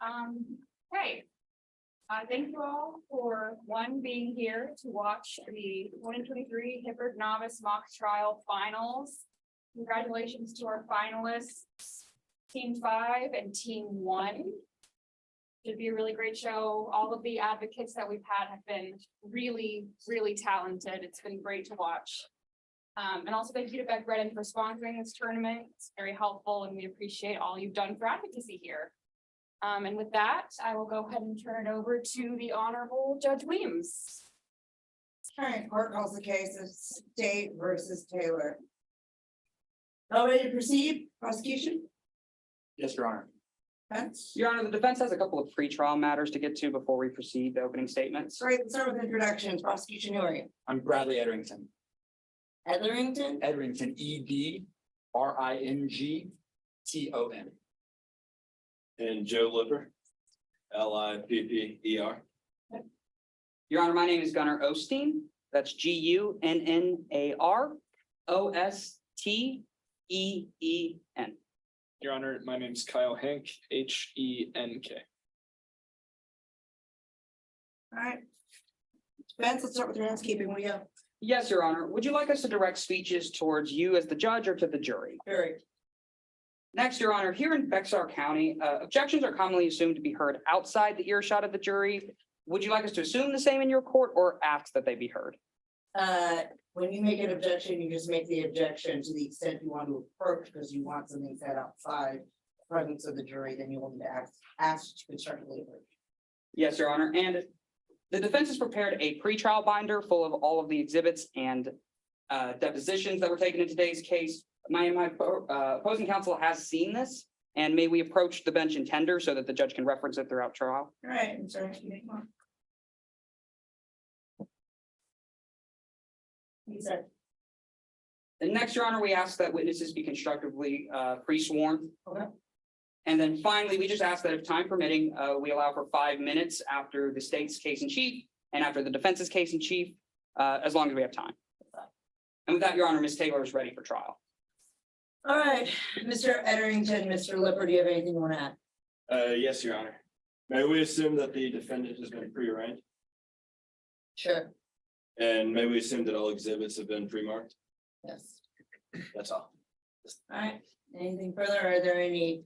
Okay. Thank you all for being here to watch the 2023 Hippard Novice Mock Trial Finals. Congratulations to our finalists, Team 5 and Team 1. Should be a really great show. All of the advocates that we've had have been really, really talented. It's been great to watch. And also thank you to Beck Redden for sponsoring this tournament. It's very helpful and we appreciate all you've done for advocacy here. And with that, I will go ahead and turn it over to the Honorable Judge Weems. All right, court calls the case of State versus Taylor. All ready to proceed, prosecution? Yes, Your Honor. Defense? Your Honor, the defense has a couple of pretrial matters to get to before we proceed to opening statements. All right, let's start with introductions. Prosecution, who are you? I'm Bradley Edrington. Etherington? Edrington, EDRINGTON. And Joe Lipper, LIPPER. Your Honor, my name is Gunnar Osteen. That's GUNNAROSTEEN. Your Honor, my name is Kyle Henk, HENK. All right. Defense, let's start with your housekeeping. What do you have? Yes, Your Honor. Would you like us to direct speeches towards you as the judge or to the jury? Very. Next, Your Honor, here in Bexar County, objections are commonly assumed to be heard outside the earshot of the jury. Would you like us to assume the same in your court or ask that they be heard? When you make an objection, you just make the objection to the extent you want to approach because you want something said outside the presence of the jury, then you will need to ask to constructively approach. Yes, Your Honor, and the defense has prepared a pretrial binder full of all of the exhibits and depositions that were taken in today's case. My opposing counsel has seen this, and may we approach the bench and tender so that the judge can reference it throughout trial? All right, I'm sorry. Make one. Yes, sir. And next, Your Honor, we ask that witnesses be constructively pre-sworn. Okay. And then finally, we just ask that if time permitting, we allow for 5 minutes after the state's case in chief and after the defense's case in chief, as long as we have time. And with that, Your Honor, Ms. Taylor is ready for trial. All right, Mr. Etherington, Mr. Lipper, do you have anything you want to add? Yes, Your Honor. May we assume that the defendant has been pre-arraigned? Sure. And may we assume that all exhibits have been pre-marked? Yes. That's all. All right, anything further? Are there any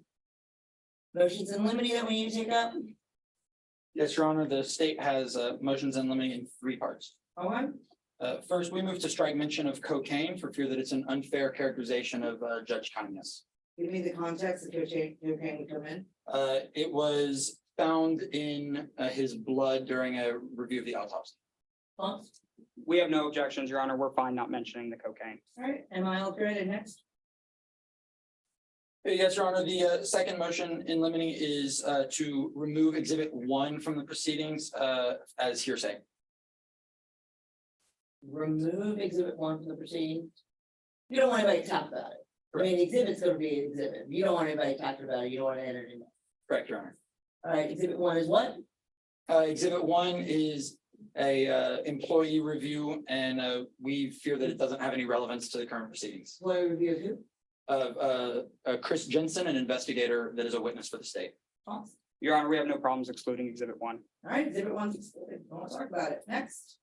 motions in limine that we need to take up? Yes, Your Honor, the state has motions in limine in 3 parts. Okay. First, we move to strike mention of cocaine for fear that it's an unfair characterization of Judge Kindness. Give me the context that cocaine would come in. It was found in his blood during a review of the autopsy. All We have no objections, Your Honor. We're fine not mentioning the cocaine. right, am I all good? And next? Yes, Your Honor, the second motion in limine is to remove Exhibit 1 from the proceedings as hearsay. Remove exhibit 1 from the proceedings. You don't want anybody to talk about it. I mean, the exhibit's gonna be an exhibit. You don't want anybody talking about it. You don't want to enter it in. Correct, Your Honor. All right, exhibit 1 is what? Exhibit 1 is a employee review, and we fear that it doesn't have any relevance to the current proceedings. Employee review of who? Chris Jensen, an investigator that is a witness for the state. Awesome. Your Honor, we have no problems excluding Exhibit 1. All right, exhibit 1's excluded. Don't want to talk about it. Next.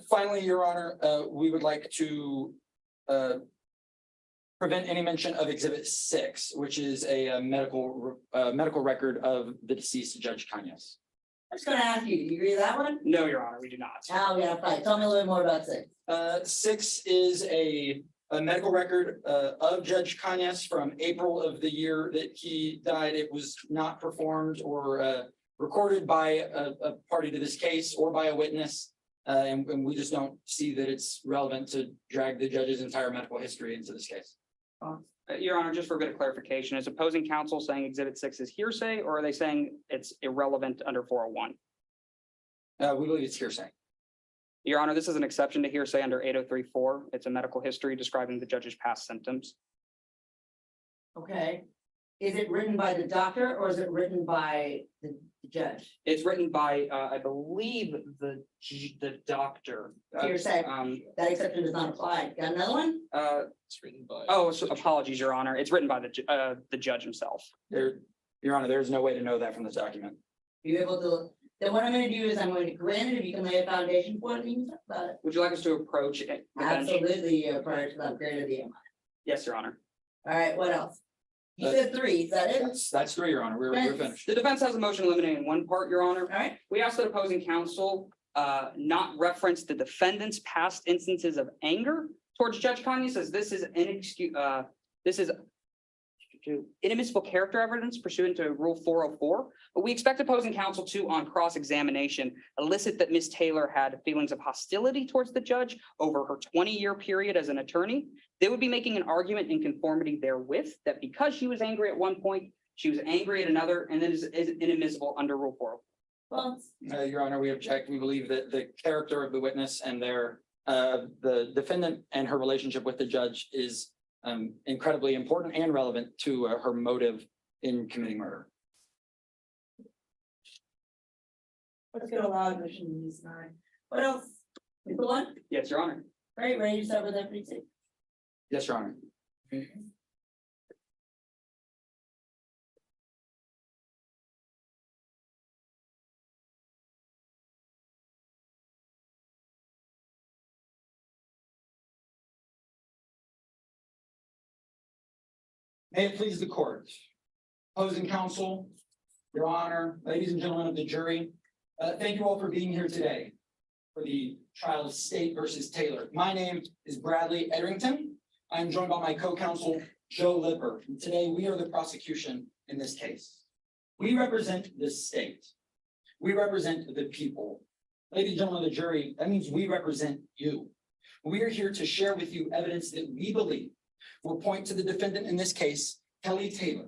Finally, Your Honor, we would like to prevent any mention of Exhibit 6, which is a medical record of the deceased Judge Kanyas. I'm just gonna ask you, do you agree with that one? No, Your Honor, we do not. Oh, yeah, fine. Tell me a little bit more about 6. 6 is a medical record of Judge Kanyas from April of the year that he died. It was not performed or recorded by a party to this case or by a witness. And we just don't see that it's relevant to drag the judge's entire medical history into this case. Your Honor, just for a bit of clarification, is opposing counsel saying Exhibit 6 is hearsay, or are they saying it's irrelevant under 401? We believe it's hearsay. Your Honor, this is an exception to hearsay under 8034. It's a medical history describing the judge's past symptoms. Okay. Is it written by the doctor or is it written by the judge? It's written by, I believe, the doctor. Hearsay. That exception does not apply. Got another one? It's written by. Oh, so apologies, Your Honor. It's written by the judge himself. There, Your Honor, there's no way to know that from this document. You able to, then what I'm gonna do is I'm going to grant it, if you can lay a foundation for it, we can talk about it. Would you like us to approach it? Absolutely, prior to the upgrade of the MI. Yes, Your Honor. All right, what else? You said three, is that it? That's three, Your Honor. We're finished. The defense has a motion eliminating one part, Your Honor. All right, We asked that opposing counsel not reference the defendant's past instances of anger towards Judge Kanye, says this is this is inadmissible character evidence pursuant to Rule 404. But we expect opposing counsel to, on cross-examination, elicit that Ms. Taylor had feelings of hostility towards the judge over her 20-year period as an attorney. They would be making an argument in conformity therewith that because she was angry at one point, she was angry at another, and then is inadmissible under Rule 404. well, Your Honor, we object. We believe that the character of the witness and the defendant and her relationship with the judge is incredibly important and relevant to her motive in committing murder. let's go along, mission these nine. What else? Mr. One, Yes, Your Honor. great, ready to start with that, please? Yes, Your Honor. May it please the court. Opposing counsel, Your Honor, ladies and gentlemen of the jury, thank you all for being here today for the trial of State versus Taylor. My name is Bradley Edrington. I am joined by my co-counsel, Joe Lippard. And today we are the prosecution in this case. We represent the state. We represent the people. Ladies and gentlemen of the jury, that means we represent you. We are here to share with you evidence that we believe will point to the defendant in this case, Kelly Taylor,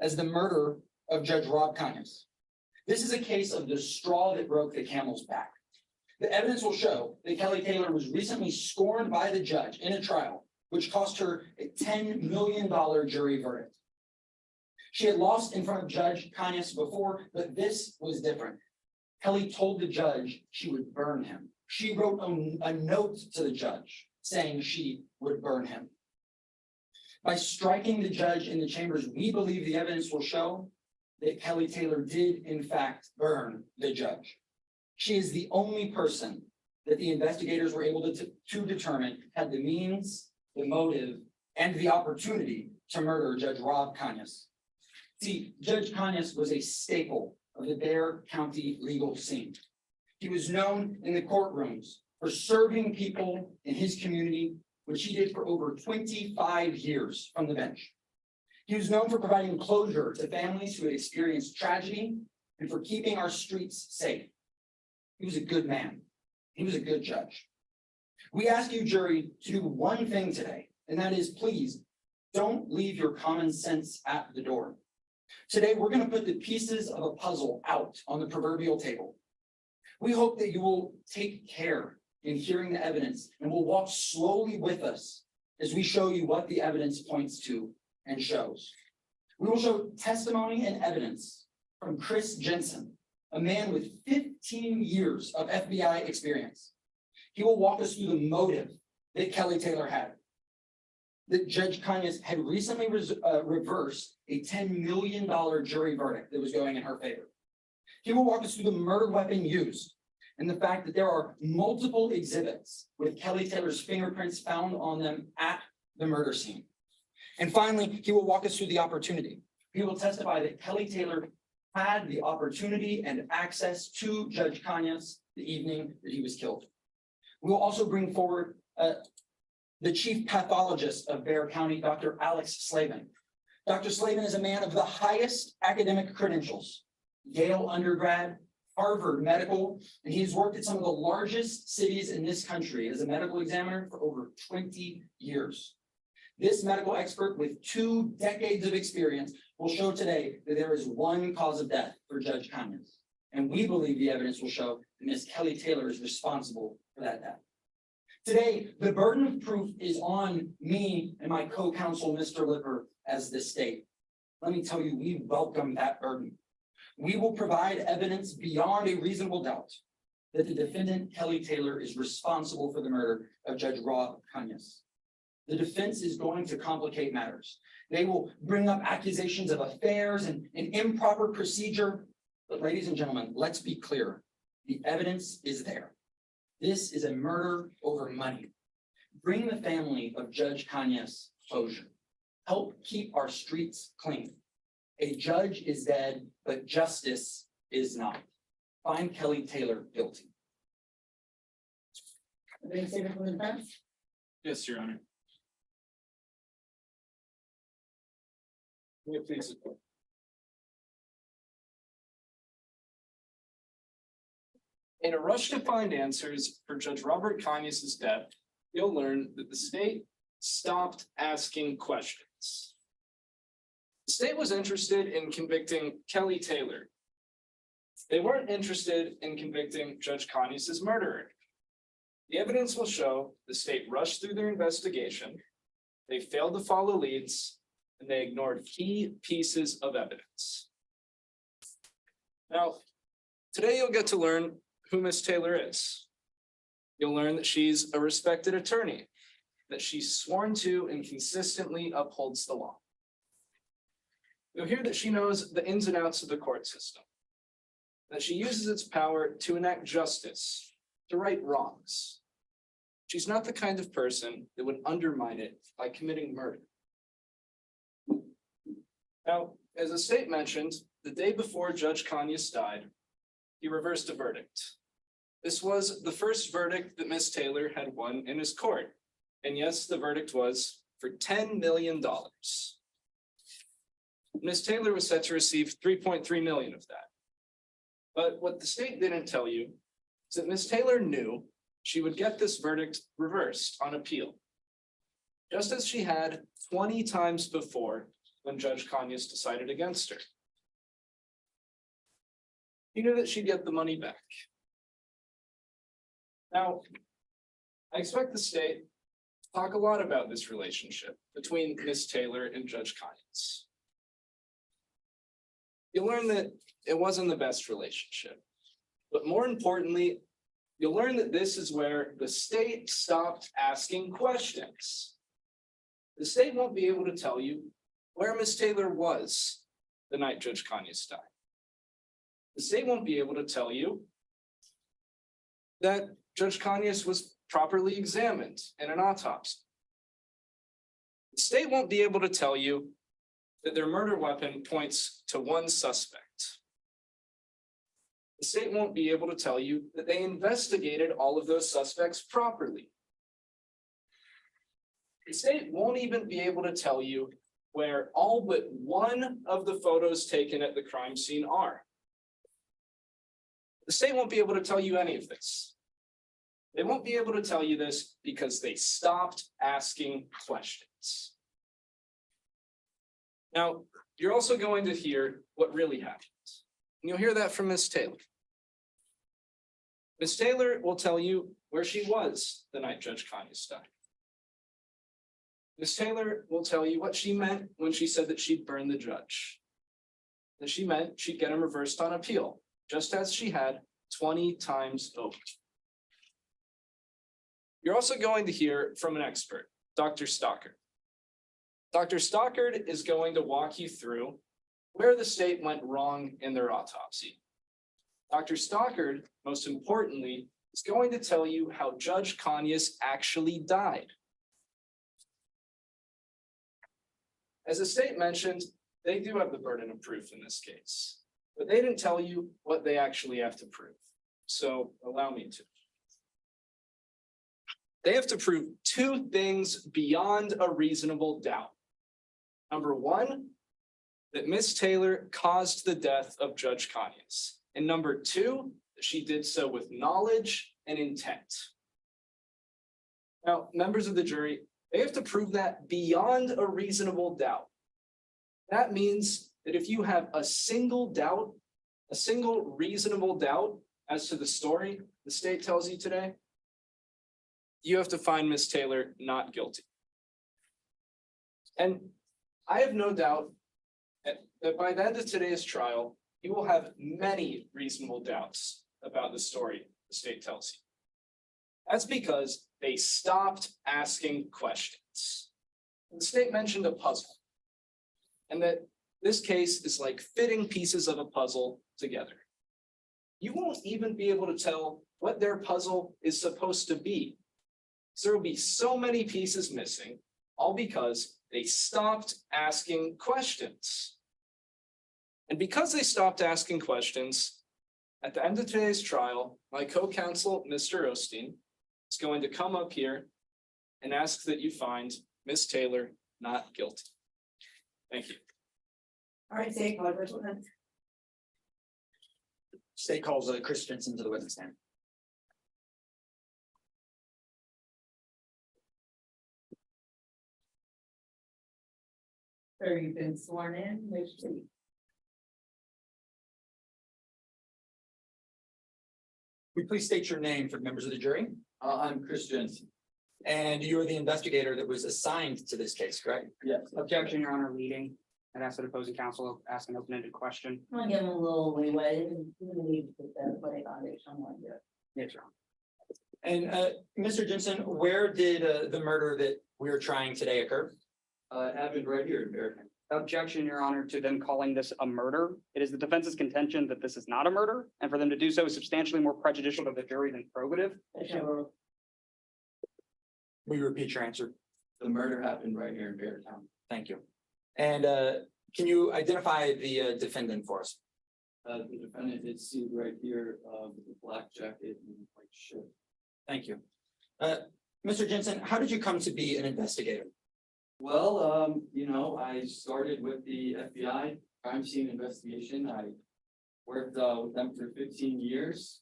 as the murderer of Judge Rob Conyers. This is a case of the straw that broke the camel's back. The evidence will show that Kelly Taylor was recently scorned by the judge in a trial, which cost her a $10 million jury verdict. She had lost in front of Judge Conyers before, but this was different. Kelly told the judge she would burn him. She wrote a note to the judge saying she would burn him. By striking the judge in the chambers, we believe the evidence will show that Kelly Taylor did in fact burn the judge. She is the only person that the investigators were able to determine had the means, the motive, and the opportunity to murder Judge Rob Conyers. See, Judge Conyers was a staple of the Dare County legal scene. He was known in the courtrooms for serving people in his community, which he did for over 25 years from the bench. He was known for providing closure to families who had experienced tragedy and for keeping our streets safe. He was a good man. He was a good judge. We ask you, jury, to do one thing today, and that is please don't leave your common sense at the door. Today, we're going to put the pieces of a puzzle out on the proverbial table. We hope that you will take care in hearing the evidence and will walk slowly with us as we show you what the evidence points to and shows. We will show testimony and evidence from Chris Jensen, a man with 15 years of FBI experience. He will walk us through the motive that Kelly Taylor had. That Judge Conyers had recently reversed a $10 million jury verdict that was going in her favor. He will walk us through the murder weapon used and the fact that there are multiple exhibits with Kelly Taylor's fingerprints found on them at the murder scene. And finally, he will walk us through the opportunity. He will testify that Kelly Taylor had the opportunity and access to Judge Conyers the evening that he was killed. We will also bring forward the chief pathologist of Bexar County, Dr. Alex Slavin. Dr. Slavin is a man of the highest academic credentials, Yale undergrad, Harvard medical, and he's worked at some of the largest cities in this country as a medical examiner for over 20 years. This medical expert with 2 decades of experience will show today that there is one cause of death for Judge Conyers. And we believe the evidence will show that Ms. Kelly Taylor is responsible for that death. Today, the burden of proof is on me and my co-counsel, Mr. Lippard, as the state. Let me tell you, we welcome that burden. We will provide evidence beyond a reasonable doubt that the defendant, Kelly Taylor, is responsible for the murder of Judge Rob Conyers. the defense is going to complicate matters. They will bring up accusations of affairs and improper procedure. But ladies and gentlemen, let's be clear. The evidence is there. This is a murder over money. Bring the family of Judge Kanyes closure. Help keep our streets clean. A judge is dead, but justice is not. Find Kelly Taylor guilty. Any statement from the defense? Yes, Your Honor. May it please the court. In a rush to find answers for Judge Robert Kanyes' death, you'll learn that the state stopped asking questions. The state was interested in convicting Kelly Taylor. They weren't interested in convicting Judge Kanyes' murderer. The evidence will show the state rushed through their investigation, they failed to follow leads, and they ignored key pieces of evidence. Now, today you'll get to learn who Miss Taylor is. You'll learn that she's a respected attorney, that she's sworn to and consistently upholds the law. You'll hear that she knows the ins and outs of the court system, that she uses its power to enact justice, to right wrongs. She's not the kind of person that would undermine it by committing murder. Now, as the state mentioned, the day before Judge Kanyes died, he reversed a verdict. This was the first verdict that Miss Taylor had won in his court. And yes, the verdict was for $10 million. Miss Taylor was set to receive 3.3 million of that. But what the state didn't tell you is that Miss Taylor knew she would get this verdict reversed on appeal, just as she had 20 times before when Judge Kanyes decided against her. He knew that she'd get the money back. Now, I expect the state to talk a lot about this relationship between Miss Taylor and Judge Kanyes. You'll learn that it wasn't the best relationship, but more importantly, you'll learn that this is where the state stopped asking questions. The state won't be able to tell you where Miss Taylor was the night Judge Kanyes died. The state won't be able to tell you that Judge Kanyes was properly examined in an autopsy. The state won't be able to tell you that their murder weapon points to one suspect. The state won't be able to tell you that they investigated all of those suspects properly. The state won't even be able to tell you where all but one of the photos taken at the crime scene are. The state won't be able to tell you any of this. They won't be able to tell you this because they stopped asking questions. Now, you're also going to hear what really happened. And you'll hear that from Miss Taylor. Miss Taylor will tell you where she was the night Judge Kanyes died. Miss Taylor will tell you what she meant when she said that she'd burn the judge. That she meant she'd get him reversed on appeal, just as she had 20 times over. You're also going to hear from an expert, Dr. Stockard. Dr. Stockard is going to walk you through where the state went wrong in their autopsy. Dr. Stockard, most importantly, is going to tell you how Judge Kanyes actually died. As the state mentioned, they do have the burden of proof in this case, but they didn't tell you what they actually have to prove. So allow me to. They have to prove two things beyond a reasonable doubt. Number one, that Miss Taylor caused the death of Judge Kanyes. And number two, that she did so with knowledge and intent. Now, members of the jury, they have to prove that beyond a reasonable doubt. That means that if you have a single doubt, a single reasonable doubt as to the story the state tells you today, you have to find Miss Taylor not guilty. And I have no doubt that by the end of today's trial, you will have many reasonable doubts about the story the state tells you. That's because they stopped asking questions. The state mentioned a puzzle. And that this case is like fitting pieces of a puzzle together. You won't even be able to tell what their puzzle is supposed to be. So there will be so many pieces missing, all because they stopped asking questions. And because they stopped asking questions, at the end of today's trial, my co-counsel, Mr. Osteen, is going to come up here and ask that you find Ms. Taylor not guilty. Thank you. All right, say, call the first witness. State calls Chris Jensen to the witness stand. Sir, you've been sworn in, which please. Will you please state your name for the members of the jury? I'm Chris Jensen. And you are the investigator that was assigned to this case, correct? Yes. Objection, Your Honor, leading. I'd ask that opposing counsel ask an open-ended question. I'm gonna give him a little leeway, and we need to put that play on it somewhere here. Yes, Your Honor. And Mr. Jensen, where did the murder that we are trying today occur? It happened right here in Bear. Objection, Your Honor, to them calling this a murder. It is the defense's contention that this is not a murder, and for them to do so is substantially more prejudicial to the jury than probative. Will you repeat your answer? The murder happened right here in Beartown. Thank you. And can you identify the defendant for us? The defendant is seen right here with a black jacket and white shirt. Thank you. Mr. Jensen, how did you come to be an investigator? Well, I started with the FBI crime scene investigation. I worked with them for 15 years.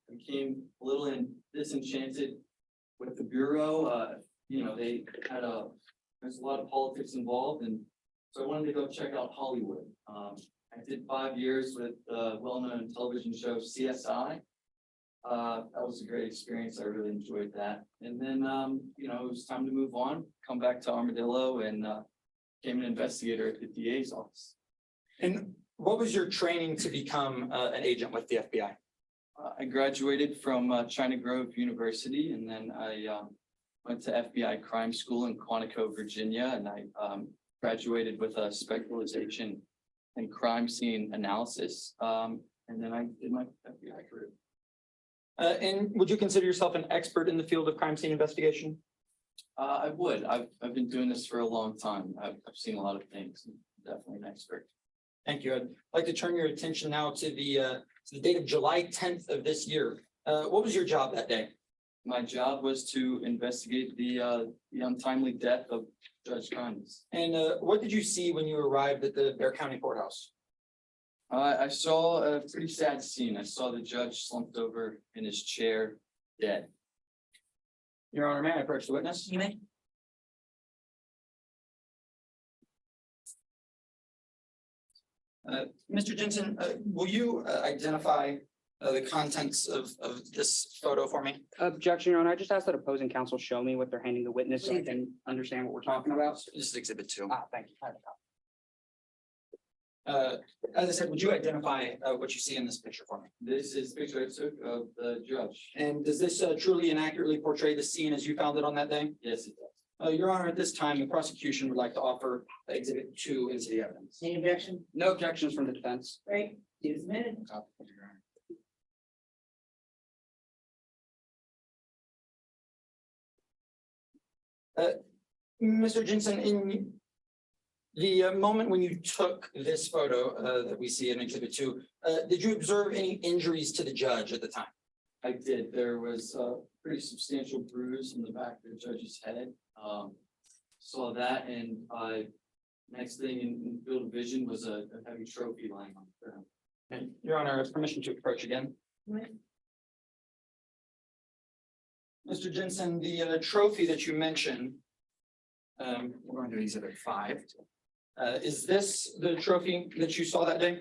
Became a little disenchanted with the bureau. They had there's a lot of politics involved, and so I wanted to go check out Hollywood. I did 5 years with the well-known television show CSI. That was a great experience. I really enjoyed that. And then, it was time to move on, come back to Armadillo, and became an investigator at the DA's office. And what was your training to become an agent with the FBI? I graduated from China Grove University, and then I went to FBI crime school in Quantico, Virginia, and I graduated with a specialization in crime scene analysis. And then I did my FBI career. And would you consider yourself an expert in the field of crime scene investigation? I would. I've been doing this for a long time. I've seen a lot of things. Definitely an expert. Thank you. I'd like to turn your attention now to the date of July 10th of this year. What was your job that day? My job was to investigate the untimely death of Judge Conyers. And what did you see when you arrived at the Bear County Courthouse? I saw a pretty sad scene. I saw the judge slumped over in his chair, dead. Your Honor, may I approach the witness? You may. Mr. Jensen, will you identify the contents of this photo for me? Objection, Your Honor. I just asked that opposing counsel show me what they're handing the witness so I can understand what we're talking about. This is exhibit 2. Thank you. I have a copy. As I said, would you identify what you see in this picture for me? This is a picture I took of the judge. And does this truly and accurately portray the scene as you found it on that day? Yes, it does. Your Honor, at this time, the prosecution would like to offer exhibit 2 into the evidence. Any objection? No objections from the defense. Great, do submitted. Mr. Jensen, in the moment when you took this photo that we see in exhibit 2, did you observe any injuries to the judge at the time? I did. There was a pretty substantial bruise in the back of the judge's head. Saw that, and next thing in field of vision was a heavy trophy lying on the ground. And Your Honor, permission to approach again. Mr. Jensen, the trophy that you mentioned, we're going to exhibit 5. Is this the trophy that you saw that day?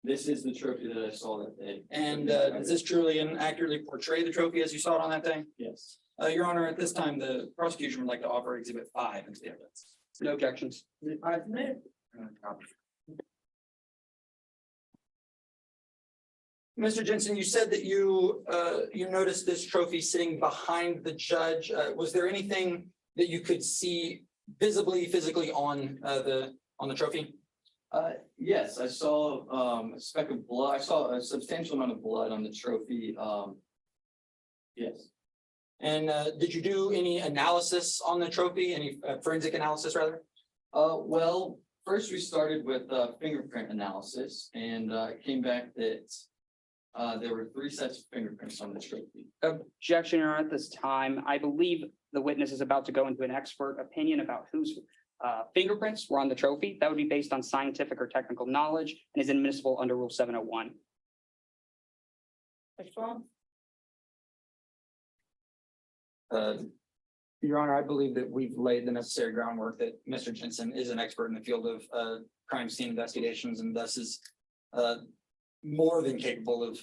This is the trophy that I saw that day. And does this truly and accurately portray the trophy as you saw it on that day? Yes. Your Honor, at this time, the prosecution would like to offer exhibit 5 into the evidence. No objections. Submitted. Mr. Jensen, you said that you noticed this trophy sitting behind the judge. Was there anything that you could see visibly, physically on the trophy? Yes, I saw a speck of blood. I saw a substantial amount of blood on the trophy. Yes, And did you do any analysis on the trophy, any forensic analysis rather? well, first we started with fingerprint analysis and it came back that there were 3 sets of fingerprints on the trophy. Objection, Your Honor, at this time. I believe the witness is about to go into an expert opinion about whose fingerprints were on the trophy. That would be based on scientific or technical knowledge and is admissible under Rule 701. Your Honor, I believe that we've laid the necessary groundwork that Mr. Jensen is an expert in the field of crime scene investigations and thus is more than capable of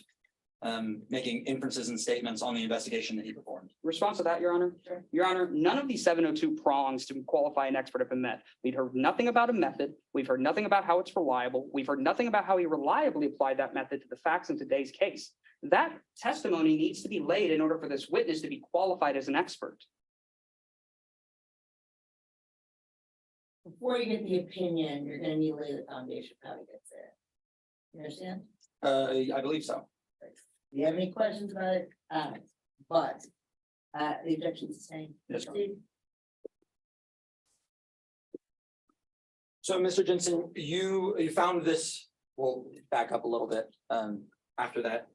making inferences and statements on the investigation that he performed. Response to that, Your Honor? Sure. Your Honor, none of these 702 prongs to qualify an expert have been met. We've heard nothing about a method. We've heard nothing about how it's reliable. We've heard nothing about how he reliably applied that method to the facts in today's case. That testimony needs to be laid in order for this witness to be qualified as an expert. Before you get the opinion, you're gonna need to lay the foundation of how he gets there. You understand? I believe so. Do you have any questions about it? But, the objection is the same. Yes, sir. Proceed. So, Mr. Jensen, you found this, we'll back up a little bit after that.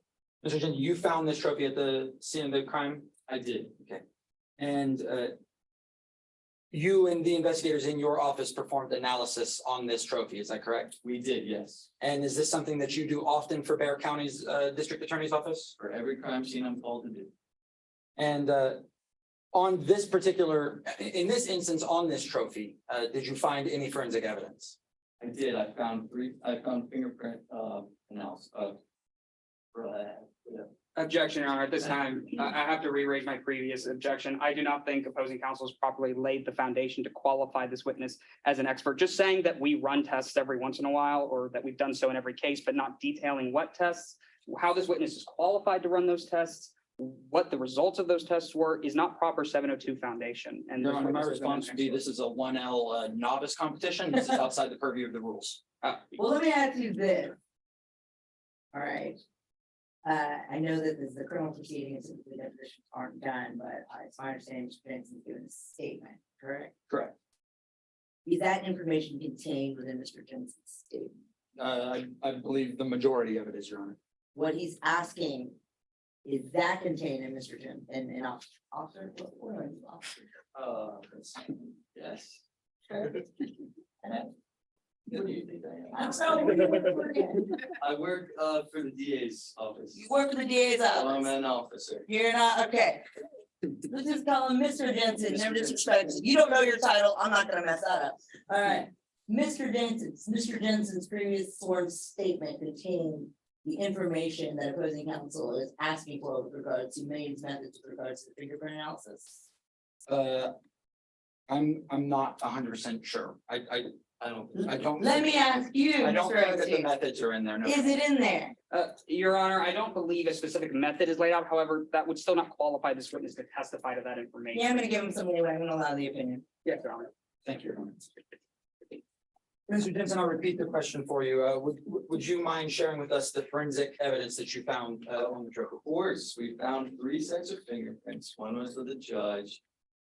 Mr. Jensen, you found this trophy at the scene of the crime? I did. And you and the investigators in your office performed analysis on this trophy, is that correct? We did, yes. And is this something that you do often for Bear County's District Attorney's Office? For every crime scene I'm called to do. And on this particular, in this instance, on this trophy, did you find any forensic evidence? I did. I found fingerprint analysis. Objection, Your Honor. At this time, I have to re-raise my previous objection. I do not think opposing counsel has properly laid the foundation to qualify this witness as an expert. Just saying that we run tests every once in a while, or that we've done so in every case, but not detailing what tests, how this witness is qualified to run those tests, what the results of those tests were, is not proper 702 foundation. And Your this Honor, my witness is an response would be, expert. this is a 1L novice competition. This is outside the purview of the rules. Well, let me ask you this. All right. I know that the criminal proceedings, the depositions aren't done, but it's my understanding Mr. Benson's given a statement, correct? Correct. Is that information contained within Mr. Jensen's statement? I believe the majority of it is, Your Honor. What he's asking, is that contained in Mr. in officer? What are you, officer? Yes. Okay. What do you think I am? I don't know. I work for the DA's office. You work for the DA's I'm office. an officer. You're not, okay. Let's just call him Mr. Jensen, never disrespect. You don't know your title, I'm not gonna mess that up. All right. Mr. Jensen's previous sworn statement contained the information that opposing counsel is asking for with regards to Maine's methods with regards to the fingerprint analysis. I'm not 100% sure. I don't. Let me ask you, I don't Mr. think that the Epstein, methods are in there. No. is it in there? Your Honor, I don't believe a specific method is laid out. However, that would still not qualify this witness to testify to that information. Yeah, I'm gonna give him some anyway, I'm gonna allow the opinion. Yes, Your Honor. Thank you, Your Honor. Mr. Jensen, I'll repeat the question for you. Would you mind sharing with us the forensic evidence that you found on the trophy? Of course, we found 3 sets of fingerprints. One was of the judge.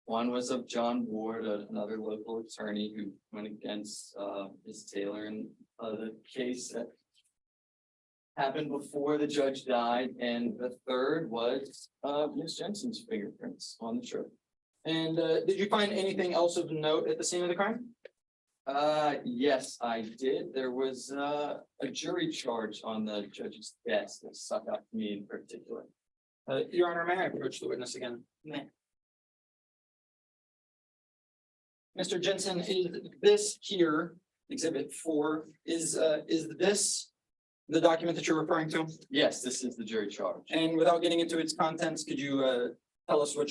One was of John Ward, another local attorney who went against Ms. Taylor in the case that happened before the judge died. And the third was Ms. Jensen's fingerprints on the trophy. And did you find anything else of note at the scene of the crime? Yes, I did. There was a jury charge on the judge's desk that stuck out to me in particular. Your Honor, may I approach the witness again? May. Mr. Jensen, is this here, Exhibit 4, is this the document that you're referring to? Yes, this is the jury charge. And without getting into its contents, could you tell us what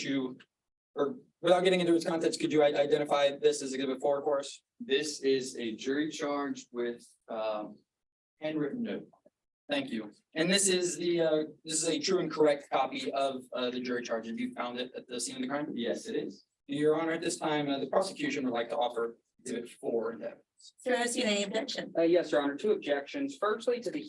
without getting into its contents, could you identify this as Exhibit 4 for us? This is a jury charge with handwritten note. Thank you. And this is a true and correct copy of the jury charge. Have you found it at the scene of the crime? Yes, it is. Your Honor, at this time, the prosecution would like to offer exhibit 4 in evidence. Sir, I see any objection? Yes, Your Honor, two objections. Firstly, to the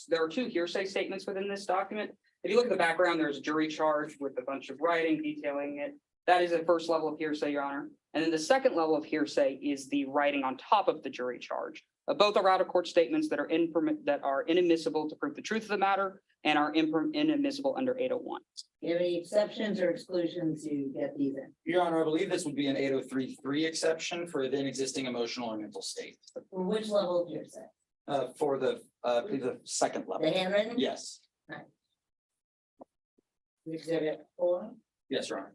there are two hearsay statements within this document. If you look at the background, there's a jury charge with a bunch of writing detailing it. That is a first level of hearsay, Your Honor. And then the second level of hearsay is the writing on top of the jury charge. Both are out of court statements that are inadmissible to prove the truth of the matter and are inadmissible under 801. Do you have any exceptions or exclusions to get these in? Your Honor, I believe this would be an 803.3 exception for then existing emotional or mental state. For which level of hearsay? For the second The level. handwriting? Yes, Exhibit 4? yes, Your Honor.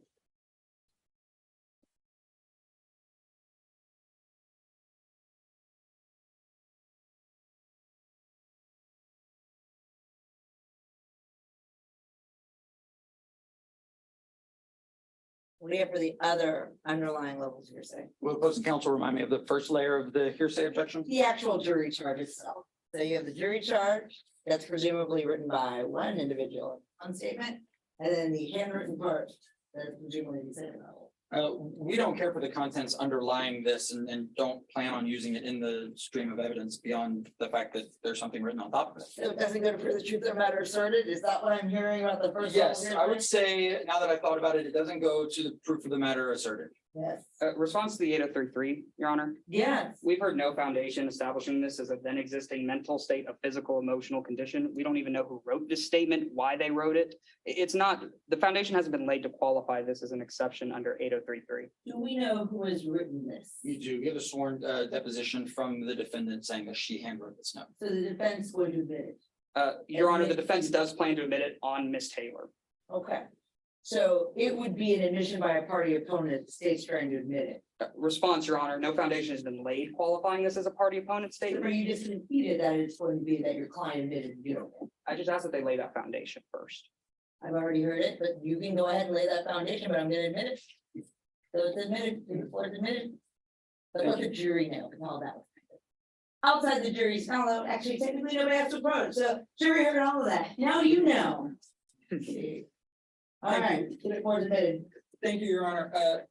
What do you have for the other underlying levels of hearsay? Will opposing counsel remind me of the first layer of the hearsay objection? The actual jury charge itself. So you have the jury charge, that's presumably written by one individual, one statement, and then the handwritten part, that's presumably the second level. We don't care for the contents underlying this and don't plan on using it in the stream of evidence beyond the fact that there's something written on top of it. So it doesn't go to prove the truth of the matter asserted, is that what I'm hearing about the first? level Yes, I hearsay? would say, now that I thought about it, it doesn't go to the proof of the matter asserted. Yes, Response to the 803.3, Your Honor. yes, We've heard no foundation establishing this as a then existing mental state of physical emotional condition. We don't even know who wrote this statement, why they wrote it. It's not, the foundation hasn't been laid to qualify this as an exception under 803.3. do we know who has written this? You do give a sworn deposition from the defendant saying that she handwrote this note. So the defense would admit it, Your Honor, the defense does plan to admit it on Miss Taylor. okay. So it would be an admission by a party opponent, the state's trying to admit it. Response, Your Honor, no foundation has been laid qualifying this as a party opponent Or statement. you just conceded that it's going to be that your client admitted to doing it. I just asked that they lay that foundation first. I've already heard it, but you can go ahead and lay that foundation, but I'm gonna admit it. So it's admitted, before it's admitted. But let the jury know, and all that. Outside the jury's, no, actually technically nobody has to approach, so jury heard all of that, now you know. All right, before it's admitted, Thank you, Your Honor.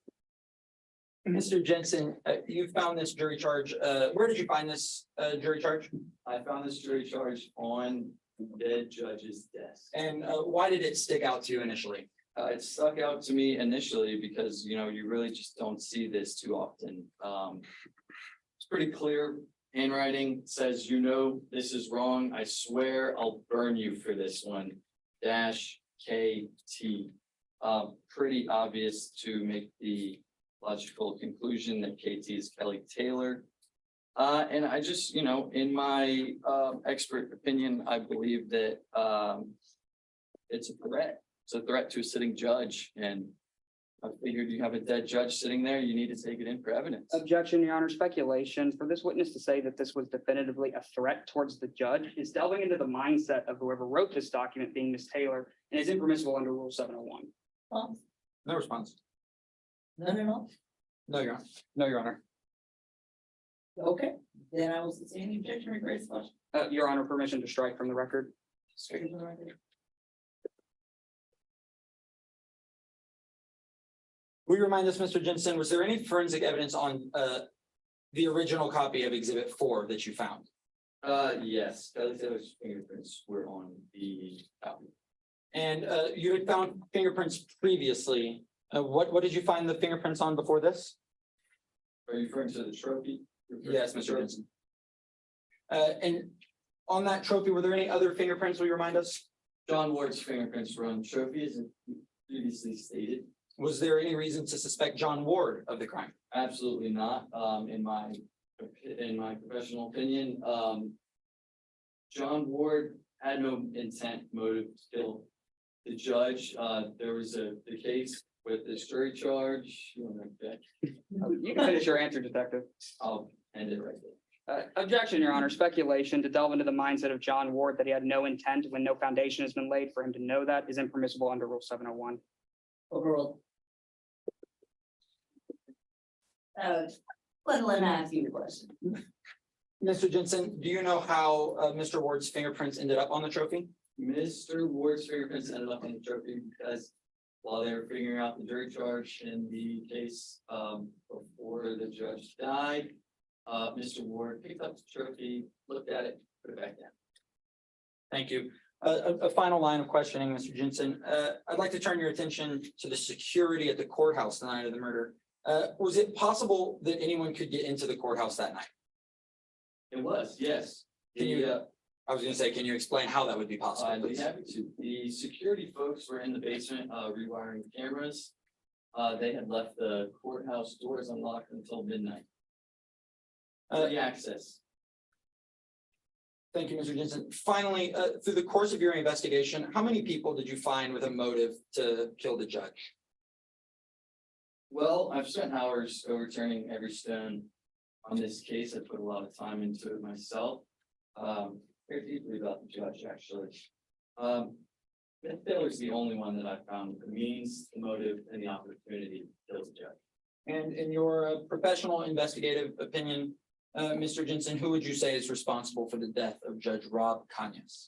Mr. Jensen, you found this jury charge. Where did you find this jury charge? I found this jury charge on the dead judge's desk. And why did it stick out to you initially? It stuck out to me initially because, you know, you really just don't see this too often. It's pretty clear. Handwriting says, you know, this is wrong. I swear I'll burn you for this one. -KT. Pretty obvious to make the logical conclusion that KT is Kelly Taylor. And I just, you know, in my expert opinion, I believe that it's a threat. It's a threat to a sitting judge, and I figured you have a dead judge sitting there, you need to take it in for evidence. Objection, Your Honor, speculation. For this witness to say that this was definitively a threat towards the judge is delving into the mindset of whoever wrote this document, being Miss Taylor, and is impermissible under Rule 701. well, No response. no, No, Your Honor. No, Your Honor. okay, then I will sustain the objection, regrets question. Your Honor, permission to strike from the record. Straight from the record. Will you remind us, Mr. Jensen, was there any forensic evidence on the original copy of Exhibit 4 that you found? Yes, Kelly Taylor's fingerprints were on the copy. And you had found fingerprints previously. What did you find the fingerprints on before this? Are you referring to the trophy? Yes, Mr. Jensen. And on that trophy, were there any other fingerprints? Will you remind us? John Ward's fingerprints were on trophy, as previously stated. Was there any reason to suspect John Ward of the crime? Absolutely not. In my professional opinion, John Ward had no intent, motive to kill the judge. There was the case with this jury charge. You can finish your answer, Detective. I'll end it right there. Objection, Your Honor, speculation to delve into the mindset of John Ward that he had no intent when no foundation has been laid for him to know that is impermissible under Rule 701. Overruled. Let me ask you a question. Mr. Jensen, do you know how Mr. Ward's fingerprints ended up on the trophy? Mr. Ward's fingerprints ended up on the trophy because while they were figuring out the jury charge in the case, before the judge died, Mr. Ward picked up the trophy, looked at it, put it back down. Thank you. A final line of questioning, Mr. Jensen. I'd like to turn your attention to the security at the courthouse the night of the murder. Was it possible that anyone could get into the courthouse that night? It was, yes. Can you, I was gonna say, can you explain how that would be possible? I'd be please? happy to. The security folks were in the basement, rewiring cameras. They had left the courthouse doors unlocked until midnight. The access. Thank you, Mr. Jensen. Finally, through the course of your investigation, how many people did you find with a motive to kill the judge? Well, I've spent hours overturning every stone on this case. I put a lot of time into it myself. Very deeply about the judge, actually. That Taylor's the only one that I found the means, the motive, and the opportunity to kill the judge. And in your professional investigative opinion, Mr. Jensen, who would you say is responsible for the death of Judge Rob Kanyas?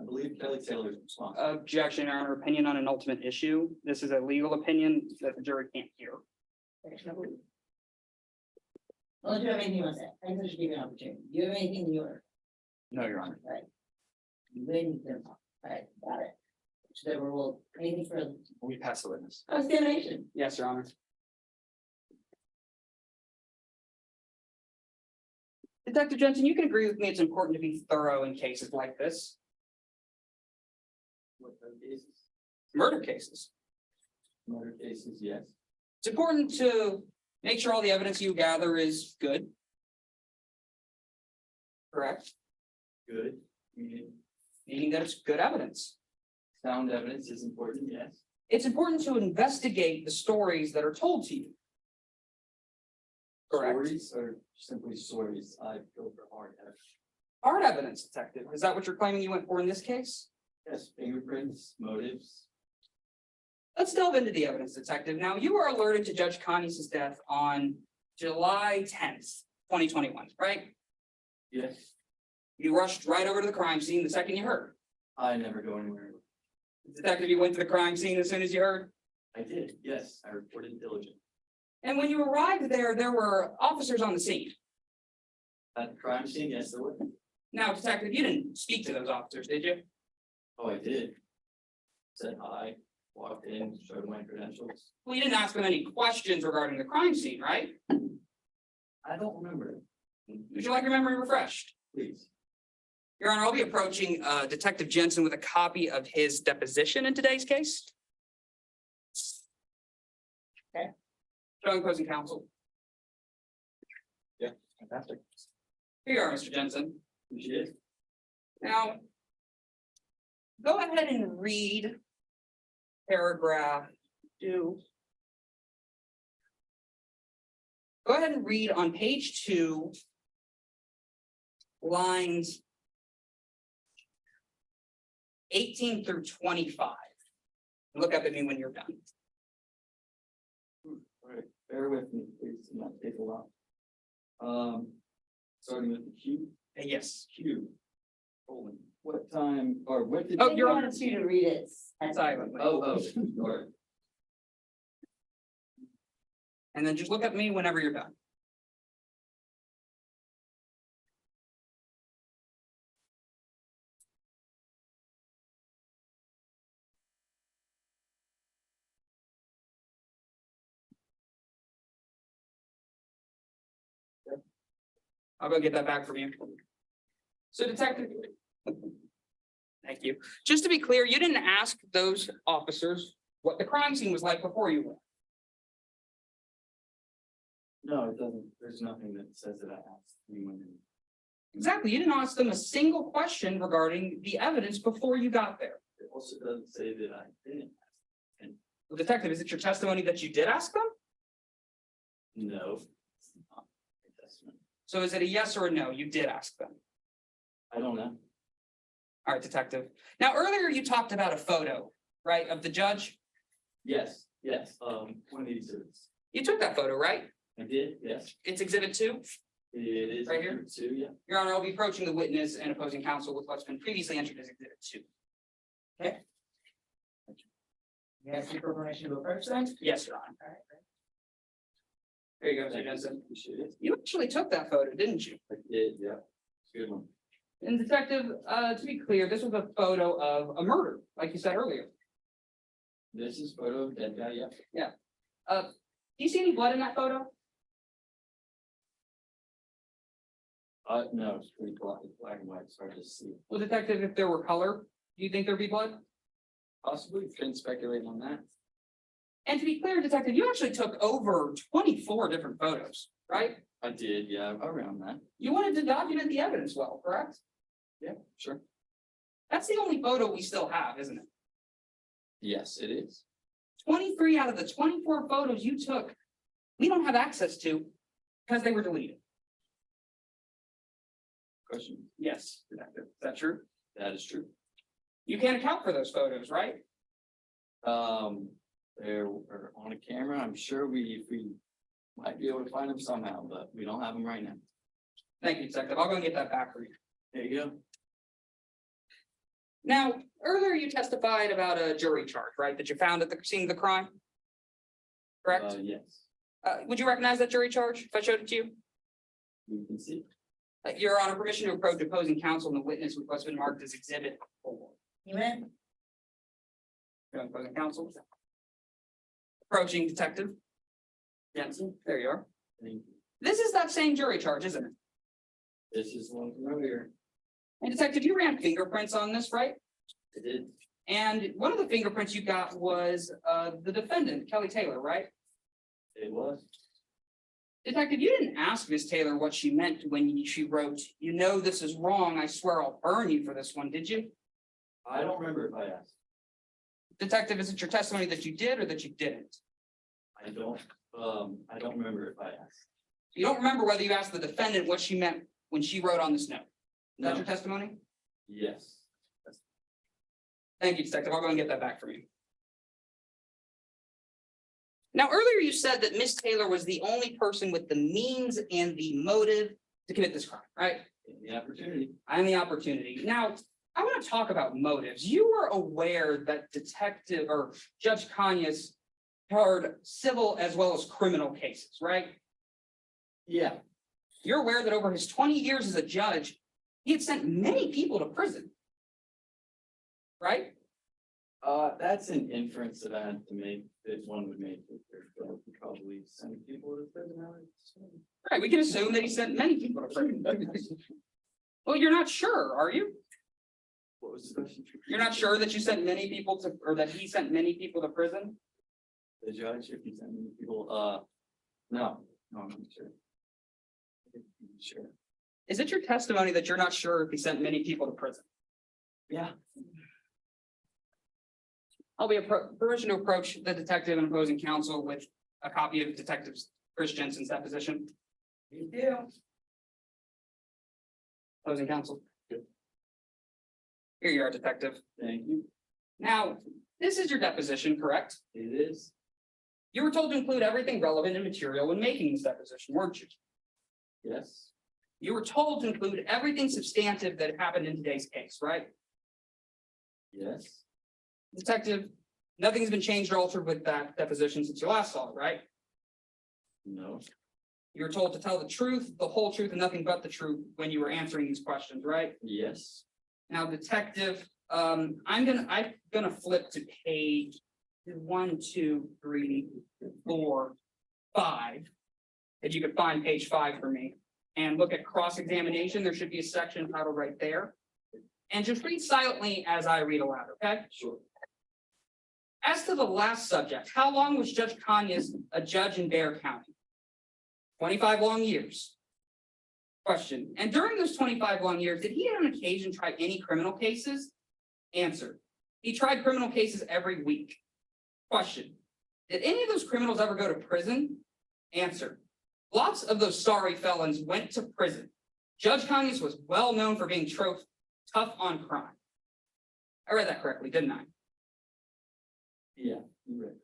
I believe Kelly Taylor is responsible. Objection, Your Honor, opinion on an ultimate issue. This is a legal opinion that the jury can't hear. Well, do you have anything you want to say? I think I should give you an opportunity. Do you have anything you want? No, Your Honor. You waiting for them? All right, got it. So then we'll, anything further? We pass the witness. Examination. Yes, Your Honor. Detective Jensen, you can agree with me, it's important to be thorough in cases like this, What kind of cases? murder cases. Murder cases, yes. It's important to make sure all the evidence you gather is good. Correct, Good. Meaning meaning that it's good evidence. sound evidence is important, yes. It's important to investigate the stories that are told to you. Correct. Stories or simply stories. I go for hard evidence. Hard evidence, detective. Is that what you're claiming you went for in this case? Yes, fingerprints, motives. Let's delve into the evidence, detective. Now, you were alerted to Judge Kanyas' death on July 10th, 2021, right? Yes, You rushed right over to the crime scene the second you heard. I never go anywhere. Detective, you went to the crime scene as soon as you heard. I did, yes, I reported diligent. And when you arrived there were officers on the scene. At the crime scene, yes, there were. Now, detective, you didn't speak to those officers, did you? Oh, I did. Said hi, walked in, showed my credentials. Well, you didn't ask them any questions regarding the crime scene, right? I don't remember, Would you like your memory refreshed? please. Your Honor, I'll be approaching Detective Jensen with a copy of his deposition in today's case. Okay. Showing opposing counsel. Yeah. Fantastic. Here you are, Mr. Jensen. Appreciate it. Now, go ahead and read paragraph 2. Go ahead and read on page 2, lines 18 through 25. Look up at me when you're done. All right, bear with me, please, it might take a while. Starting with the Q, Yes. Q. Colon, what time, or what did? Oh, I you're wanted you to read it. Silently. Oh, sorry. And then just look at me whenever you're done. I'll go get that back from you. So detective. Thank you. Just to be clear, you didn't ask those officers what the crime scene was like before you went. No, it doesn't, there's nothing that says that I asked anyone. Exactly. You didn't ask them a single question regarding the evidence before you got there. It also doesn't say that I didn't ask. Well, detective, is it your testimony that you did ask them? No. It's not my testimony. So is it a yes or a no? You did ask them. I don't know. All right, detective. Now, earlier you talked about a photo, right, of the judge? Yes, one of these exhibits. You took that photo, right? I did, yes, It's exhibit 2? It is. Right here? Two, yeah. Your Honor, I'll be approaching the witness and opposing counsel with what's been previously entered as exhibit 2. You ask for permission to approach them? Yes, Your Honor. All right. There you go, Mr. Jensen. Appreciate it. You actually took that photo, didn't you? I did, yeah. Good one. And Detective, to be clear, this was a photo of a murder, like you said earlier. This is photo of dead guy, yeah. Do you see any blood in that photo? No, it's pretty black and white, it's hard to see. Well, Detective, if there were color, do you think there'd be blood? Possibly, couldn't speculate on that. And to be clear, Detective, you actually took over 24 different photos, right? I did, yeah, around that. You wanted to document the evidence well, correct? Yeah, sure. That's the only photo we still have, isn't it? Yes, it is. 23 out of the 24 photos you took, we don't have access to because they were deleted. Question, Yes, Detective, is that true? that is true. You can't account for those photos, right? They're on a camera, I'm sure if we might be able to find them somehow, but we don't have them right now. Thank you, Detective. I'll go and get that back for you. There you go. Now, earlier you testified about a jury charge, right, that you found at the scene of the crime? Correct? Yes, Would you recognize that jury charge if I showed it to you? you can see. Your Honor, permission to approach opposing counsel and the witness with what's been marked as exhibit 4. You in? Opposing counsel. Approaching Detective Jensen, there you are. Thank you. This is that same jury charge, isn't it? This is one from earlier. And Detective, you ran fingerprints on this, right? I did. And one of the fingerprints you got was the defendant, Kelly Taylor, right? It was. Detective, you didn't ask Miss Taylor what she meant when she wrote, "You know this is wrong, I swear I'll burn you for this one," did you? I don't remember if I asked. Detective, is it your testimony that you did or that you didn't? I don't remember if I asked. You don't remember whether you asked the defendant what she meant when she wrote on this note? Is that No. your testimony? Yes. Thank you, Detective. I'll go and get that back from you. Now, earlier you said that Miss Taylor was the only person with the means and the motive to commit this crime, right? The opportunity. And the opportunity. Now, I want to talk about motives. You were aware that Detective or Judge Conyers heard civil as well as criminal cases, right? Yeah. You're aware that over his 20 years as a judge, he had sent many people to prison. Right? That's an inference that I had to make, that one would make, that there's probably send people to prison. Right, we can assume that he sent many people to prison. Well, you're not sure, are you? What was the question? You're not sure that you sent many people to, or that he sent many people to prison? The judge, if he sent many people, no, I'm not sure. Sure. Is it your testimony that you're not sure if he sent many people to prison? Yeah. I'll be permission to approach the detective and opposing counsel with a copy of Detective Chris Jensen's deposition. You do. Opposing counsel. Good. Here you are, Detective. Thank you. Now, this is your deposition, correct? It is. You were told to include everything relevant and material when making this deposition, weren't you? Yes. You were told to include everything substantive that happened in today's case, right? Yes. Detective, nothing's been changed or altered with that deposition since you last saw it, right? No. You were told to tell the truth, the whole truth, and nothing but the truth when you were answering these questions, right? Yes. Now, Detective, I'm gonna flip to page 1, 2, 3, 4, 5. If you could find page 5 for me and look at cross-examination, there should be a section titled right there. And just read silently as I read aloud, okay? Sure. As to the last subject, how long was Judge Conyers a judge in Bear County? 25 long years. Question, and during those 25 long years, did he on occasion try any criminal cases? Answer, he tried criminal cases every week. Question, did any of those criminals ever go to prison? Answer, lots of those sorry felons went to prison. Judge Conyers was well known for being tough on crime. I read that correctly, didn't I? Yeah. You read.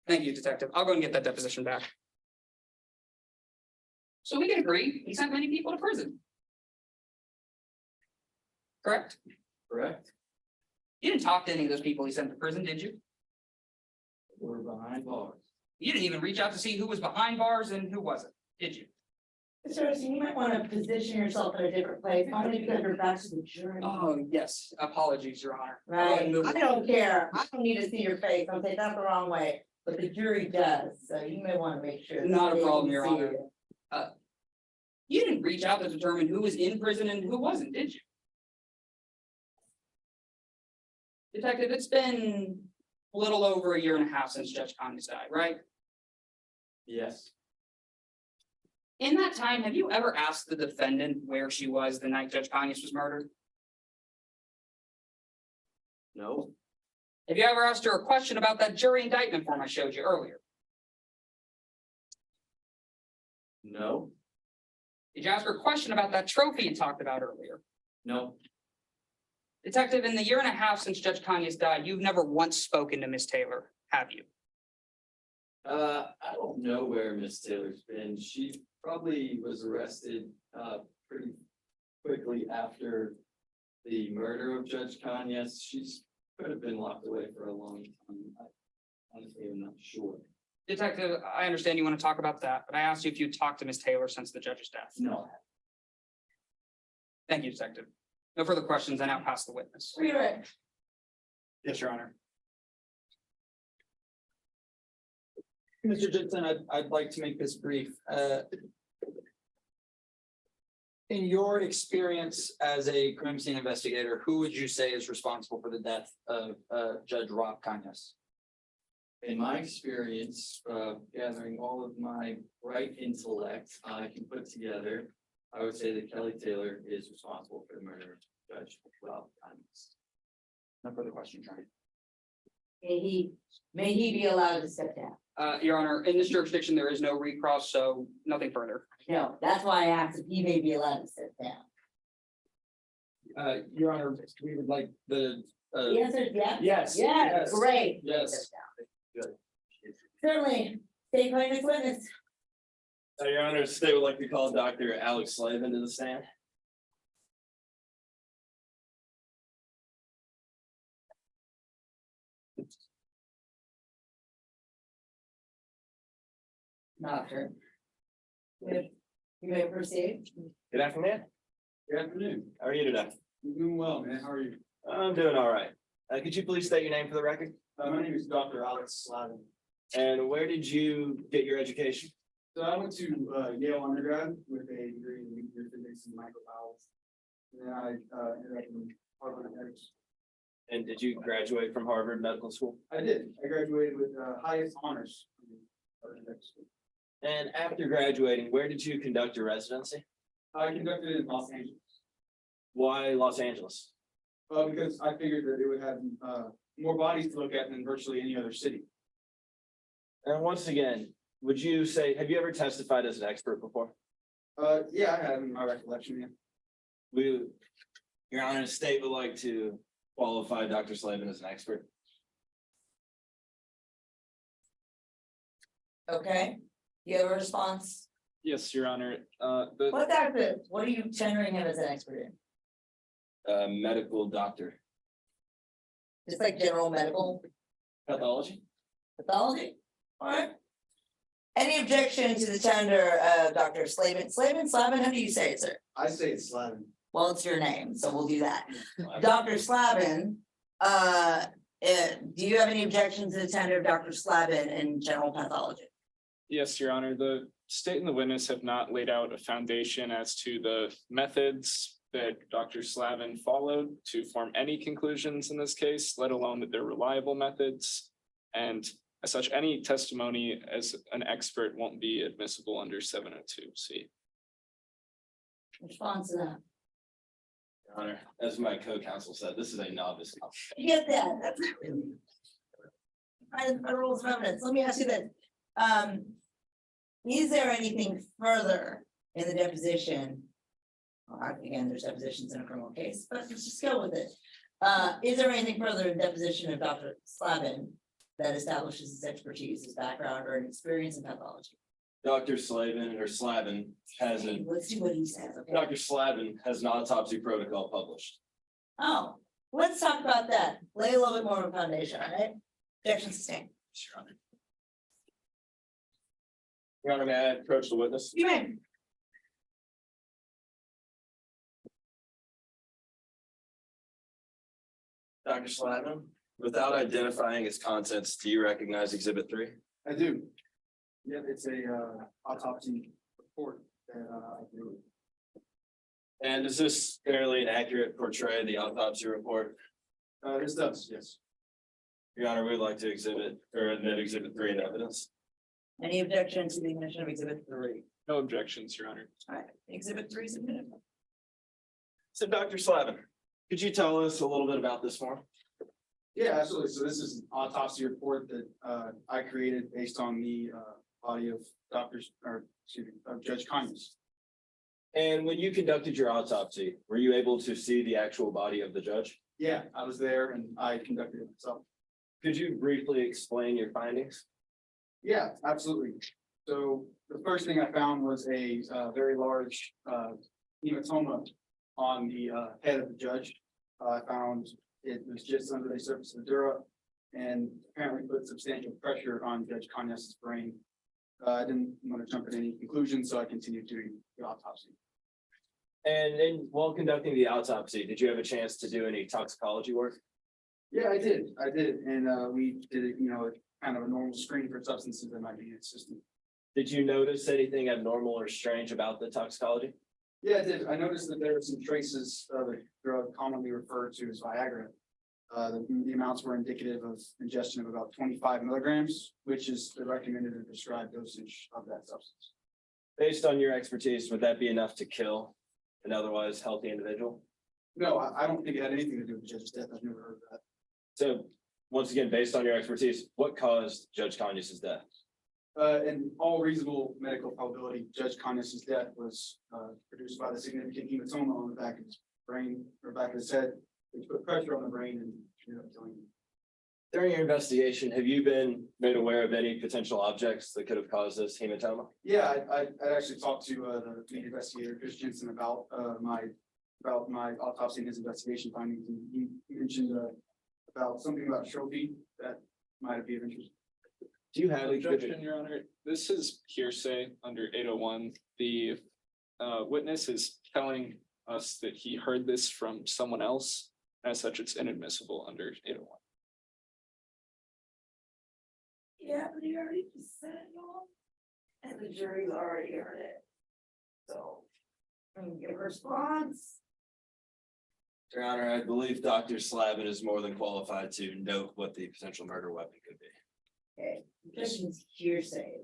Thank you, Detective. I'll go and get that deposition back. So we can agree, he sent many people to prison. Correct? Correct? You didn't talk to any of those people he sent to prison, did you? We're behind bars. You didn't even reach out to see who was behind bars and who wasn't, did you? Mr. Harrison, you might want to position yourself in a different place, only because you're back to the jury. Oh, yes, apologies, Your Honor. Right, I don't care, I don't need to see your face, I'm saying that's the wrong way, but the jury does, so you may want to make sure. Not a they can problem, Your see Honor. you. You didn't reach out to determine who was in prison and who wasn't, did you? Detective, it's been a little over a year and a half since Judge Conyers died, right? Yes. In that time, have you ever asked the defendant where she was the night Judge Conyers was murdered? No. Have you ever asked her a question about that jury indictment form I showed you earlier? No. Did you ask her a question about that trophy you talked about earlier? No. Detective, in the year and a half since Judge Conyers died, you've never once spoken to Miss Taylor, have you? I don't know where Miss Taylor's been. She probably was arrested pretty quickly after the murder of Judge Conyers. She's could have been locked away for a long time. I honestly am not sure. Detective, I understand you want to talk about that, but I asked you if you talked to Miss Taylor since the judge's death. No. Thank you, Detective. No further questions. I now pass the witness. Redirect. Yes, Your Honor. Mr. Jensen, I'd like to make this brief. In your experience as a crime scene investigator, who would you say is responsible for the death of Judge Rob Conyers? In my experience, gathering all of my right intellect I can put together, I would say that Kelly Taylor is responsible for the murder of Judge Rob Conyers. No further questions, Your Honor. May he be allowed to step down? Your Honor, in this jurisdiction, there is no recross, so nothing further. No, that's why I asked if he may be allowed to step down. Your Honor, we would like the. The answer is yes? Yes. Yes, great. Yes. Certainly, state plaintiff's witness. Your Honor, today would like to call Dr. Alex Slavin to the stand. Doctor. You may proceed. Good afternoon. Good afternoon. How are you today? I'm doing well, man. How are you? I'm doing all right. Could you please state your name for the record? My name is Dr. Alex Slavin. And where did you get your education? So I went to Yale undergrad with a degree in nuclear physics and microbiology. And then I ended up in Harvard Medical. And did you graduate from Harvard Medical School? I did. I graduated with highest honors. From Harvard Medical School. And after graduating, where did you conduct your residency? I conducted it in Los Angeles. Why Los Angeles? Because I figured that it would have more bodies to look at than virtually any other city. And once again, would you say, have you ever testified as an expert before? Yeah, I have in my recollection, yeah. Your Honor, the state would like to qualify Dr. Slavin as an expert. Okay, you have a response? Yes, Your Honor. What are you tendering him as an expert in? Medical doctor. Just like general medical Pathology? pathology? All right. Any objection to the tender of Dr. Slavin? Slavin, how do you say it, sir? I say it's Slavin. Well, it's your name, so we'll do that. Dr. Slavin, do you have any objection to the tender of Dr. Slavin in general pathology? Yes, Your Honor, the state and the witness have not laid out a foundation as to the methods that Dr. Slavin followed to form any conclusions in this case, let alone that they're reliable methods. And as such, any testimony as an expert won't be admissible under 702C. Response to that. Your Honor, as my co-counsel said, this is a novice. You get that? That's not really. By rules of evidence, let me ask you this. Is there anything further in the deposition? Again, there's depositions in a criminal case, but let's just go with it. Is there anything further in deposition of Dr. Slavin that establishes his expertise, his background, or an experience in pathology? Dr. Slavin hasn't, Let's see what he says, okay? Dr. Slavin has an autopsy protocol published. Oh, let's talk about that. Lay a little bit more of a foundation, all right? Objection sustained. Your Honor. Your Honor, may I approach the witness? You may. Dr. Slavin, without identifying its contents, do you recognize Exhibit 3? I do. Yeah, it's a autopsy report that I do. And is this fairly an accurate portray of the autopsy report? This does, yes. Your Honor, we would like to admit Exhibit 3 in evidence. Any objection to the admission of exhibit 3? No objections, Your Honor. All right, exhibit 3 is admitted. So Dr. Slavin, could you tell us a little bit about this form? Yeah, absolutely. So this is an autopsy report that I created based on the body of Judge Conyers. And when you conducted your autopsy, were you able to see the actual body of the judge? Yeah, I was there and I conducted it myself. Could you briefly explain your findings? Yeah, absolutely. So the first thing I found was a very large hematoma on the head of the judge. I found it was just under the surface of the dura and apparently put substantial pressure on Judge Conyers' brain. I didn't want to jump at any conclusions, so I continued doing the autopsy. And while conducting the autopsy, did you have a chance to do any toxicology work? Yeah, I did, and we did it, kind of a normal screen for substances that might be in the system. Did you notice anything abnormal or strange about the toxicology? Yeah, I did. I noticed that there were some traces of a drug commonly referred to as Viagra. The amounts were indicative of ingestion of about 25 milligrams, which is the recommended and prescribed dosage of that substance. Based on your expertise, would that be enough to kill an otherwise healthy individual? No, I don't think it had anything to do with the judge's death. I've never heard of that. So once again, based on your expertise, what caused Judge Conyers' death? In all reasonable medical probability, Judge Conyers' death was produced by the significant hematoma on the back of his brain or back of his head, which put pressure on the brain and ended up killing him. During your investigation, have you been made aware of any potential objects that could have caused this hematoma? Yeah, I actually talked to the lead investigator, Chris Jensen, about my autopsy and his investigation findings, and he mentioned about something about a trophy that might be of interest. Do you have Objection, Your Honor. This is hearsay under 801. The witness is telling us that he heard this from someone else. As such, it's inadmissible under 801. Yeah, but he already said it all. And the jury's already heard it. So, I'm gonna give a response. Your Honor, I believe Dr. Slavin is more than qualified to note what the potential murder weapon could be. Okay, objection's hearsay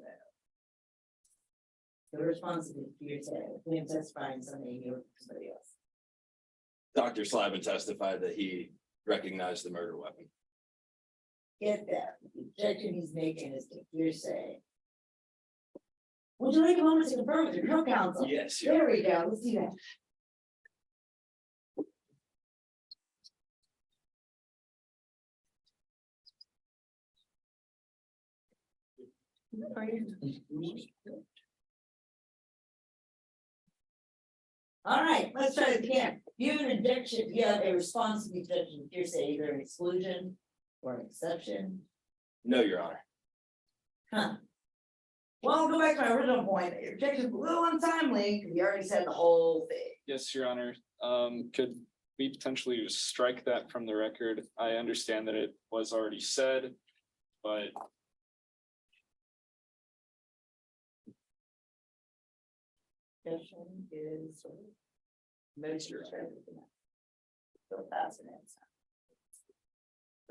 though. The response is hearsay, him testifying something you or somebody else. Dr. Slavin testified that he recognized the murder weapon. Get that, the objection he's making is to hearsay. Would you like a moment to confirm with your co-counsel? Yes, There we go, let's do that. All right, let's try it again. You have an objection, you have a response to the objection, hearsay, either an exclusion or an exception. No, Your Honor. Huh. Well, I'll go back to my original point. Your objection is a little untimely, because you already said the whole thing. Yes, Your Honor. Could we potentially just strike that from the record? I understand that it was already said, but Objection is. Measure. So that's an answer.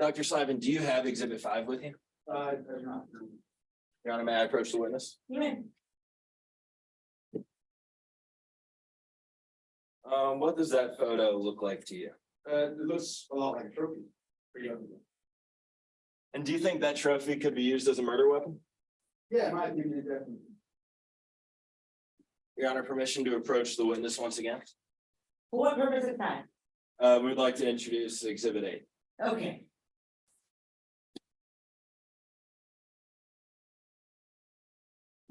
Dr. Slavin, do you have Exhibit 5 with you? There's not. Your Honor, may I approach the witness? You may. What does that photo look like to you? It looks a lot like a trophy. Pretty ugly. And do you think that trophy could be used as a murder weapon? Yeah, in my opinion, it definitely. Your Honor, permission to approach the witness once again? For what purpose of time? We'd like to introduce Exhibit 8. Okay.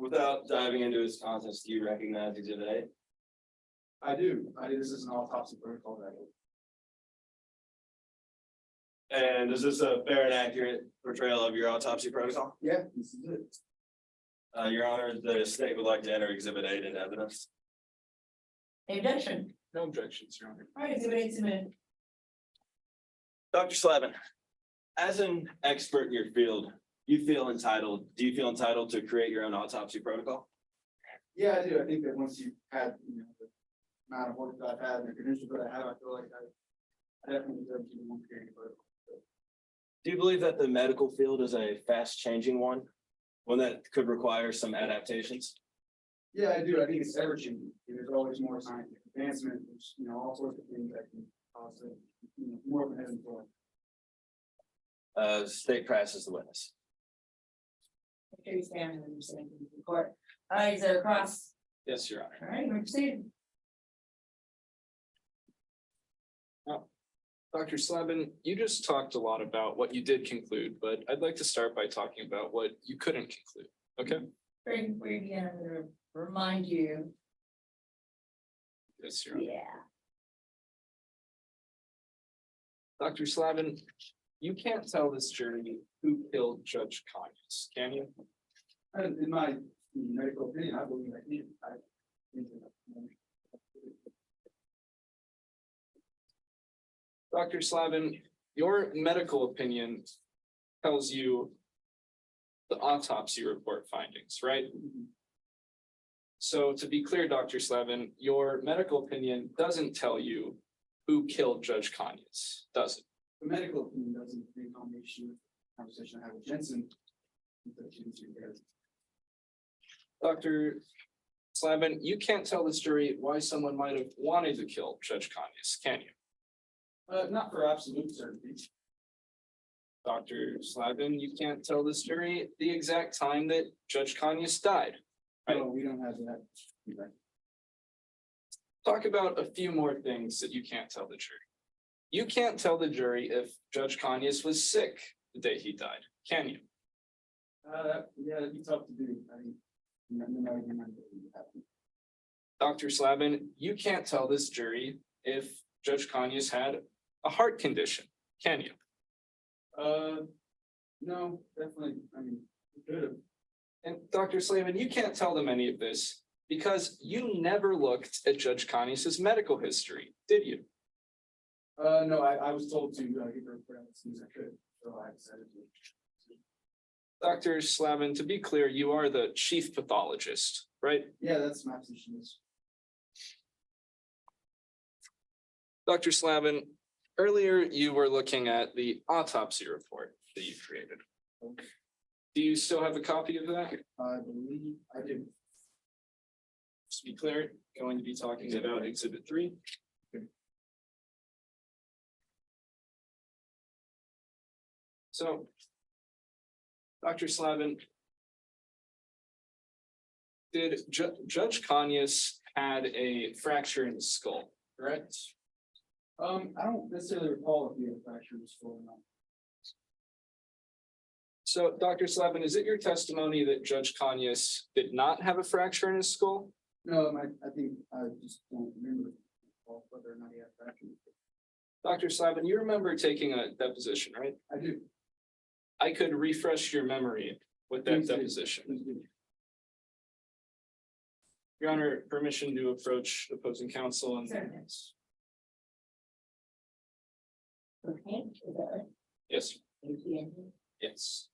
Without diving into its contents, do you recognize exhibit A? I do, this is an autopsy protocol that. And is this a fair and accurate portrayal of your autopsy protocol? Yeah, this is it. Your Honor, the state would like to enter exhibit A into evidence. Any objection? No objections, Your Honor. All right, exhibit 8 submitted. Dr. Slavin, as an expert in your field, do you feel entitled to create your own autopsy protocol? Yeah, I do. I think that once you've had, the amount of work that I've had and the credentials that I have, I feel like I definitely deserve to be one creating protocol. Do you believe that the medical field is a fast changing one that could require some adaptations? Yeah, I do. I think it's ever changing. There's always more scientific advancement, there's, all sorts of things that can cause it, more of an ebb and flow. State press is the witness. Make sure you stand and then you say anything to the court. All right, is there a cross? Yes, Your Honor. All right, we're proceeding. Dr. Slavin, you just talked a lot about what you did conclude, but I'd like to start by talking about what you couldn't conclude. Okay? Before we begin, I'm gonna remind you. Yes, Your Honor. Yeah. Dr. Slavin, you can't tell this jury who killed Judge Conyers, can you? And in my medical opinion, I believe I can. Dr. Slavin, your medical opinion tells you the autopsy report findings, right? So to be clear, Dr. Slavin, your medical opinion doesn't tell you who killed Judge Conyers, does it? The medical opinion doesn't agree on the issue, conversation I had with Jensen. Dr. Slavin, you can't tell this jury why someone might have wanted to kill Judge Conyers, can you? Not for absolute certainty. Dr. Slavin, you can't tell this jury the exact time that Judge Conyers died. No, we don't have that. Talk about a few more things that you can't tell the jury. You can't tell the jury if Judge Conyers was sick the day he died, can you? Yeah, it'd be tough to do. I mean, Dr. Slavin, you can't tell this jury if Judge Conyers had a heart condition, can you? No, definitely. I mean, it could have. And Dr. Slavin, you can't tell them any of this because you never looked at Judge Conyers' medical history, did you? No, I was told to get the report out as soon as I could, so I decided to. Dr. Slavin, to be clear, you are the chief pathologist, right? Yeah, that's my position. Dr. Slavin, earlier you were looking at the autopsy report that you created. Do you still have a copy of that? I believe I do. Just to be clear, going to be talking about Exhibit 3. So, Dr. Slavin, did Judge Conyers had a fracture in his skull, correct? I don't necessarily recall if he had a fracture in his skull or not. So, Dr. Slavin, is it your testimony that Judge Conyers did not have a fracture in his skull? No, I think I just don't remember whether or not he had a fracture. Dr. Slavin, you remember taking a deposition, right? I do. I could refresh your memory with that Please do. deposition. Please do. Your Honor, permission to approach opposing counsel and. Certainly. Okay, is that right? Yes, Thank you. yes.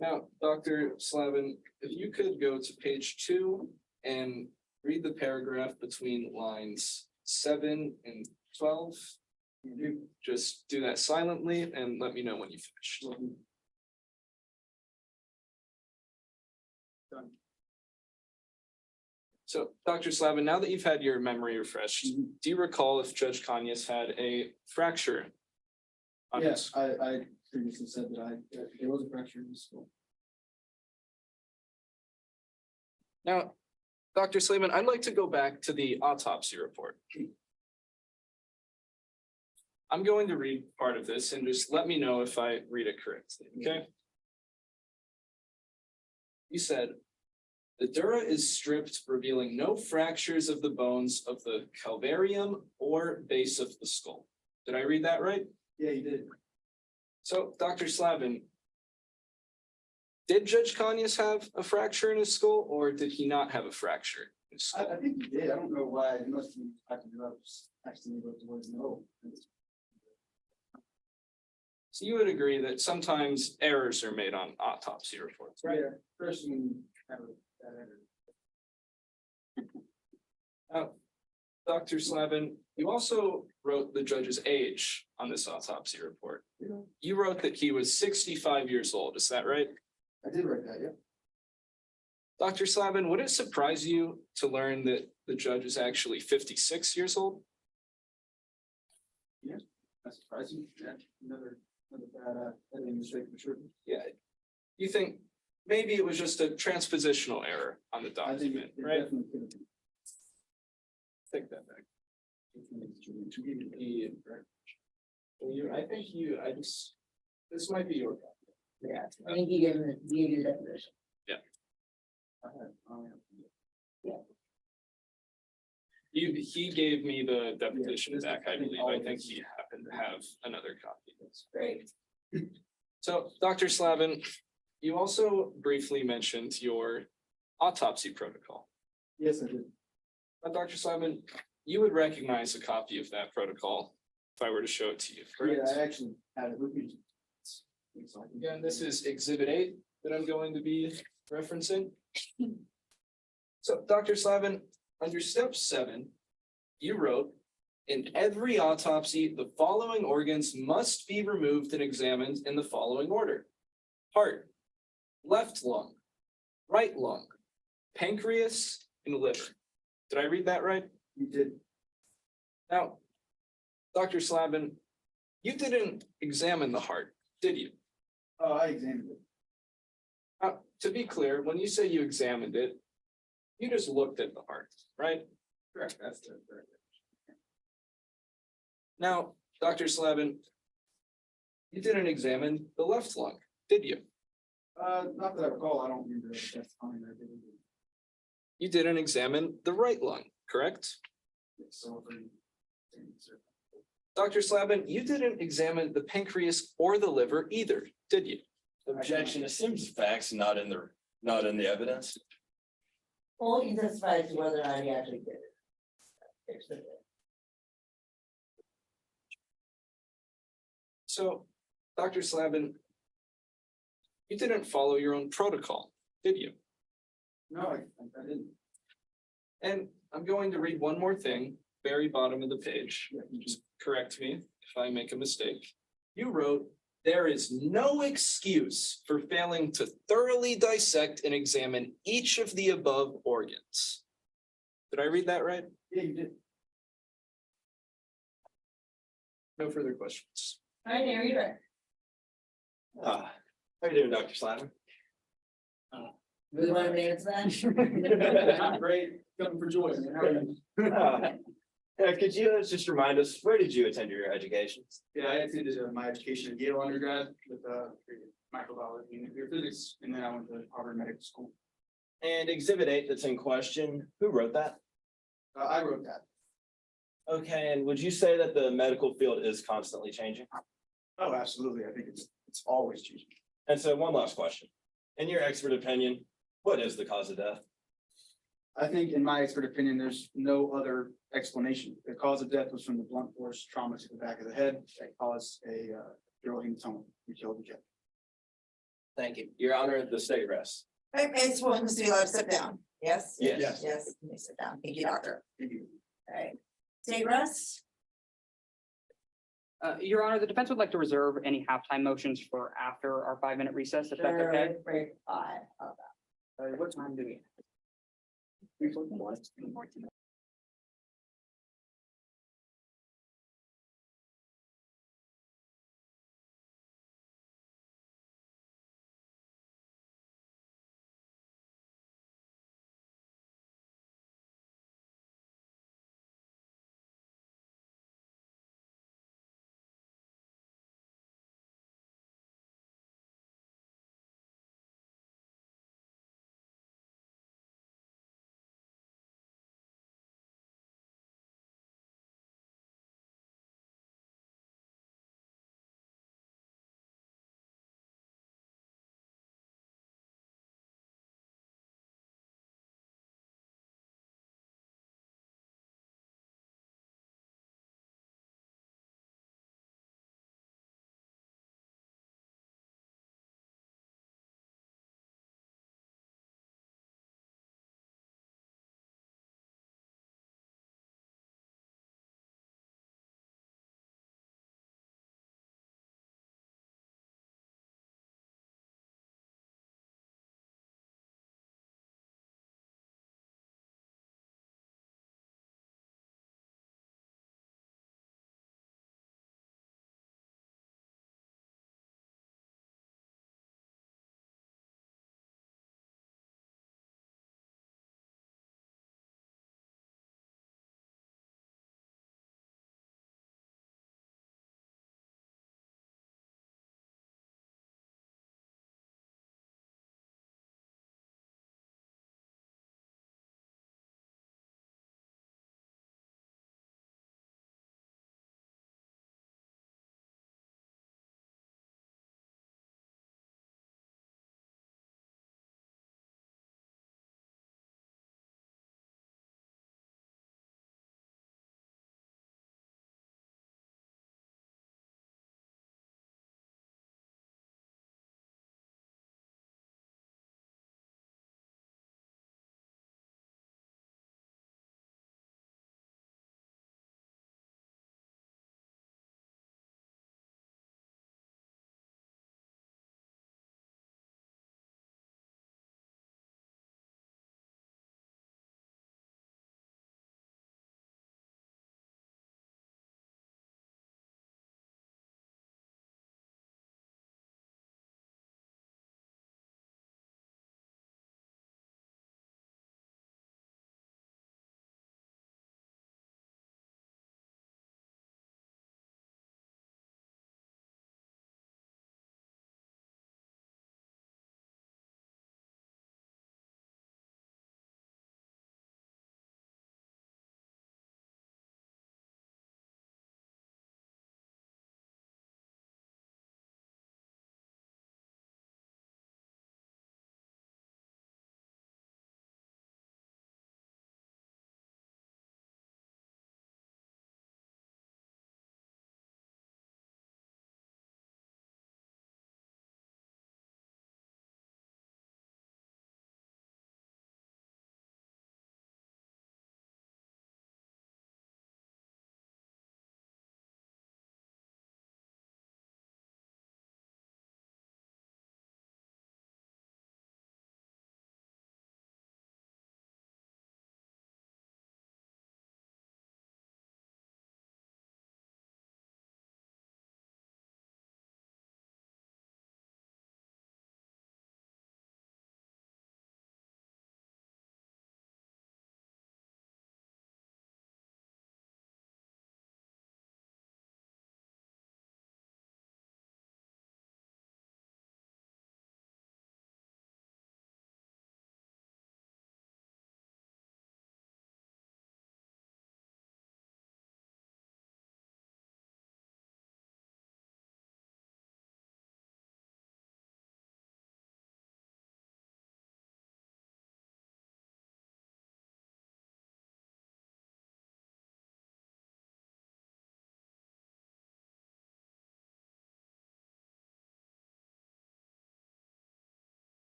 Now, Dr. Slavin, if you could go to page 2 and read the paragraph between lines 7 and 12. Just do that silently and let me know when you finished. Done. So, Dr. Slavin, now that you've had your memory refreshed, do you recall if Judge Conyers had a fracture? on his- Yes, I previously said that there was a fracture in his skull. Now, Dr. Slavin, I'd like to go back to the autopsy report. I'm going to read part of this and just let me know if I read it correctly, okay? You said, the dura is stripped, revealing no fractures of the bones of the calvarium or base of the skull. Did I read that right? Yeah, you did. So, Dr. Slavin, did Judge Kanyas have a fracture in his skull, or did he not have a fracture in his skull? I think you did. I don't know why. It must be, I can do actually go towards no. So you would agree that sometimes errors are made on autopsy reports, right? Yeah, first when you have that. Dr. Slavin, you also wrote the judge's age on this autopsy report. Yeah. You wrote that he was 65 years old, is that right? I did write that, yeah. Dr. Slavin, would it surprise you to learn that the judge is actually 56 years old? That's surprising. Yeah, another bad, editing mistake for sure. Yeah. You think maybe it was just a transpositional error on the I think document, it right? definitely could have been. Take that back. This might be your. Yeah, I think he gave you the definition. I had, He gave me the definition this- back, I I think believe. all I of think this- he happened to have another copy. That's Great. So, Dr. Slavin, you also briefly mentioned your autopsy protocol. Yes, I did. Dr. Slavin, you would recognize a copy of that protocol if I were to show it to you, correct? Yeah, I actually had it with me. Again, this is Exhibit 8 that I'm going to be referencing. So, Dr. Slavin, under step 7, you wrote, in every autopsy, the following organs must be removed and examined in the following order: heart, left lung, right lung, pancreas, and liver. Did I read that right? You did. Now, Dr. Slavin, you didn't examine the heart, did you? Oh, I examined it. To be clear, when you say you examined it, you just looked at the heart, right? Correct, that's the correct. Now, Dr. Slavin, you didn't examine the left lung, did you? Not that I recall, I don't remember. That's fine, I didn't. You didn't examine the right lung, correct? So. Dr. Slavin, you didn't examine the pancreas or the liver either, did you? Objection, it seems facts not in the evidence. Well, he testified to whether or not he actually did it. So, Dr. Slavin, you didn't follow your own protocol, did you? No, I didn't. And I'm going to read one more thing, very bottom of the page. Yeah, you Just correct me if I make a mistake. You wrote, there is no excuse for failing to thoroughly dissect and examine each of the above organs. Did I read that right? Yeah, you did. No further questions. All right, there you go. How are you doing, Dr. Slavin? Really want to answer that? I'm great, coming for joy. Man. How are you? Could you just remind us, where did you attend your education? Yeah, I attended my education at Yale undergrad with microbiology and nuclear physics, and then I went to Harvard Medical School. And Exhibit 8 that's in question, who wrote that? I wrote that. Okay, and would you say that the medical field is constantly changing? Oh, absolutely. I think it's always changing. And so one last question. In your expert opinion, what is the cause of death? I think in my expert opinion, there's no other explanation. The cause of death was from the blunt force trauma to the back of the head that caused a dural hematoma. We killed the kid. Thank you. Your Honor, the state rests. All right, Ms. Williams, do you like to sit down? Yes? Yes. Yes, you may sit down. Thank you, doctor. Thank you. All right. State rest? Your Honor, the defense would like to reserve any halftime motions for after our 5-minute recess, if that's okay. Sure, break 5. What time do we? 3:14.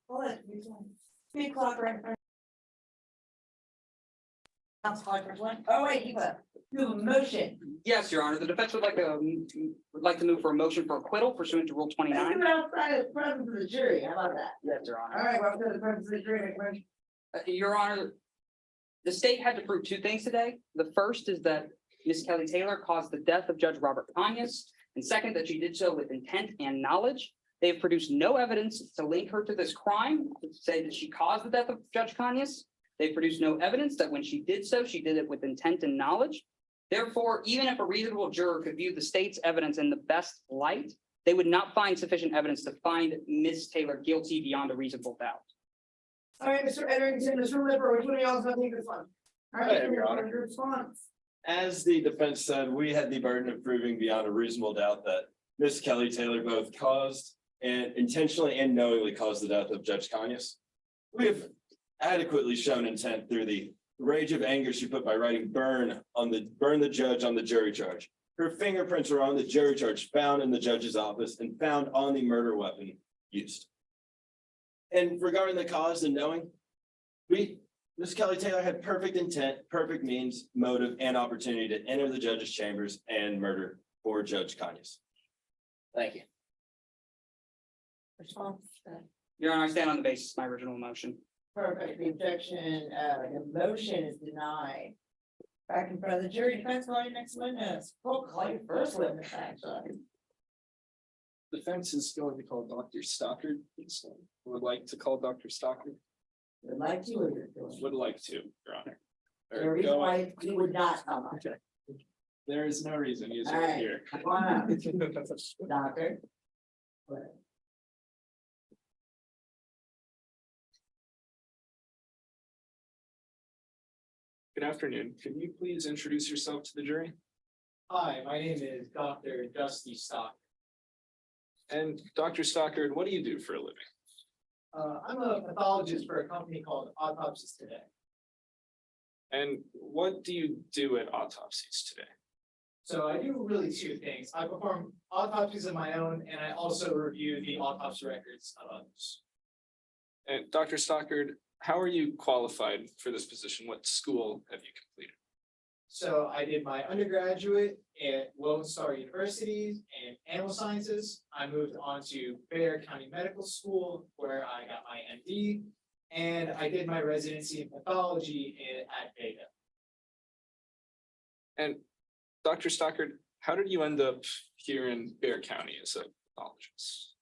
What? 3 o'clock right? Council clock, one. Oh, wait, you have a motion. Yes, Your Honor, the defense would like to move for a motion for acquittal pursuant to Rule Let's 29. do it outside of the presence of the jury, how about that? Yes, Your All Honor. right, well, to the presence of the jury, make a motion. Your Honor, the state had to prove 2 things today. The first is that Ms. Kelly Taylor caused the death of Judge Robert Conyers, and second, that she did so with intent and knowledge. They have produced no evidence to link her to this crime, to say that she caused the death of Judge Conyers. They produced no evidence that when she did so, she did it with intent and knowledge. Therefore, even if a reasonable juror could view the state's evidence in the best light, they would not find sufficient evidence to find Ms. Taylor guilty beyond a reasonable doubt. All right, Mr. Edrington, Mr. Lipper, which one of y'all is gonna take this one? All right, Hey, Your Honor. your response. As the defense said, we had the burden of proving beyond a reasonable doubt that Miss Kelly Taylor both caused and intentionally and knowingly caused the death of Judge Conyers. We have adequately shown intent through the rage of anger she put by writing burn the judge on the jury charge. Her fingerprints were on the jury charge found in the judge's office and found on the murder weapon used. And regarding the cause and knowing, Miss Kelly Taylor had perfect intent, perfect means, motive, and opportunity to enter the judge's chambers and murder poor Judge Conyers. Thank you. Response. Your Honor, I stand on the basis of my original motion. Perfect, the objection, the motion is denied. Back in front of the jury, defense call your next witness. We'll call your first witness, actually. Defense is going to call Dr. Stockard. So would like to call Dr. Stockard. Would like to, or you're doing. Would like to, Your Honor. The Or reason go- why he would not come up. There is no reason. He is All right right. here. Come on up, doctor. Good afternoon. Could you please introduce yourself to the jury? Hi, my name is Dr. Dusty Stock. And Dr. Stockard, what do you do for a living? I'm a pathologist for a company called Autopsies Today. And what do you do at autopsies today? So I do really 2 things. I perform autopsies of my own, and I also review the autopsy records of others. And Dr. Stockard, how are you qualified for this position? What school have you completed? So I did my undergraduate at Lone Star University in Animal Sciences. I moved on to Bexar County Medical School, where I got my MD, and I did my residency in pathology at Vega. And Dr. Stockard, how did you end up here in Bexar County as a pathologist?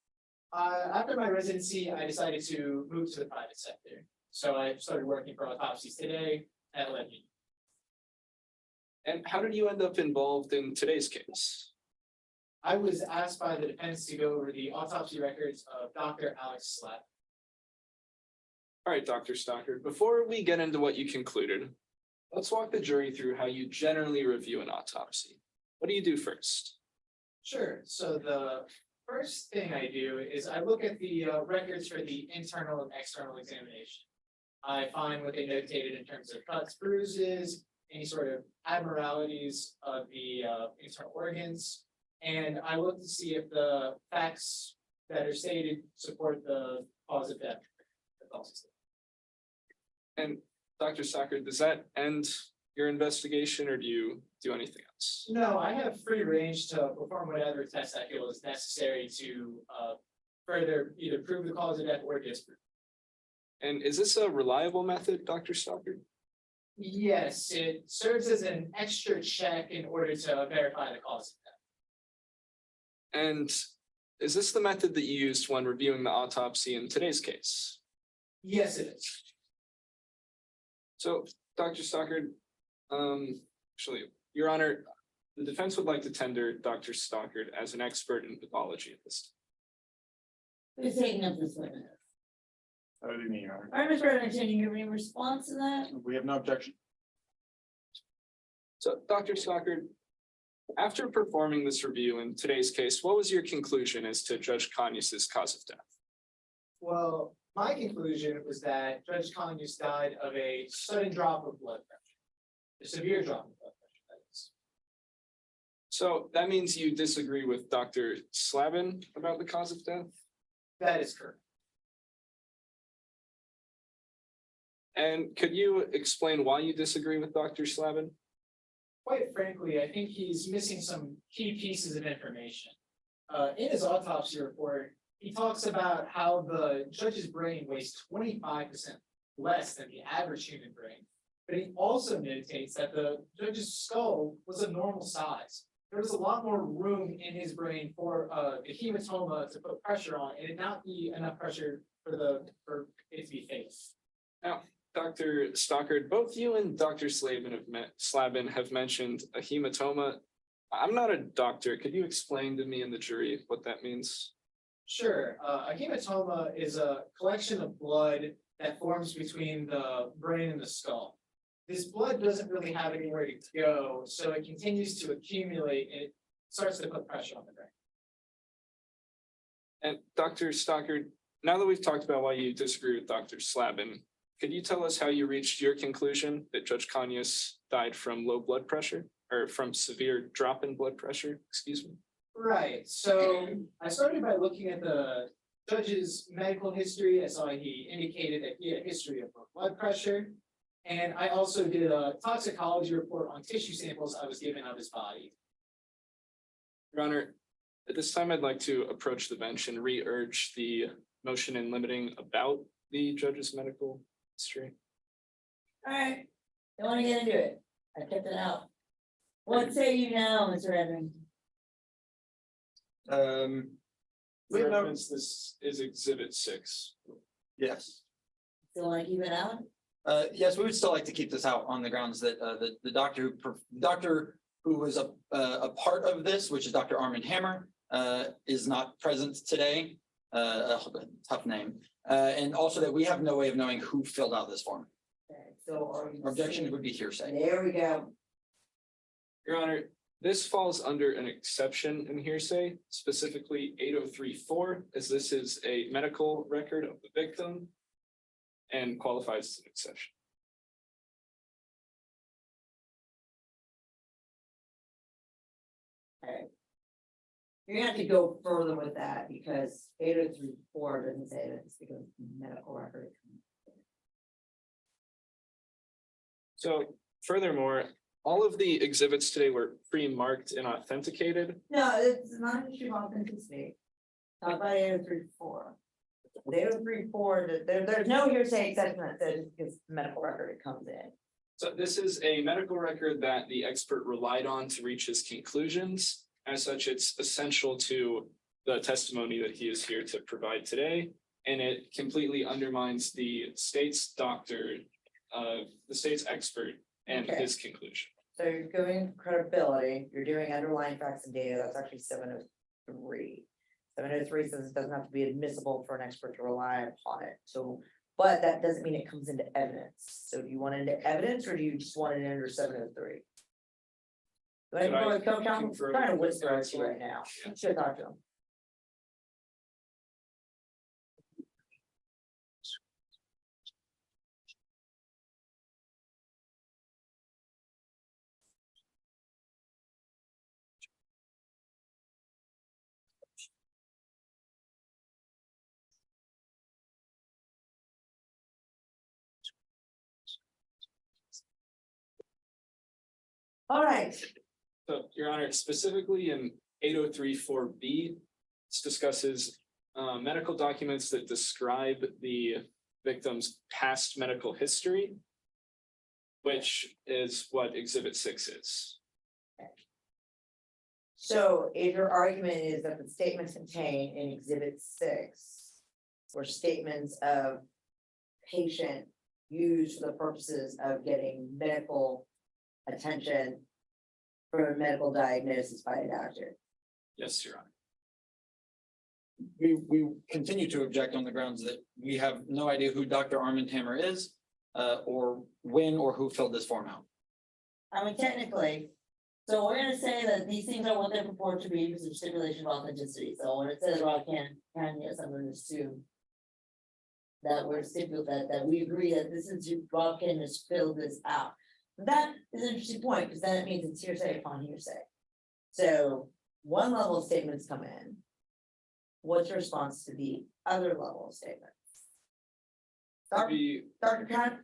After my residency, I decided to move to the private sector. So I started working for Autopsies Today at Lebanon. And how did you end up involved in today's case? I was asked by the defense to go over the autopsy records of Dr. Alex Slatt. All right, Dr. Stockard, before we get into what you concluded, let's walk the jury through how you generally review an autopsy. What do you do first? Sure, so the first thing I do is I look at the records for the internal and external examination. I find what they notated in terms of cuts, bruises, any sort of abnormalities of the internal organs. And I look to see if the facts that are stated support the cause of death. And Dr. Stockard, does that end your investigation or do you do anything else? No, I have free range to perform whatever test I feel is necessary to further either prove the cause of death or disprove. And is this a reliable method, Dr. Stockard? Yes, it serves as an extra check in order to verify the cause of death. And is this the method that you used when reviewing the autopsy in today's case? Yes, it is. So, Dr. Stockard, actually, Your Honor, the defense would like to tender Dr. Stockard as an expert in pathology at this time. Who's taking up this witness? That would be me, Your Honor. All right, Mr. Edrington, you have any response to that? We have no objection. So, Dr. Stockard, after performing this review in today's case, what was your conclusion as to Judge Conyers' cause of death? Well, my conclusion was that Judge Conyers died of a sudden drop of blood pressure, a severe drop of blood pressure, that is. So that means you disagree with Dr. Slavin about the cause of death? That is correct. And could you explain why you disagree with Dr. Slavin? Quite frankly, I think he's missing some key pieces of information. In his autopsy report, he talks about how the judge's brain weighs 25% less than the average human brain. But he also notates that the judge's skull was a normal size. There was a lot more room in his brain for the hematoma to put pressure on, and it not be enough pressure for it to be faced. Dr. Stockard, both you and Dr. Slavin have mentioned a hematoma. I'm not a doctor. Could you explain to me and the jury what that means? Sure, a hematoma is a collection of blood that forms between the brain and the skull. This blood doesn't really have anywhere to go, so it continues to accumulate and it starts to put pressure on the brain. And Dr. Stockard, now that we've talked about why you disagree with Dr. Slavin, could you tell us how you reached your conclusion that Judge Kanyas died from low blood pressure or from severe drop in blood pressure? Excuse me. Right, so I started by looking at the judge's medical history. I saw he indicated that he had a history of low blood pressure. And I also did a toxicology report on tissue samples I was given of his body. Your Honor, at this time, I'd like to approach the bench and re-urge the motion in limiting about the judge's medical history. All right, you wanna get into it? I kept it out. What say you now, Mr. Edmonds? For reference, this is Exhibit 6. Yes. Still wanna keep it out? Yes, we would still like to keep this out on the grounds that the doctor who was a part of this, which is Dr. Armand Hammer, is not present today. A tough name. And also that we have no way of knowing who filled out this form. Okay, so are you? Our objection would be hearsay. There we go. Your Honor, this falls under an exception in hearsay, specifically 8034, as this is a medical record of the victim and qualifies as an exception. Okay. You're gonna have to go further with that because 8034 doesn't say that it's because of medical record. So furthermore, all of the exhibits today were pre-marked and authenticated. No, it's not an issue of authenticity. Talk about 8034. 8034, there's no hearsay exception that says because medical record it comes in. So this is a medical record that the expert relied on to reach his conclusions. As such, it's essential to the testimony that he is here to provide today. And it completely undermines the state's doctor, the state's expert and Okay. his conclusion. So you're giving credibility, you're doing underlying facts and data, that's actually 703. 703 says it doesn't have to be admissible for an expert to rely upon it, so, but that doesn't mean it comes into evidence. So do you want it into evidence or do you just want it under 703? Go ahead and go with co-counsel, confirm trying to with whisper at you counsel? right now, should talk to him. All right, So, Your Honor, specifically in 8034B, this discusses medical documents that describe the victim's past medical history, which is what Exhibit 6 is. so if your argument is that the statements contained in Exhibit 6 were statements of patient used for the purposes of getting medical attention for a medical diagnosis by a doctor. Yes, Your Honor. We continue to object on the grounds that we have no idea who Dr. Armand Hammer is, or when or who filled this form out. I mean, technically, so we're gonna say that these things are what they purport to be because of stipulation of authenticity. So when it says Rob can, yes, I'm gonna assume that we're that we agree that this is Rob can has filled this out. That is an interesting point because then it means it's hearsay upon hearsay. So one level of statements come in. What's your response to the other level of statements? The Dr. Khan,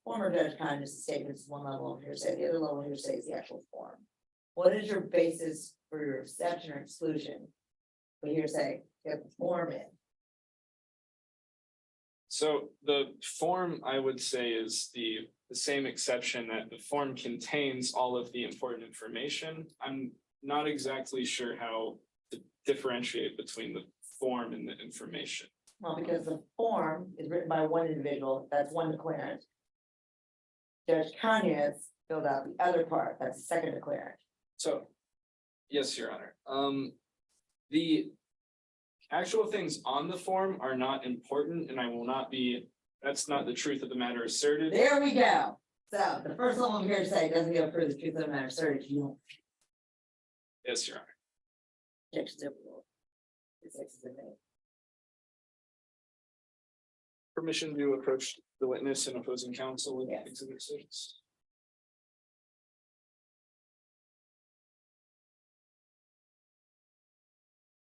former Judge Conyers' statement is one level of hearsay, the other level of hearsay is the actual form. What is your basis for your exception or exclusion? For hearsay, you have the form in. So the form, I would say, is the same exception that the form contains all of the important information. I'm not exactly sure how to differentiate between the form and the information. Well, because the form is written by one individual, that's one declarant. Judge Conyers filled out the other part, that's the second declarant. So, yes, Your Honor. The actual things on the form are not important, and I will not be, that's not the truth of the matter asserted. There we go. So the first level of hearsay doesn't go prove the truth of the matter asserted, you don't. Yes, Your Honor. Objection to rule. It's exhibit. Permission to approach the witness and opposing counsel with Yes. exhibit 6.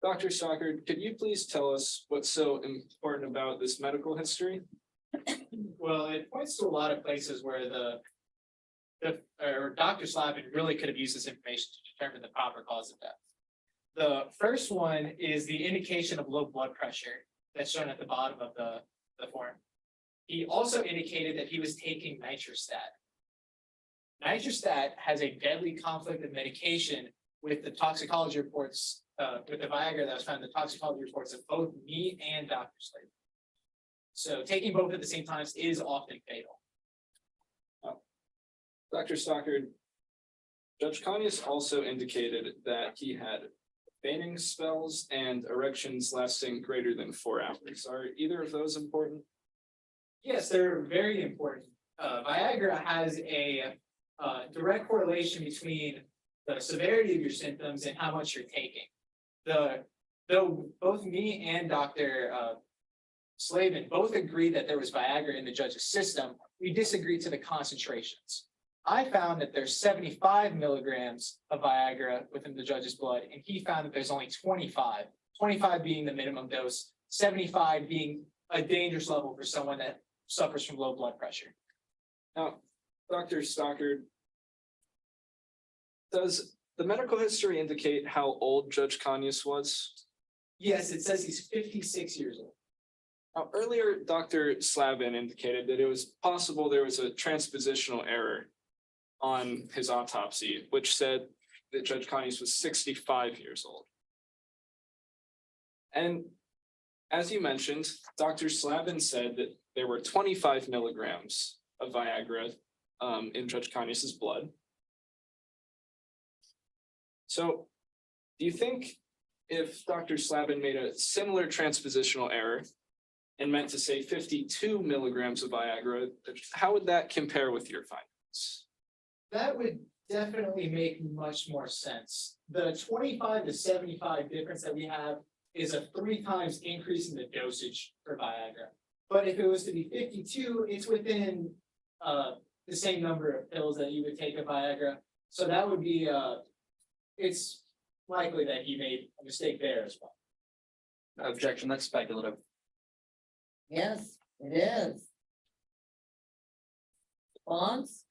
Dr. Stockard, could you please tell us what's so important about this medical history? Well, it points to a lot of places where or Dr. Slavin really could have used this information to determine the proper cause of death. The first one is the indication of low blood pressure that's shown at the bottom of the form. He also indicated that he was taking nitrostat. Nitrostat has a deadly conflict of medication with the toxicology reports, with the Viagra that was found in the toxicology reports of both me and Dr. Slavin. So taking both at the same time is often fatal. Dr. Stockard, Judge Conyers also indicated that he had fainting spells and erections lasting greater than 4 hours. Are either of those important? Yes, they're very important. Viagra has a direct correlation between the severity of your symptoms and how much you're taking. Though both me and Dr. Slavin both agreed that there was Viagra in the judge's system, we disagreed to the concentrations. I found that there's 75 milligrams of Viagra within the judge's blood, and he found that there's only 25. 25 being the minimum dose, 75 being a dangerous level for someone that suffers from low blood pressure. Now, Dr. Stockard, does the medical history indicate how old Judge Conyers was? Yes, it says he's 56 years old. Now, earlier, Dr. Slavin indicated that it was possible there was a transpositional error on his autopsy, which said that Judge Conyers was 65 years old. And as you mentioned, Dr. Slavin said that there were 25 milligrams of Viagra in Judge Conyers' blood. So do you think if Dr. Slavin made a similar transpositional error and meant to say 52 milligrams of Viagra, how would that compare with your findings? That would definitely make much more sense. The 25 to 75 difference that we have is a 3 times increase in the dosage for Viagra. But if it was to be 52, it's within the same number of pills that you would take of Viagra. So that would be it's likely that he made a mistake there as well. Objection, that's speculative. Yes, it is. Response?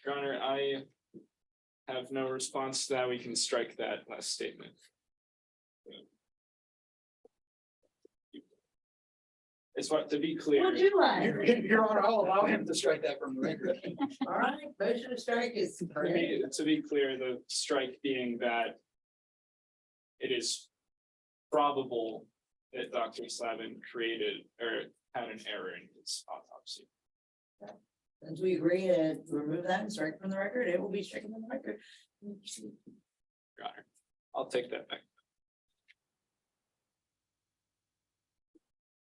Your Honor, I have no response to that. We can strike that last statement. It's what, to be clear. Would you like? Your Honor, I'll allow him to strike that from the record. All right, motion to strike is. To be clear, the strike being that it is probable that Dr. Slavin created or had an error in his autopsy. Since we agree to remove that and strike from the record, it will be stricken from the record. Your Honor, I'll take that back.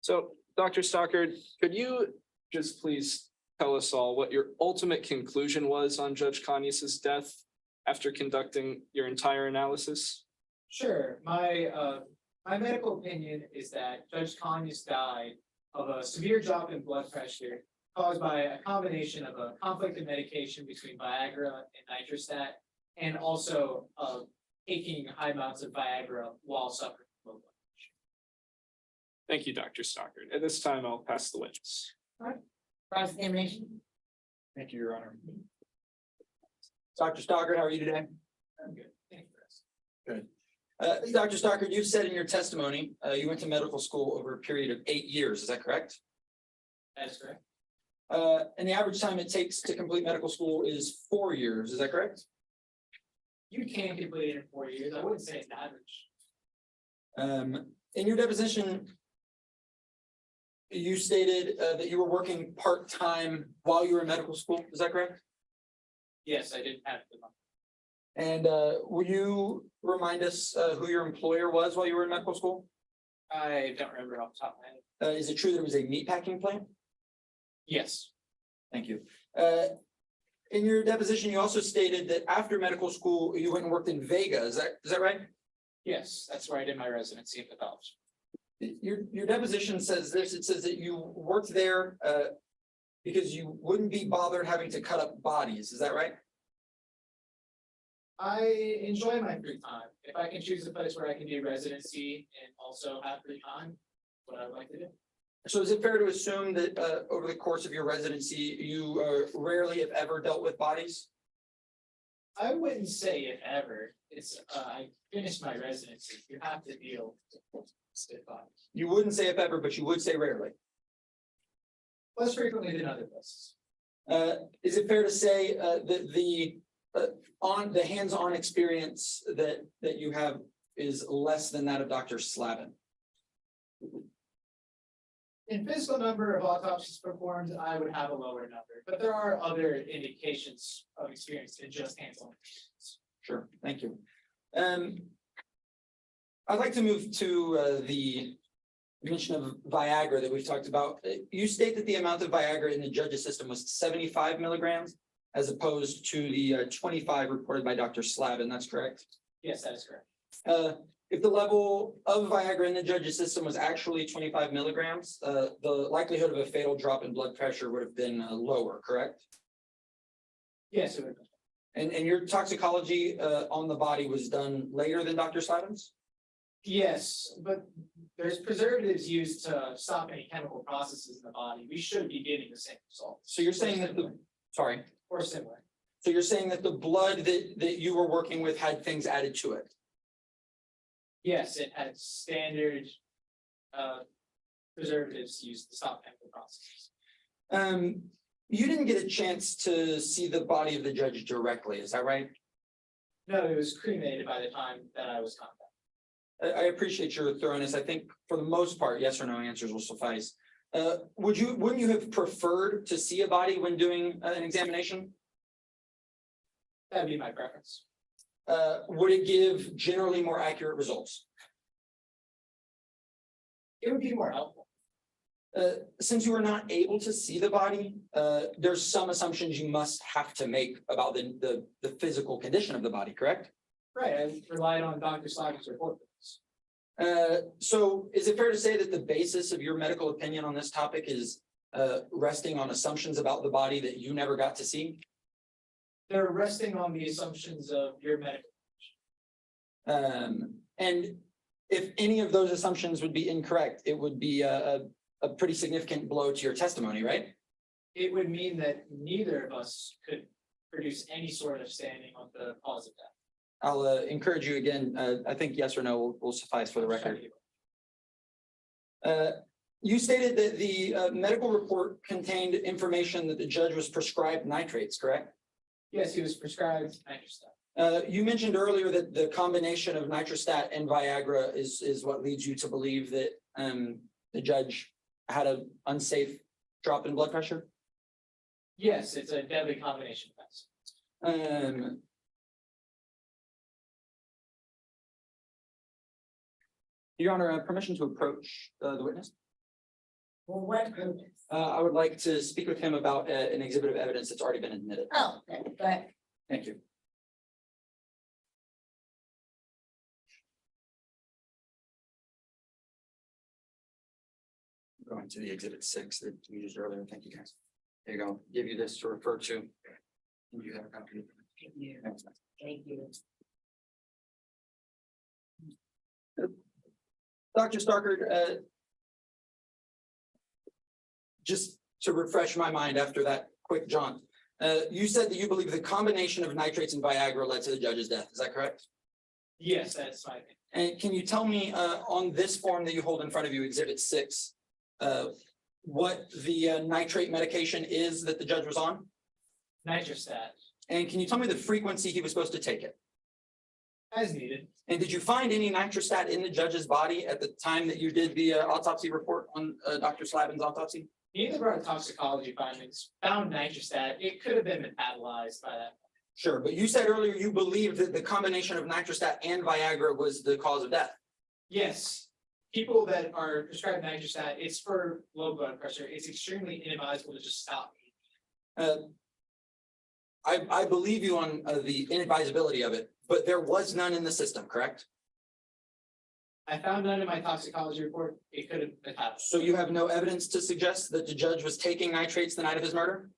So, Dr. Stockard, could you just please tell us all what your ultimate conclusion was on Judge Conyers' death after conducting your entire analysis? Sure. My medical opinion is that Judge Conyers died of a severe drop in blood pressure caused by a combination of a conflict of medication between Viagra and nitrostat, and also taking high amounts of Viagra while suffering from low blood pressure. Thank you, Dr. Stockard. At this time, I'll pass the witness. Cross-examination? Thank you, Your Honor. Dr. Stockard, how are you today? I'm good. Thank you. Dr. Stockard, you said in your testimony, you went to medical school over a period of 8 years, is that correct? That is correct. And the average time it takes to complete medical school is 4 years, is that correct? You can complete it in 4 years. I wouldn't say it's average. In your deposition, you stated that you were working part-time while you were in medical school, is that correct? Yes, I did have the money. And will you remind us who your employer was while you were in medical school? I don't remember off the top of my head. Is it true that it was a meatpacking plant? Yes, Thank you. In your deposition, you also stated that after medical school, you went and worked in Vega, is that right? yes, that's where I did my residency in pathology. Your deposition says this, it says that you worked there because you wouldn't be bothered having to cut up bodies, is that right? I enjoy my free time. If I can choose a place where I can do residency and also have free time, what I would like to do. So is it fair to assume that over the course of your residency, you rarely, if ever, dealt with bodies? I wouldn't say if ever. It's, I finished my residency. You have to deal with stiff bodies. You wouldn't say if ever, but you would say rarely. Less frequently than other places. Is it fair to say that the hands-on experience that you have is less than that of Dr. Slavin? In physical number of autopsies performed, I would have a lower number, but there are other indications of experience than just hands-on. Sure, thank you. I'd like to move to the mention of Viagra that we've talked about. You state that the amount of Viagra in the judge's system was 75 milligrams as opposed to the 25 reported by Dr. Slavin, that's correct? Yes, that is correct. If the level of Viagra in the judge's system was actually 25 milligrams, the likelihood of a fatal drop in blood pressure would have been lower, correct? Yes, it would. And your toxicology on the body was done later than Dr. Slavin's? Yes, but there's preservatives used to stop any chemical processes in the body. We should be getting the same results. So you're saying that sorry, Or similar. so you're saying that the blood that you were working with had things added to it? Yes, it had standard preservatives used to stop chemical processes. You didn't get a chance to see the body of the judge directly, is that right? No, it was cremated by the time that I was contacted. I appreciate your thoroughness. I think for the most part, yes or no answers will suffice. Wouldn't you have preferred to see a body when doing an examination? That'd be my preference. Would it give generally more accurate results? It would be more helpful. Since you were not able to see the body, there's some assumptions you must have to make about the physical condition of the body, correct? Right, I relied on Dr. Slavin's report. So is it fair to say that the basis of your medical opinion on this topic is resting on assumptions about the body that you never got to see? They're resting on the assumptions of your medical. And if any of those assumptions would be incorrect, it would be a pretty significant blow to your testimony, right? It would mean that neither of us could produce any sort of standing on the cause of death. I'll encourage you again. I think yes or no will suffice for the record. You stated that the medical report contained information that the judge was prescribed nitrates, correct? Yes, he was prescribed nitrostat. You mentioned earlier that the combination of nitrostat and Viagra is what leads you to believe that the judge had an unsafe drop in blood pressure? Yes, it's a deadly combination of medicine. Your Honor, permission to approach the witness? Well, what purpose? I would like to speak with him about an exhibit of evidence that's already been admitted. Oh, okay, go ahead. Thank you. Going to the exhibit 6 that we used earlier. Thank you, guys. There you go. Give you this to refer to. You have a copy. Thanks. Thank you. Dr. Stockard, just to refresh my mind after that quick jaunt. You said that you believe the combination of nitrates and Viagra led to the judge's death. Is that correct? Yes, that's my opinion. And can you tell me, on this form that you hold in front of you, Exhibit 6, what the nitrate medication is that the judge was on? Nitrostat, And can you tell me the frequency he was supposed to take it? as needed. And did you find any nitrostat in the judge's body at the time that you did the autopsy report on Dr. Slavin's autopsy? Neither of our toxicology findings found nitrostat. It could have been metabolized by that. Sure, but you said earlier you believed that the combination of nitrostat and Viagra was the cause of death. Yes, people that are prescribed nitrostat, it's for low blood pressure. It's extremely inadvisable to just stop. I believe you on the inadvisability of it, but there was none in the system, correct? I found none in my toxicology report. It could have metabolized. So you have no evidence to suggest that the judge was taking nitrates the night of his murder?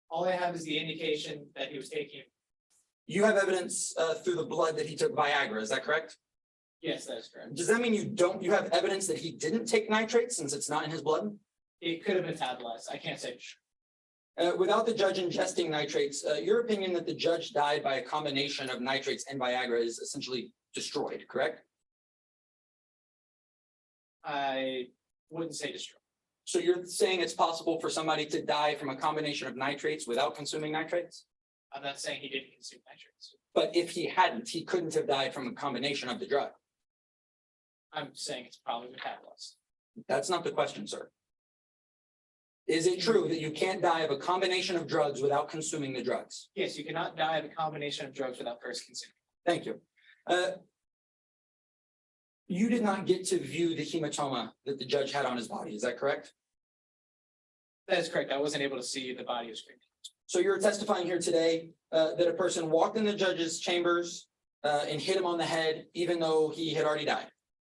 All I have is the indication that he was taking. You have evidence through the blood that he took Viagra, is that correct? Yes, that is correct. Does that mean you have evidence that he didn't take nitrates since it's not in his blood? It could have metabolized. I can't say for sure. Without the judge ingesting nitrates, your opinion that the judge died by a combination of nitrates and Viagra is essentially destroyed, correct? I wouldn't say destroy. So you're saying it's possible for somebody to die from a combination of nitrates without consuming nitrates? I'm not saying he didn't consume nitrates. But if he hadn't, he couldn't have died from a combination of the drug. I'm saying it's probably metabolized. That's not the question, sir. Is it true that you can't die of a combination of drugs without consuming the drugs? Yes, you cannot die of a combination of drugs without first consuming. Thank you. You did not get to view the hematoma that the judge had on his body, is that correct? That is correct. I wasn't able to see the body of screen. So you're testifying here today that a person walked in the judge's chambers and hit him on the head, even though he had already died.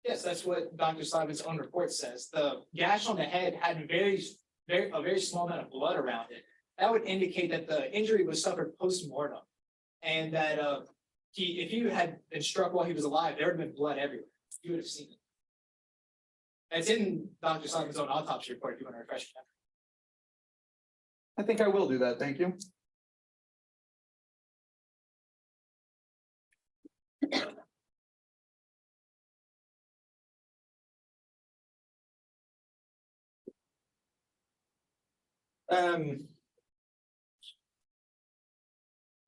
Yes, that's what Dr. Slavin's own report says. The gash on the head had a very small amount of blood around it. That would indicate that the injury was suffered post-mortem. And that if he had been struck while he was alive, there would have been blood everywhere. You would have seen it. It's in Dr. Slavin's own autopsy report if you want to refresh your memory. I think I will do that, thank you.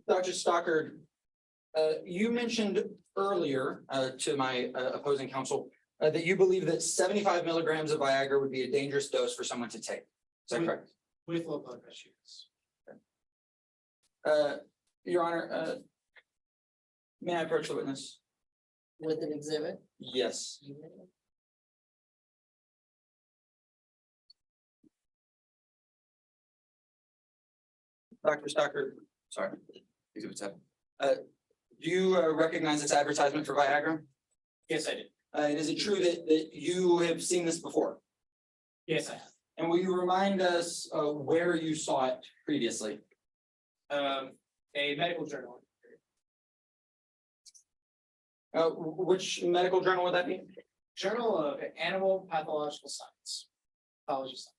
Dr. Stockard, you mentioned earlier to my opposing counsel that you believe that 75 milligrams of Viagra would be a dangerous dose for someone to take. Is that correct? With low blood pressure. Your Honor, may I approach the witness? With an exhibit. Yes. Dr. Stockard, sorry. Exhibit 7. Do you recognize this advertisement for Viagra? Yes, I did. And is it true that you have seen this before? Yes, I have. And will you remind us where you saw it previously? A medical journal. Which medical journal would that be? Journal of Animal Pathological Science. Pathology Science.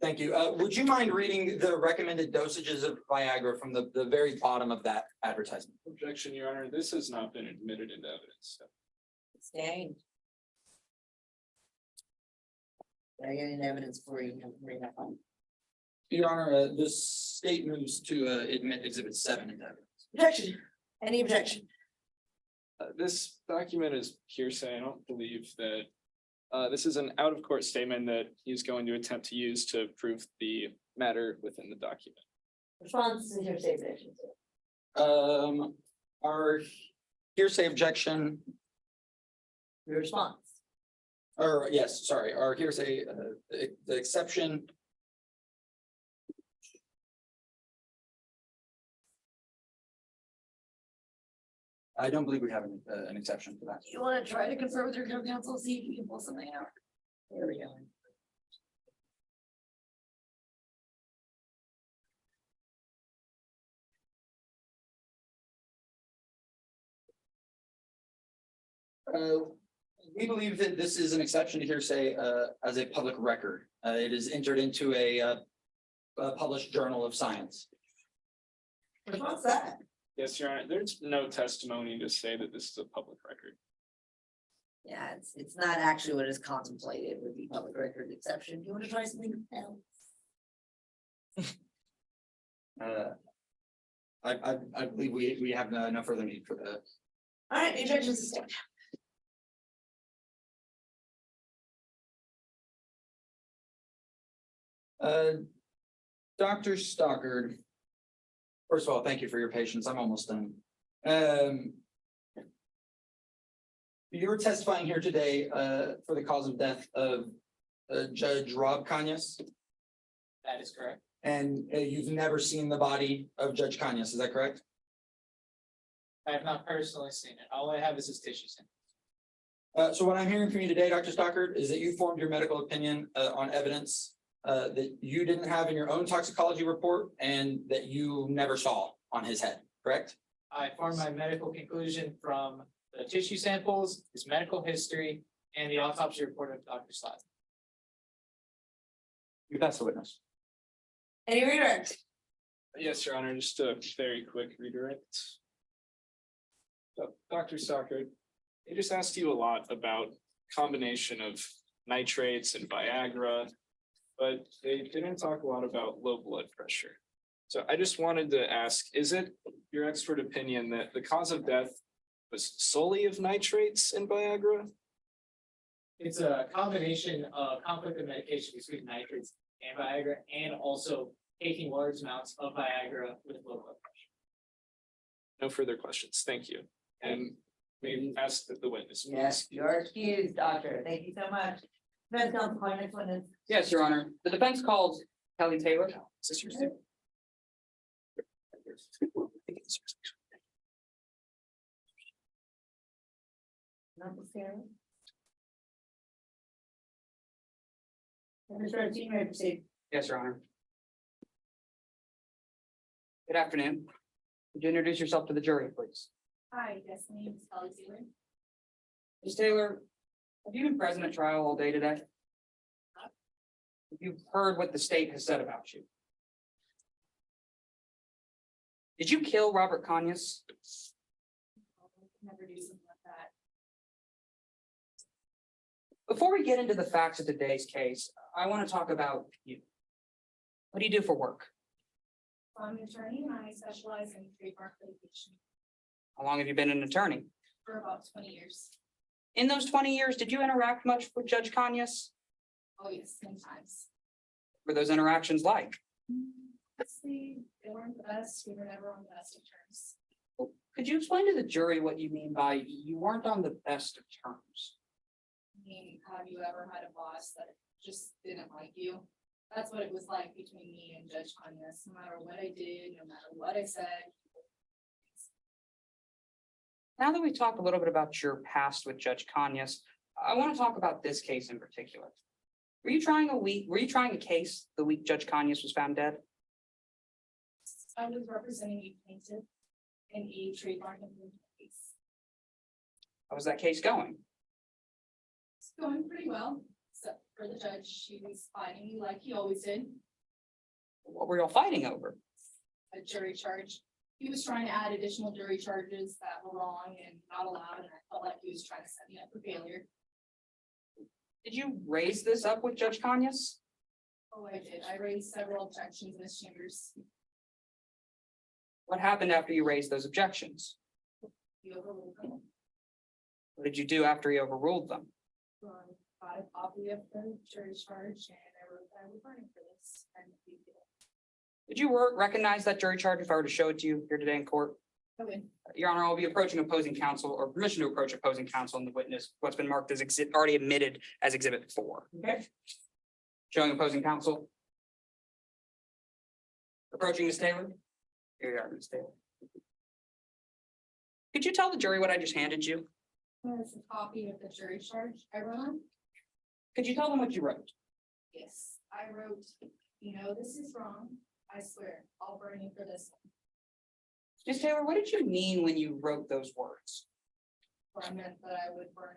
Thank you. Would you mind reading the recommended dosages of Viagra from the very bottom of that advertisement? Objection, Your Honor. This has not been admitted into evidence. Sustained. I get any evidence for you. Bring that on. Your Honor, the state moves to admit exhibit 7 into evidence. Objection. Any objection? This document is hearsay. I don't believe that this is an out-of-court statement that he's going to attempt to use to prove the matter within the document. Response to hearsay objection. Our hearsay objection, Your response. or yes, sorry, our hearsay, the exception. I don't believe we have an exception for that. You want to try to confer with your co-counsel, see if you can pull something out? There we go. We believe that this is an exception to hearsay as a public record. It is entered into a published journal of science. What's that? Yes, Your Honor, there's no testimony to say that this is a public record. Yeah, it's not actually what is contemplated with the public record exception. Do you want to try something else? I believe we have no further need for that. All right, the objection sustained. Dr. Stockard. First of all, thank you for your patience. I'm almost done. You're testifying here today for the cause of death of Judge Rob Kanyas, That is correct. and you've never seen the body of Judge Kanyas, is that correct? I have not personally seen it. All I have is his tissue sample. So what I'm hearing from you today, Dr. Stockard, is that you formed your medical opinion on evidence that you didn't have in your own toxicology report and that you never saw on his head, correct? I formed my medical conclusion from the tissue samples, his medical history, and the autopsy report of Dr. Slavin. You pass the witness. Any redirect? Yes, Your Honor, just a very quick redirect. So, Dr. Stockard, they just asked you a lot about combination of nitrates and Viagra, but they didn't talk a lot about low blood pressure. So I just wanted to ask, is it your expert opinion that the cause of death was solely of nitrates and Viagra? It's a combination of conflict of medication between nitrates and Viagra, and also taking large amounts of Viagra with low blood pressure. No further questions. Thank you. And maybe ask the witness. please. Yes, you're excused, doctor. Thank you so much. Defense counsel, call next witness. Yes, Your Honor. The defense calls Kelly Taylor. Not necessarily. Mr. Epstein, you may proceed. Yes, Your Honor. Good afternoon. Would you introduce yourself to the jury, please? Hi, yes, my name is Kelly Taylor. Ms. Taylor, have you been present at trial all day today? Have you heard what the state has said about you? Did you kill Robert Kanyas? Never do something like that. Before we get into the facts of today's case, I want to talk about you. What do you do for work? I'm an attorney and I specialize in trademark litigation How long have you been an attorney? for about 20 years. In those 20 years, did you interact much with Judge Kanyas? Oh, yes, sometimes. What were those interactions like? Honestly, they weren't the best. We were never on the best of terms. Could you explain to the jury what you mean by you weren't on the best of terms? I mean, have you ever had a boss that just didn't like you? That's what it was like between me and Judge Kanyas. No matter what I did, no matter what I said. Now that we've talked a little bit about your past with Judge Kanyas, I want to talk about this case in particular. Were you trying a case the week Judge Kanyas was found dead? I was representing a plaintiff in a trademark infringement case. How was that case going? It's going pretty well, except for the judge. She was fighting me like he always did. What were y'all fighting over? A jury charge. He was trying to add additional jury charges that were wrong and not allowed, and I felt like he was trying to set me up for failure. Did you raise this up with Judge Kanyas? Oh, I did. I raised several objections in his chambers. What happened after you raised those objections? He overruled them. What did you do after he overruled them? Got a copy of the jury charge and I wrote that I was running for this. And he did. Did you recognize that jury charge if I were to show it to you here today in court? I win. Your Honor, I'll be approaching opposing counsel or permission to approach opposing counsel and the witness, what's been marked as already admitted as exhibit 4. Okay. Showing opposing counsel. Approaching Ms. Taylor. Here you are, Ms. Taylor. Could you tell the jury what I just handed you? There's a copy of the jury charge I wrote on. Could you tell them what you wrote? Yes, I wrote, this is wrong. I swear, I'll burn you for this one. Ms. Taylor, what did you mean when you wrote those words? where I meant that I would burn.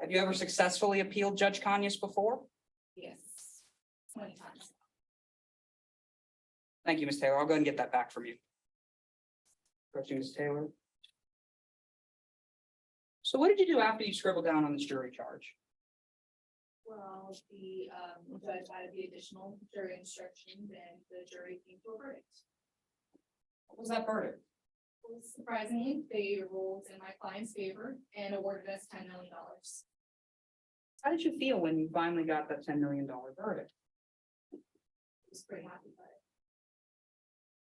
Have you ever successfully appealed Judge Conyers before? Yes. 20 times. Thank you, Ms. Taylor. I'll go ahead and get that back from you. Approaching Ms. Taylor. So what did you do after you scribbled down on this jury charge? Well, the judge added the additional jury instructions and the jury came to a verdict. What was that verdict? Well, surprisingly, they ruled in my client's favor and awarded us $10 million. How did you feel when you finally got that $10 million verdict? I was pretty happy about it.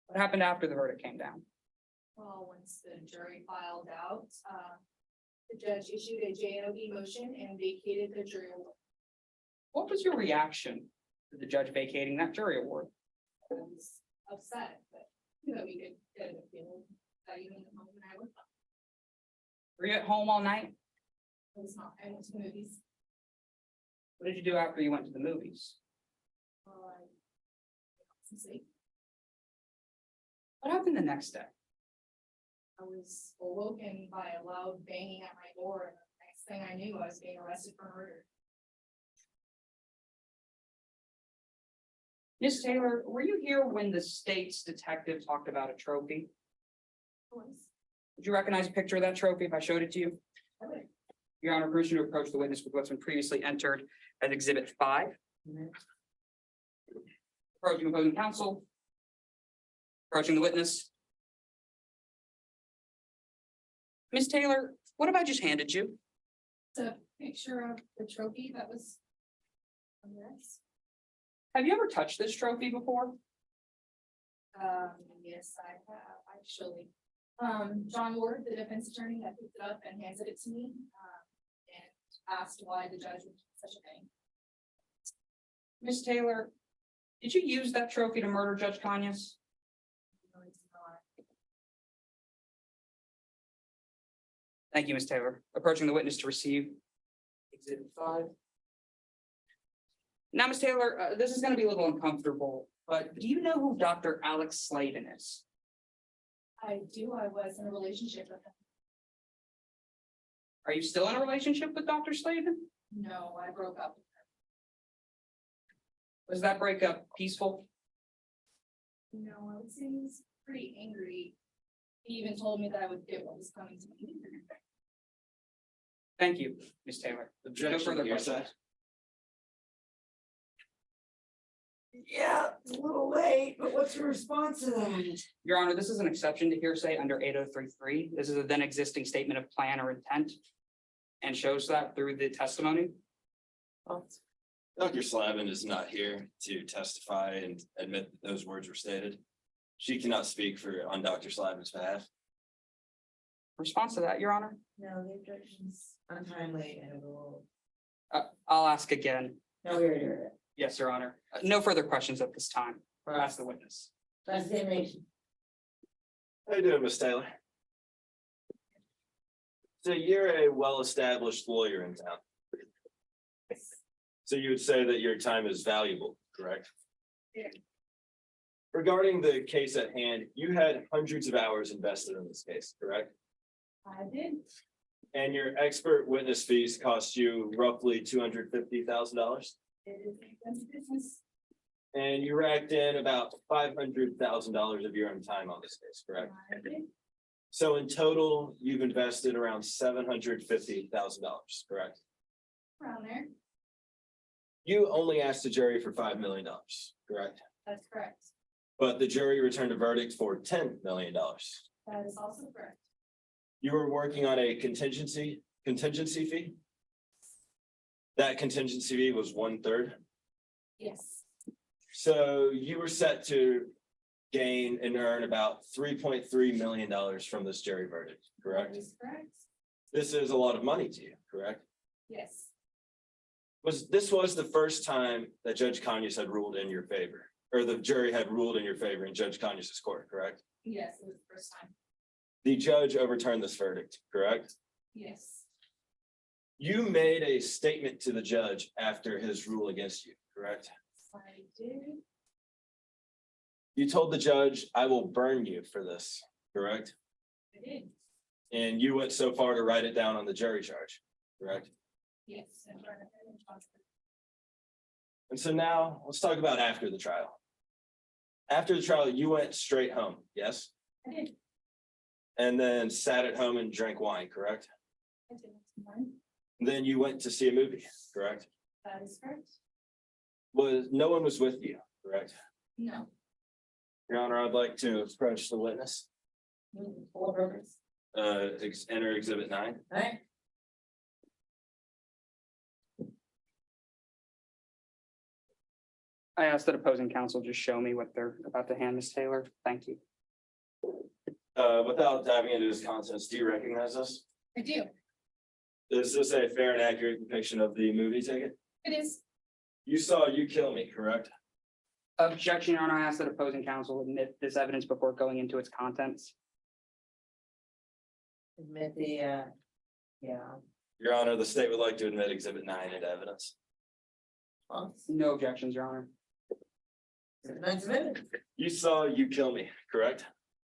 What happened after the verdict came down? Well, once the jury filed out, the judge issued a JNOB motion and vacated the jury award. What was your reaction to the judge vacating that jury award? I was upset, but you know, we could get an appeal that even at home and I was. Were you at home all night? I was not, I went to the movies. What did you do after you went to the movies? I some sleep. What happened the next day? I was awoken by a loud banging at my door, and the next thing I knew, I was being arrested for murder. Ms. Taylor, were you here when the state's detective talked about a trophy? I was. Would you recognize a picture of that trophy if I showed it to you? I would. Your Honor, permission to approach the witness with what's been previously entered as Exhibit 5. Approaching opposing counsel. Approaching the witness. Ms. Taylor, what have I just handed you? It's a picture of the trophy that was on this. Have you ever touched this trophy before? Yes, I have, actually. John Ward, the defense attorney, had picked it up and handed it to me, and asked why the judge would do such a thing. Ms. Taylor, did you use that trophy to murder Judge Conyers? No, it's not. Thank you, Ms. Taylor. Approaching the witness to receive Exhibit 5. Now, Ms. Taylor, this is going to be a little uncomfortable, but do you know who Dr. Alex Slavin is? I do, I was in a relationship with him. Are you still in a relationship with Dr. Slavin? No, I broke up with Was that breakup peaceful? him. No, I would say he was pretty angry. He even told me that I would get what was coming to me. Thank you, Ms. Taylor. No Objection, further hearsay. questions. Yeah, it's a little late, but what's your response to that? Your Honor, this is an exception to hearsay under 8033. This is a then existing statement of plan or intent and shows that through the testimony. Dr. Slavin is not here to testify and admit that those words were stated. She cannot speak on Dr. Slavin's behalf. Response to that, Your Honor? No, the objection's untimely and will. I'll ask again. No, we already heard it. Yes, Your Honor. No further questions at this time. I'll ask the witness. Examination. How you doing, Miss Taylor? So you're a well-established lawyer in town. So you would say that your time is valuable, correct? Yeah. Regarding the case at hand, you had hundreds of hours invested in this case, correct? I did. And your expert witness fees cost you roughly $250,000? It is an expensive business. And you racked in about $500,000 of your own time on this case, correct? I did. So in total, you've invested around $750,000, correct? Around there. You only asked the jury for $5 million, correct? That's correct. But the jury returned a verdict for $10 million. That is also correct. You were working on a contingency fee? That contingency fee was 1/3. Yes. So you were set to gain and earn about $3.3 million from this jury verdict, correct? That is correct. This is a lot of money to you, correct? Yes. This was the first time that Judge Conyers had ruled in your favor, or the jury had ruled in your favor in Judge Conyers' court, correct? Yes, it was the first time. The judge overturned this verdict, correct? Yes. You made a statement to the judge after his rule against you, correct? I did. You told the judge, "I will burn you for this," correct? I did. And you went so far to write it down on the jury charge, correct? Yes. And so now let's talk about after the trial. After the trial, you went straight home, yes? I did. And then sat at home and drank wine, correct? I did this morning. Then you went to see a movie, correct? That is correct. No one was with you, correct? No. Your Honor, I'd like to approach the witness, Full purpose. enter exhibit 9. Alright, I asked that opposing counsel just show me what they're about to hand Ms. Taylor. Thank you. Without diving into his contents, do you recognize this? I do. Is this a fair and accurate depiction of the movie ticket? It is. You saw You Kill Me, correct? Objection, Your Honor. I asked that opposing counsel admit this evidence before going into its contents. admit the, yeah. Your Honor, the state would like to admit exhibit 9 into evidence. Well, No objections, Your Honor. it's admitted. You saw You Kill Me, correct?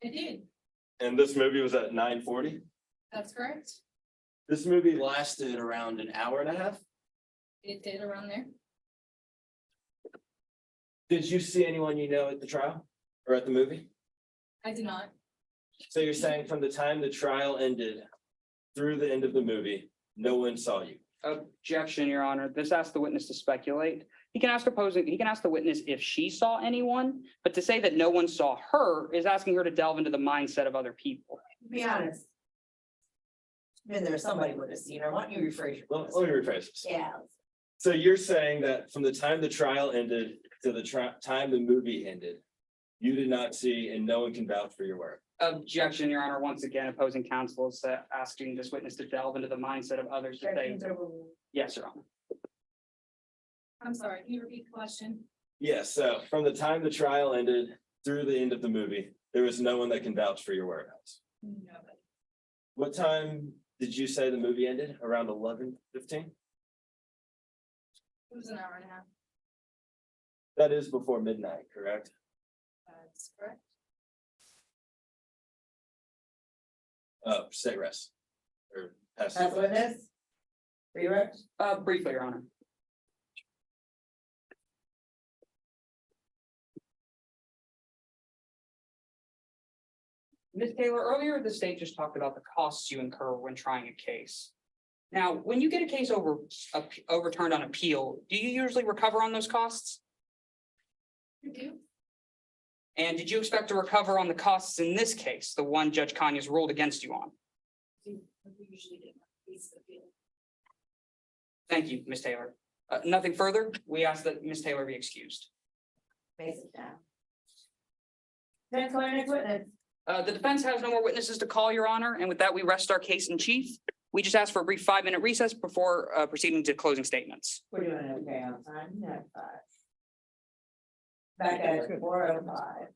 I did. And this movie was at 9:40? That's correct. This movie lasted around an hour and a half? It did around there. Did you see anyone you know at the trial or at the movie? I did not. So you're saying from the time the trial ended through the end of the movie, no one saw you? Objection, Your Honor. This asks the witness to speculate. He can ask the witness if she saw anyone, but to say that no one saw her is asking her to delve into the mindset of other people. Be honest. Been there, somebody would have seen her. Why don't you rephrase your Let me question? rephrase this. Yeah. So you're saying that from the time the trial ended to the time the movie ended, you did not see and no one can vouch for your work? Objection, Your Honor. Once again, opposing counsel is asking this witness to delve into the mindset of others to say, yes, Your Honor. I'm sorry, can you repeat the question? Yes, so from the time the trial ended through the end of the movie, there was no one that can vouch for your work. Nobody. What time did you say the movie ended? Around 11:15? It was an hour and a half. That is before midnight, correct? That's correct. State rest. Or pass. That's witness? Redirect? Briefly, Your Honor. Ms. Taylor, earlier the state just talked about the costs you incur when trying a case. Now, when you get a case overturned on appeal, do you usually recover on those costs? You do? And did you expect to recover on the costs in this case, the one Judge Conyers ruled against you on? We usually do. Please appeal. Thank you, Ms. Taylor. Nothing further. We ask that Ms. Taylor be excused. Face it down. Next one, next witness. The defense has no more witnesses to call, Your Honor, and with that, we rest our case in chief. We just ask for a brief 5-minute recess before proceeding to closing statements. We're doing okay on time. Yeah, 5. Back at 4:05.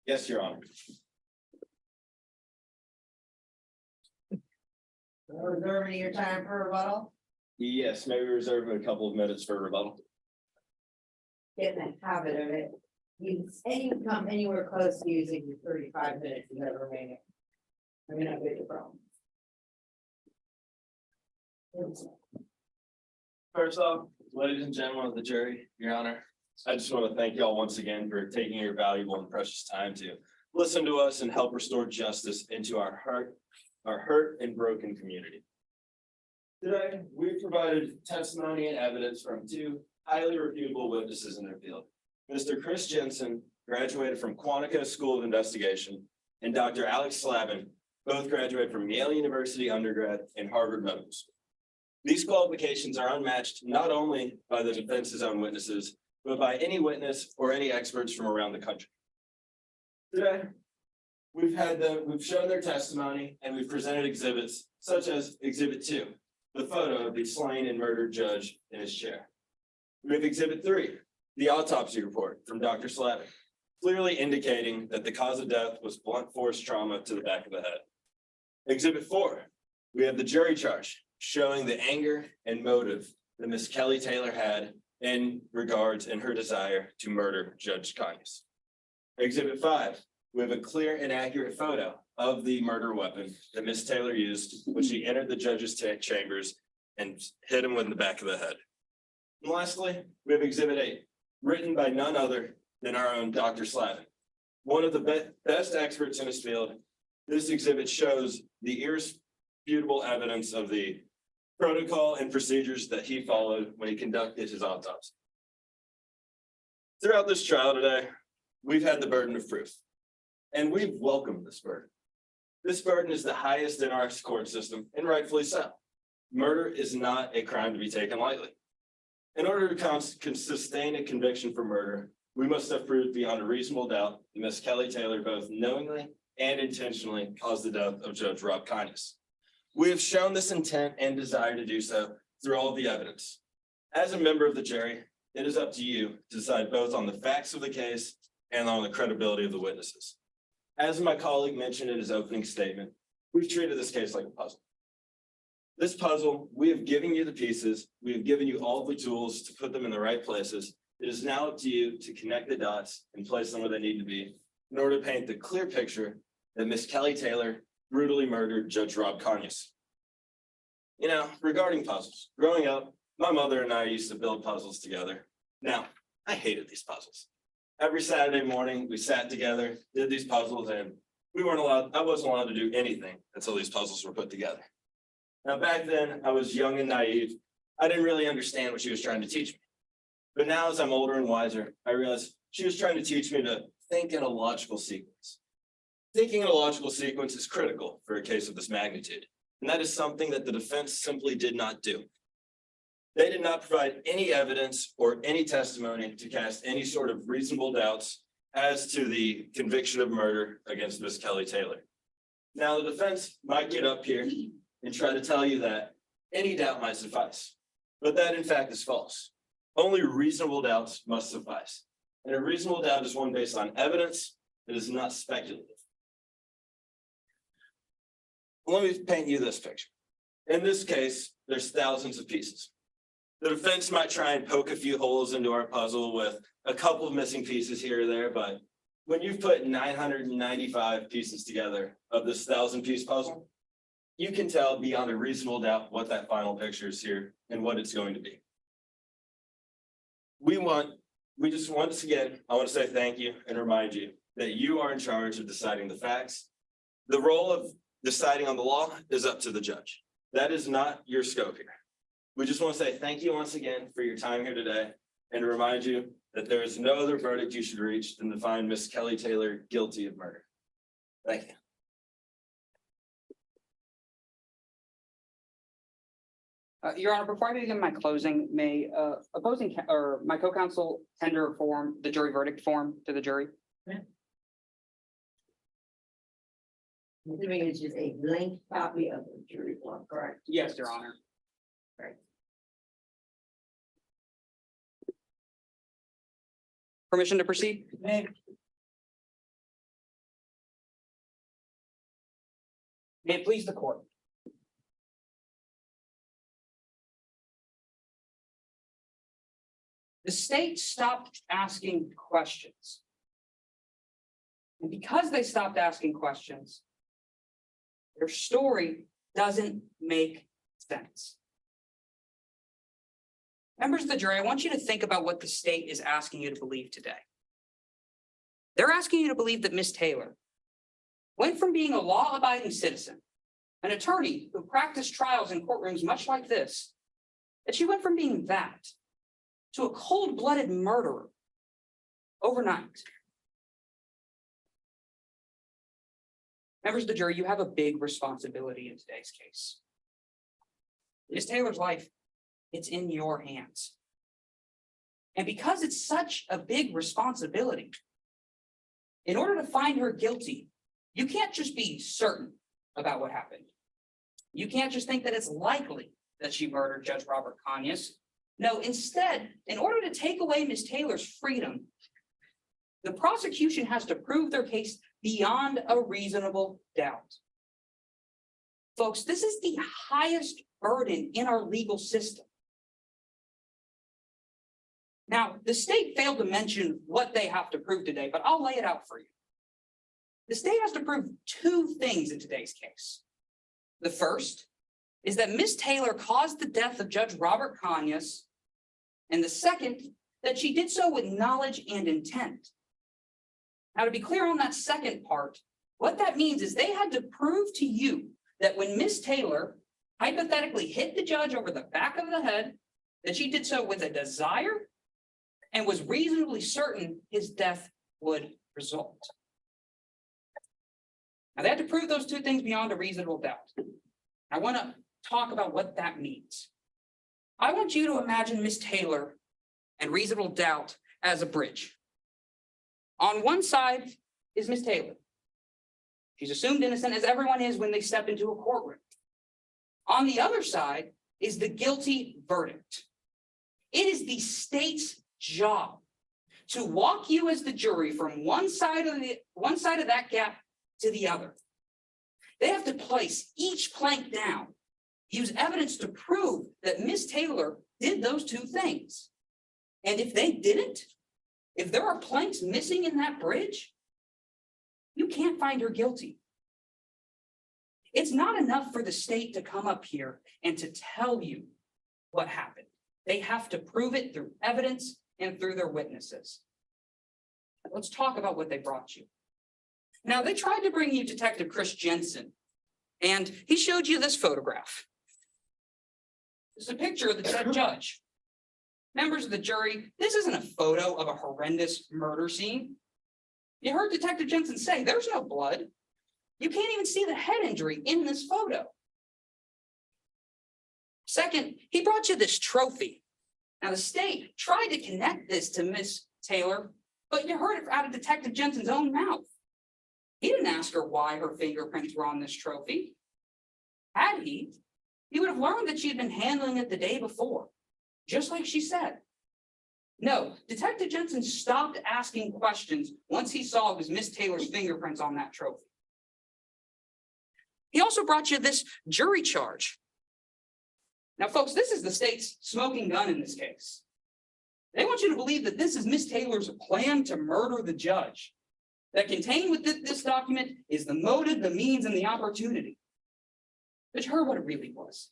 Yes, Your Honor. Reserving your time for rebuttal, Yes, maybe reserve a couple of minutes for rebuttal. get in the habit of it. You, any come anywhere close to using your 35 minutes you have remaining. I'm gonna have a big problem. First off, ladies and gentlemen of the jury, Your Honor, I just want to thank y'all once again for taking your valuable and precious time to listen to us and help restore justice into our hurt and broken community. Today, we've provided testimony and evidence from two highly reputable witnesses in their field. Mr. Chris Jensen graduated from Quantico School of Investigation, and Dr. Alex Slavin both graduated from Yale University undergrad and Harvard Medical School. These qualifications are unmatched not only by the defense's own witnesses, but by any witness or any experts from around the country. Today, we've shown their testimony and we've presented exhibits such as Exhibit 2, the photo of the slain and murdered judge in his chair. We have Exhibit 3, the autopsy report from Dr. Slavin, clearly indicating that the cause of death was blunt force trauma to the back of the head. Exhibit 4, we have the jury charge showing the anger and motive that Miss Kelly Taylor had in regards and her desire to murder Judge Conyers. Exhibit 5, we have a clear and accurate photo of the murder weapon that Miss Taylor used when she entered the judge's chambers and hit him in the back of the head. And lastly, we have Exhibit 8, written by none other than our own Dr. Slavin, one of the best experts in his field. This exhibit shows the irrefutable evidence of the protocol and procedures that he followed when he conducted his autopsy. Throughout this trial today, we've had the burden of proof, and we've welcomed this burden. This burden is the highest in our court system, and rightfully so. Murder is not a crime to be taken lightly. In order to sustain a conviction for murder, we must have proved beyond a reasonable doubt that Miss Kelly Taylor both knowingly and intentionally caused the death of Judge Rob Conyers. We have shown this intent and desire to do so through all of the evidence. As a member of the jury, it is up to you to decide both on the facts of the case and on the credibility of the witnesses. As my colleague mentioned in his opening statement, we've treated this case like a puzzle. This puzzle, we have given you the pieces, we have given you all the tools to put them in the right places. It is now up to you to connect the dots and place them where they need to be in order to paint the clear picture that Miss Kelly Taylor brutally murdered Judge Rob Conyers. You know, regarding puzzles, growing up, my mother and I used to build puzzles together. Now, I hated these puzzles. Every Saturday morning, we sat together, did these puzzles, and I wasn't allowed to do anything until these puzzles were put together. Now, back then, I was young and naive. I didn't really understand what she was trying to teach me. But now, as I'm older and wiser, I realized she was trying to teach me to think in a logical sequence. Thinking in a logical sequence is critical for a case of this magnitude, and that is something that the defense simply did not do. They did not provide any evidence or any testimony to cast any sort of reasonable doubts as to the conviction of murder against Miss Kelly Taylor. Now, the defense might get up here and try to tell you that any doubt might suffice, but that in fact is false. Only reasonable doubts must suffice, and a reasonable doubt is one based on evidence that is not speculative. Let me paint you this picture. In this case, there's thousands of pieces. The defense might try and poke a few holes into our puzzle with a couple of missing pieces here or there, but when you've put 995 pieces together of this 1,000-piece puzzle, you can tell beyond a reasonable doubt what that final picture is here and what it's going to be. We just once again, I want to say thank you and remind you that you are in charge of deciding the facts. The role of deciding on the law is up to the judge. That is not your scope here. We just want to say thank you once again for your time here today and to remind you that there is no other verdict you should reach than to find Miss Kelly Taylor guilty of murder. Thank you. Your Honor, before I begin my closing, may my co-counsel tender the jury verdict form to the jury? Assuming it's just a blank copy of the jury form, correct? Yes, Your Honor. Right. Permission to proceed? May it please the court. The state stopped asking questions. And because they stopped asking questions, their story doesn't make sense. Members of the jury, I want you to think about what the state is asking you to believe today. They're asking you to believe that Miss Taylor went from being a law-abiding citizen, an attorney who practiced trials in courtrooms much like this, that she went from being that to a cold-blooded murderer overnight. Members of the jury, you have a big responsibility in today's case. Miss Taylor's life, it's in your hands. And because it's such a big responsibility, in order to find her guilty, you can't just be certain about what happened. You can't just think that it's likely that she murdered Judge Robert Conyers. No, instead, in order to take away Miss Taylor's freedom, the prosecution has to prove their case beyond a reasonable doubt. Folks, this is the highest burden in our legal system. Now, the state failed to mention what they have to prove today, but I'll lay it out for you. The state has to prove two things in today's case. The first is that Miss Taylor caused the death of Judge Robert Conyers, and the second, that she did so with knowledge and intent. Now, to be clear on that second part, what that means is they had to prove to you that when Miss Taylor hypothetically hit the judge over the back of the head, that she did so with a desire and was reasonably certain his death would result. Now, they had to prove those two things beyond a reasonable doubt. I want to talk about what that means. I want you to imagine Miss Taylor and reasonable doubt as a bridge. On one side is Miss Taylor. She's assumed innocent, as everyone is when they step into a courtroom. On the other side is the guilty verdict. It is the state's job to walk you as the jury from one side of that gap to the other. They have to place each plank down, use evidence to prove that Miss Taylor did those two things. And if they didn't, if there are planks missing in that bridge, you can't find her guilty. It's not enough for the state to come up here and to tell you what happened. They have to prove it through evidence and through their witnesses. Let's talk about what they brought you. Now, they tried to bring you Detective Chris Jensen, and he showed you this photograph. It's a picture of the dead judge. Members of the jury, this isn't a photo of a horrendous murder scene. You heard Detective Jensen say there's no blood. You can't even see the head injury in this photo. Second, he brought you this trophy. Now, the state tried to connect this to Miss Taylor, but you heard it out of Detective Jensen's own mouth. He didn't ask her why her fingerprints were on this trophy. Had he would have learned that she had been handling it the day before, just like she said. No, Detective Jensen stopped asking questions once he saw it was Miss Taylor's fingerprints on that trophy. He also brought you this jury charge. Now, folks, this is the state's smoking gun in this case. They want you to believe that this is Miss Taylor's plan to murder the judge. That contained within this document is the motive, the means, and the opportunity. But you heard what it really was.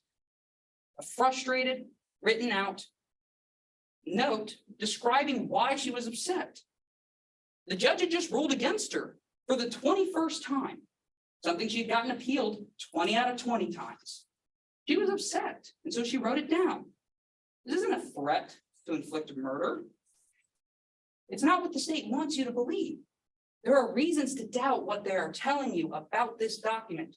A frustrated, written out note describing why she was upset. The judge had just ruled against her for the 21st time, something she had gotten appealed 20 out of 20 times. She was upset, and so she wrote it down. This isn't a threat to inflict murder. It's not what the state wants you to believe. There are reasons to doubt what they are telling you about this document.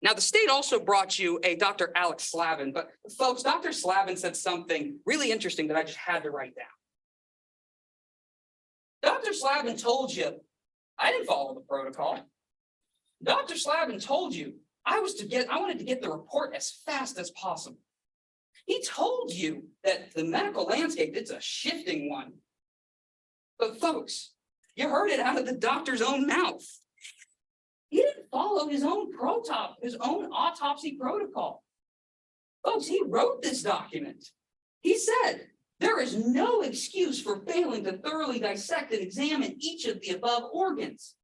Now, the state also brought you a Dr. Alex Slavin, but folks, Dr. Slavin said something really interesting that I just had to write down. Dr. Slavin told you, I didn't follow the protocol. Dr. Slavin told you I wanted to get the report as fast as possible. He told you that the medical landscape, it's a shifting one. But folks, you heard it out of the doctor's own mouth. follow his own his own autopsy protocol. Folks, he wrote this document. He said, there is no excuse for failing to thoroughly dissect and examine each of the above organs.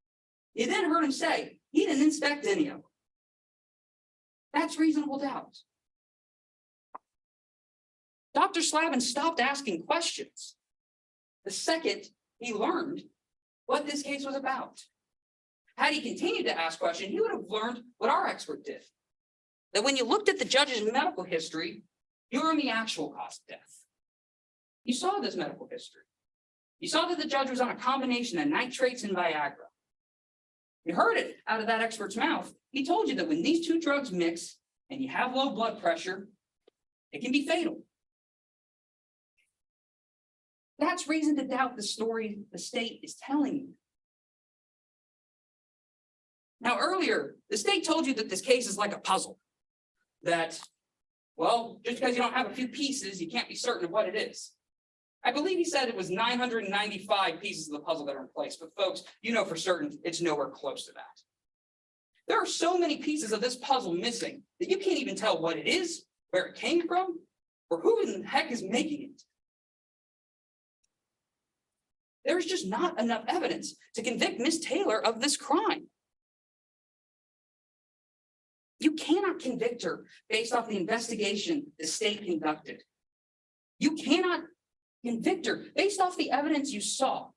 You then heard him say, he didn't inspect any of them. That's reasonable doubt. Dr. Slavin stopped asking questions the second he learned what this case was about. Had he continued to ask questions, he would have learned what our expert did. That when you looked at the judge's medical history, you learned the actual cause of death. You saw this medical history. You saw that the judge was on a combination of nitrates and Viagra. You heard it out of that expert's mouth. He told you that when these two drugs mix and you have low blood pressure, it can be fatal. That's reason to doubt the story the state is telling you. Now, earlier, the state told you that this case is like a puzzle. That, well, just because you don't have a few pieces, you can't be certain of what it is. I believe he said it was 995 pieces of the puzzle that are in place, but folks, you know for certain it's nowhere close to that. There are so many pieces of this puzzle missing that you can't even tell what it is, where it came from, or who in the heck is making it. There's just not enough evidence to convict Miss Taylor of this crime. You cannot convict her based off the investigation the state conducted. You cannot convict her based off the evidence you saw.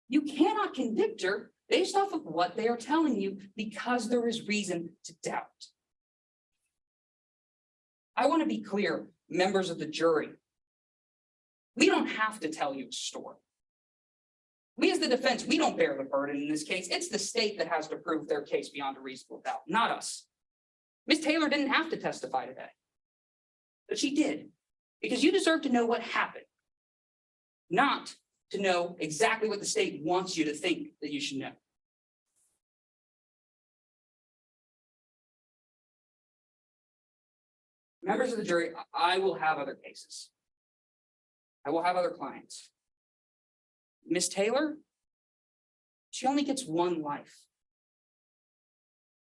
You cannot convict her based off of what they are telling you because there is reason to doubt. I want to be clear, members of the jury. We don't have to tell you a story. We as the defense, we don't bear the burden in this case. It's the state that has to prove their case beyond a reasonable doubt, not us. Ms. Taylor didn't have to testify today, but she did, because you deserve to know what happened, not to know exactly what the state wants you to think that you should know. Members of the jury, I will have other cases. I will have other clients. Miss Taylor, she only gets one life.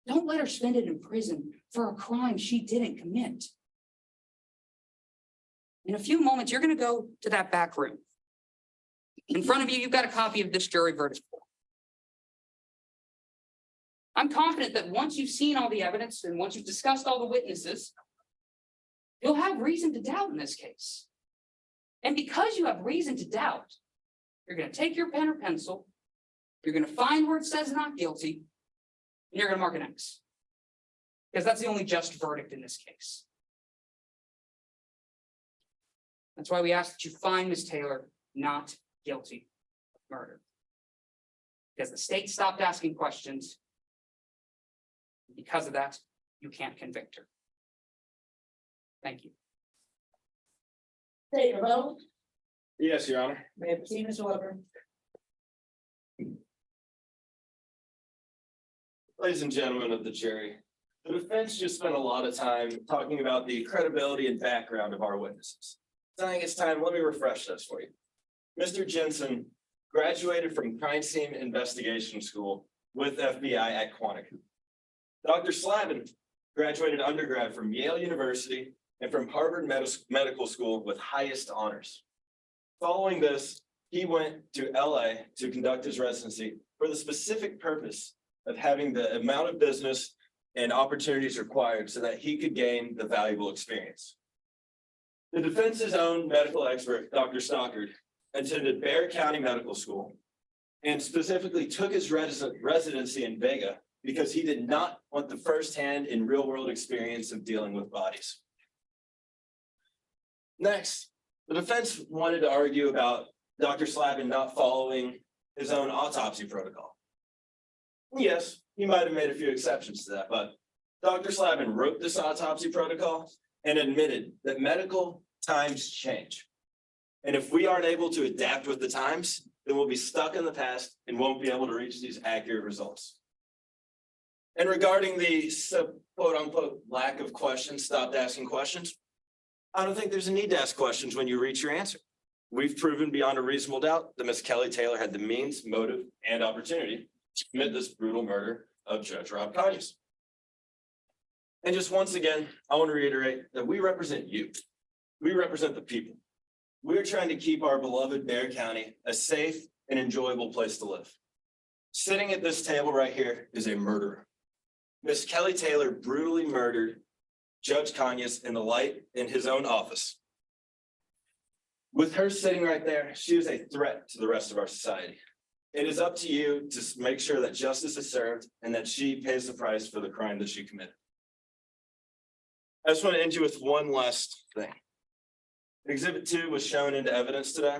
Don't let her spend it in prison for a crime she didn't commit. In a few moments, you're going to go to that back room. In front of you, you've got a copy of this jury verdict form. I'm confident that once you've seen all the evidence and once you've discussed all the witnesses, you'll have reason to doubt in this case. And because you have reason to doubt, you're going to take your pen or pencil, you're going to find where it says not guilty, and you're going to mark an X. Because that's the only just verdict in this case. That's why we ask that you find Ms. Taylor not guilty of murder. Because the state stopped asking questions. Because of that, you can't convict her. Thank you. Take your vote. Yes, Your Honor. May I proceed, Mr. Weber? Ladies and gentlemen of the jury, the defense just spent a lot of time talking about the credibility and background of our witnesses. I think it's time, let me refresh this for you. Mr. Jensen graduated from Crime Scene Investigation School with FBI at Quantico. Dr. Slavin graduated undergrad from Yale University and from Harvard Medical School with highest honors. Following this, he went to LA to conduct his residency for the specific purpose of having the amount of business and opportunities required so that he could gain the valuable experience. The defense's own medical expert, Dr. Stockard, attended Bexar County Medical School and specifically took his residency in Vega because he did not want the firsthand and real-world experience of dealing with bodies. Next, the defense wanted to argue about Dr. Slavin not following his own autopsy protocol. Yes, he might have made a few exceptions to that, but Dr. Slavin wrote this autopsy protocol and admitted that medical times change. And if we aren't able to adapt with the times, then we'll be stuck in the past and won't be able to reach these accurate results. And regarding the quote unquote lack of questions, stopped asking questions, I don't think there's a need to ask questions when you reach your answer. We've proven beyond a reasonable doubt that Ms. Kelly Taylor had the means, motive, and opportunity to commit this brutal murder of Judge Rob Conyers. And just once again, I want to reiterate that we represent you. We represent the people. We're trying to keep our beloved Bear County a safe and enjoyable place to live. Sitting at this table right here is a murderer. Miss Kelly Taylor brutally murdered Judge Conyers in the light in his own office. With her sitting right there, she is a threat to the rest of our society. It is up to you to make sure that justice is served and that she pays the price for the crime that she committed. I just want to end you with one last thing. Exhibit 2 was shown into evidence today.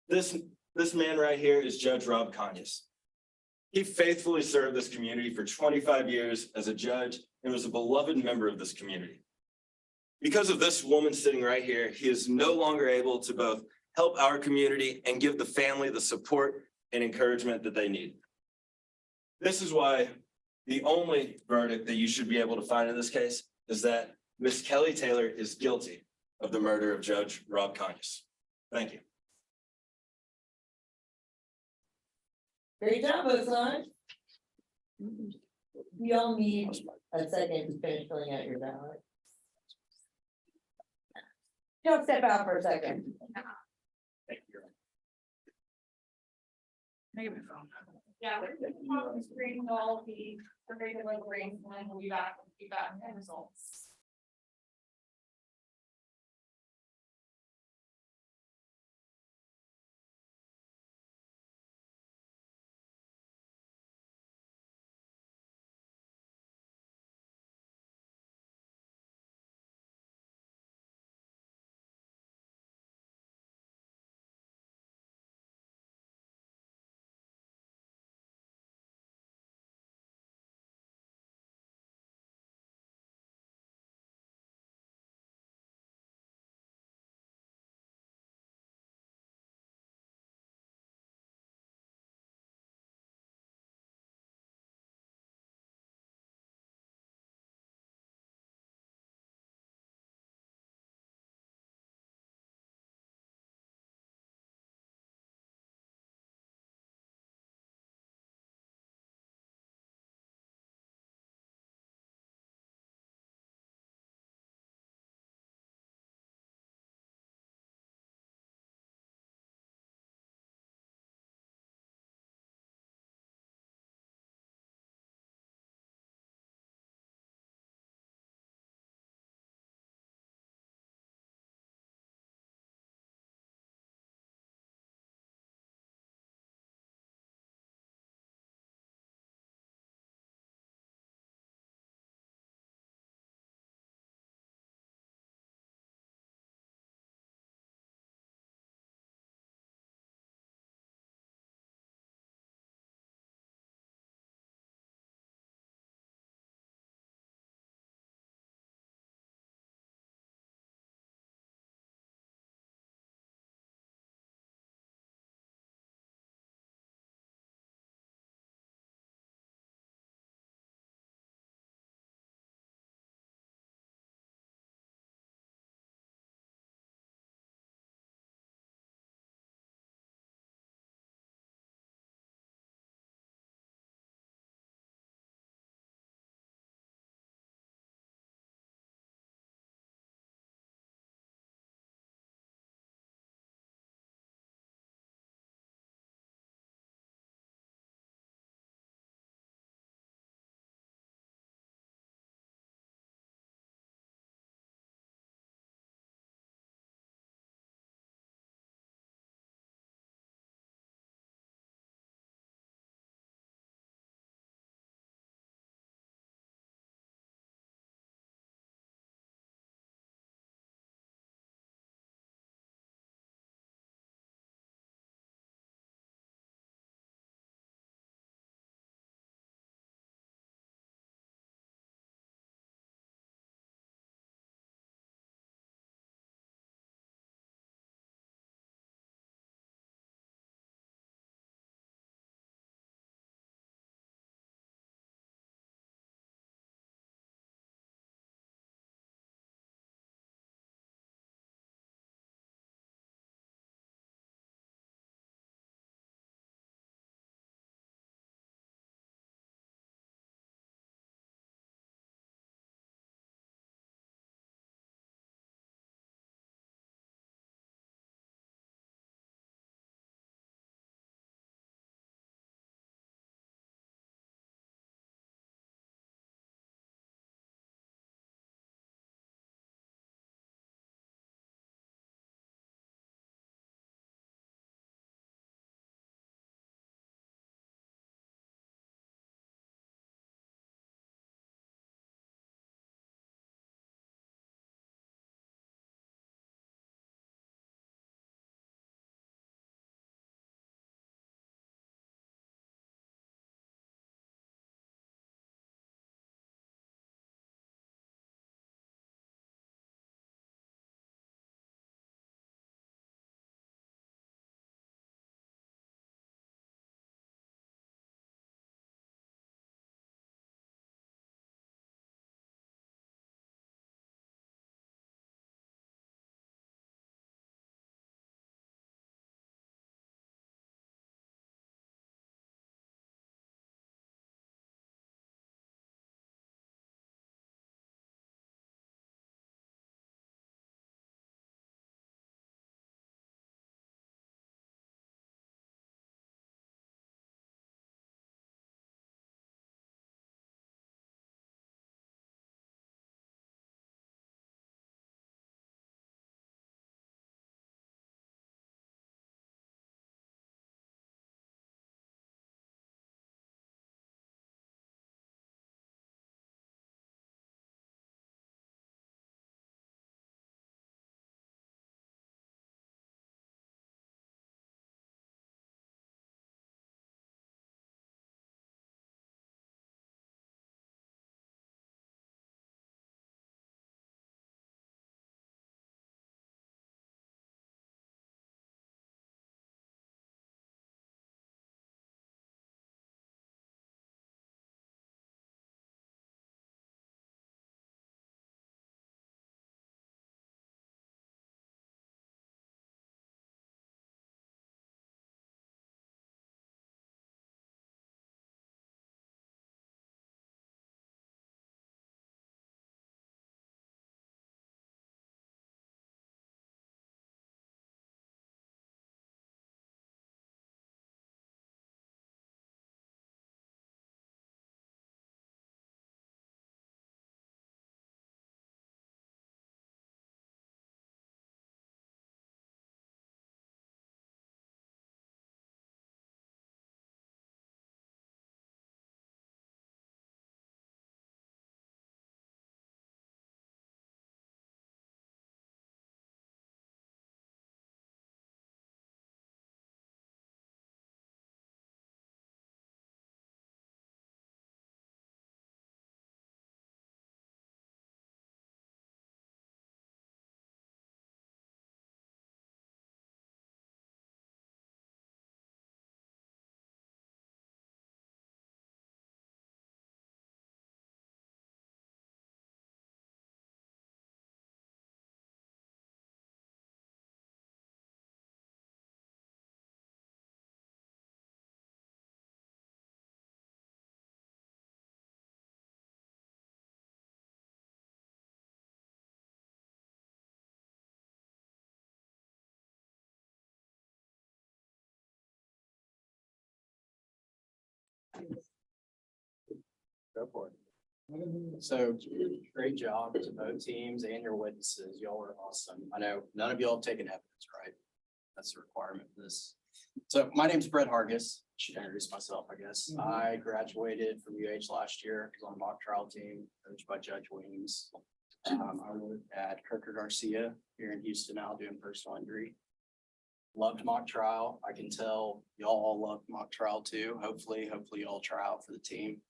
This man right here is Judge Rob Conyers. He faithfully served this community for 25 years as a judge and was a beloved member of this community. Because of this woman sitting right here, he is no longer able to both help our community and give the family the support and encouragement that they need. This is why the only verdict that you should be able to find in this case is that Miss Kelly Taylor is guilty of the murder of Judge Rob Conyers. Thank you. Great job, both sides. We all need a second to finish filling out your ballot. Don't step out for a second. Yeah, we're on the screen, all the regular rings, and then we'll be back and results. Go for it. So great job to both teams and your witnesses. Y'all are awesome. I know none of y'all have taken evidence, right? That's a requirement for this. So my name's Brett Hargis. Should introduce myself, I guess. I graduated from UH last year. I was on a mock trial team coached by Judge Weems. I work at Kirker Garcia here in Houston now doing personal injury. Loved mock trial. I can tell y'all all love mock trial too. Hopefully y'all try out for the team.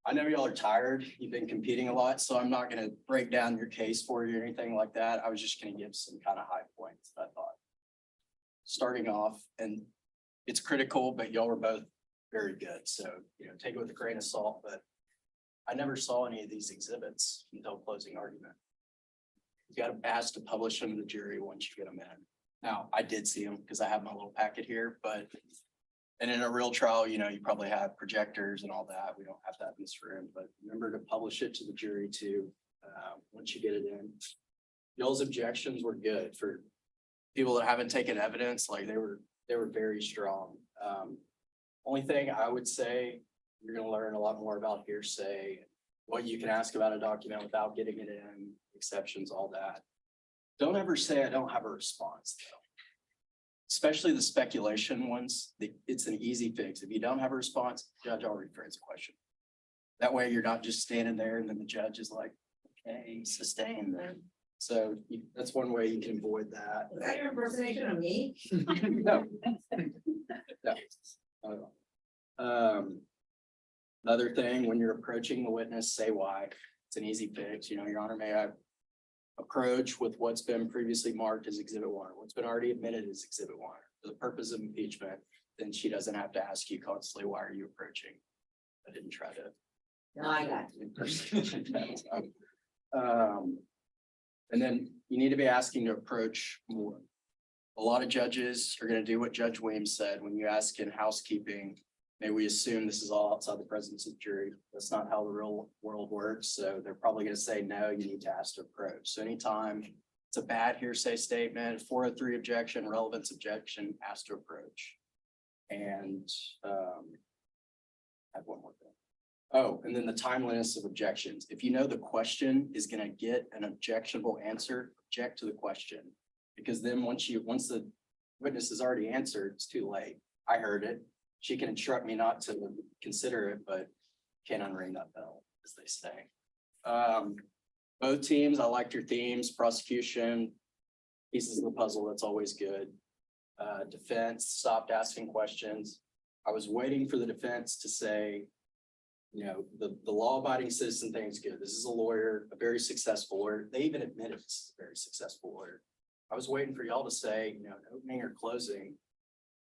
I know y'all are tired. You've been competing a lot, so I'm not gonna break down your case for you or anything like that. I was just gonna give some kind of high points that I thought. Starting off, and it's critical, but y'all were both very good. So, take it with a grain of salt, but I never saw any of these exhibits until closing argument. You got to ask to publish them to the jury once you get them in. Now, I did see them because I have my little packet here, and in a real trial, you probably have projectors and all that. We don't have that in this room, but remember to publish it to the jury too, once you get it in. Y'all's objections were good for people that haven't taken evidence, like they were very strong. Only thing I would say, you're gonna learn a lot more about hearsay, what you can ask about a document without getting it in, exceptions, all that. Don't ever say I don't have a response though. Especially the speculation ones, it's an easy fix. If you don't have a response, judge already rephrase the question. That way you're not just standing there and then the judge is like, okay, sustain then. So that's one way you can avoid that. Is that your impersonation of me? No. No. Another thing, when you're approaching the witness, say why. It's an easy fix. Your Honor, may I approach with what's been previously marked as Exhibit 1, what's been already admitted as Exhibit 1 for the purpose of impeachment, then she doesn't have to ask you constantly, why are you approaching? I didn't try to. No, I got you. And then you need to be asking to approach more. A lot of judges are going to do what Judge Weems said when you ask in housekeeping. May we assume this is all outside the presence of the jury? That's not how the real world works. So they're probably going to say, no, you need to ask to approach. So anytime it's a bad hearsay statement, 403 objection, relevance objection, ask to approach. And I have one more thing. Oh, and then the timeliness of objections. If you know the question is going to get an objectionable answer, object to the question. Because then once the witness has already answered, it's too late. I heard it. She can instruct me not to consider it, but can't unring that bell, as they say. Both teams, I liked your themes, prosecution, pieces of the puzzle, that's always good. Defense stopped asking questions. I was waiting for the defense to say, the law-abiding citizen thing is good. This is a lawyer, a very successful lawyer. They even admitted this is a very successful lawyer. I was waiting for y'all to say, opening or closing.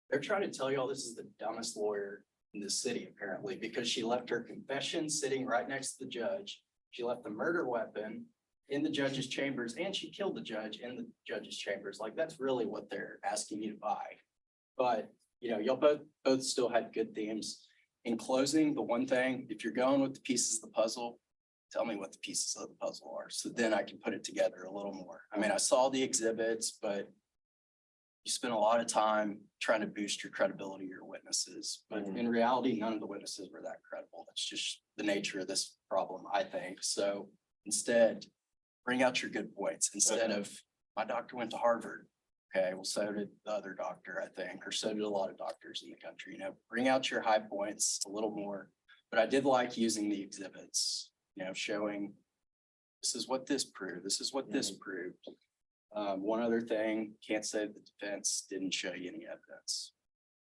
They're trying to tell y'all this is the dumbest lawyer in this city, apparently, because she left her confession sitting right next to the judge. She left the murder weapon in the judge's chambers, and she killed the judge in the judge's chambers. Like, that's really what they're asking you to buy. But, y'all both still had good themes. In closing, the one thing, if you're going with the pieces of the puzzle, tell me what the pieces of the puzzle are, so then I can put it together a little more. I mean, I saw the exhibits, but you spent a lot of time trying to boost your credibility of your witnesses. But in reality, none of the witnesses were that credible. That's just the nature of this problem, I think. So instead, bring out your good points instead of, my doctor went to Harvard. Okay, well, so did the other doctor, I think, or so did a lot of doctors in the country. Bring out your high points a little more. But I did like using the exhibits, showing this is what this proved. This is what this proved. One other thing, can't say the defense didn't show you any evidence.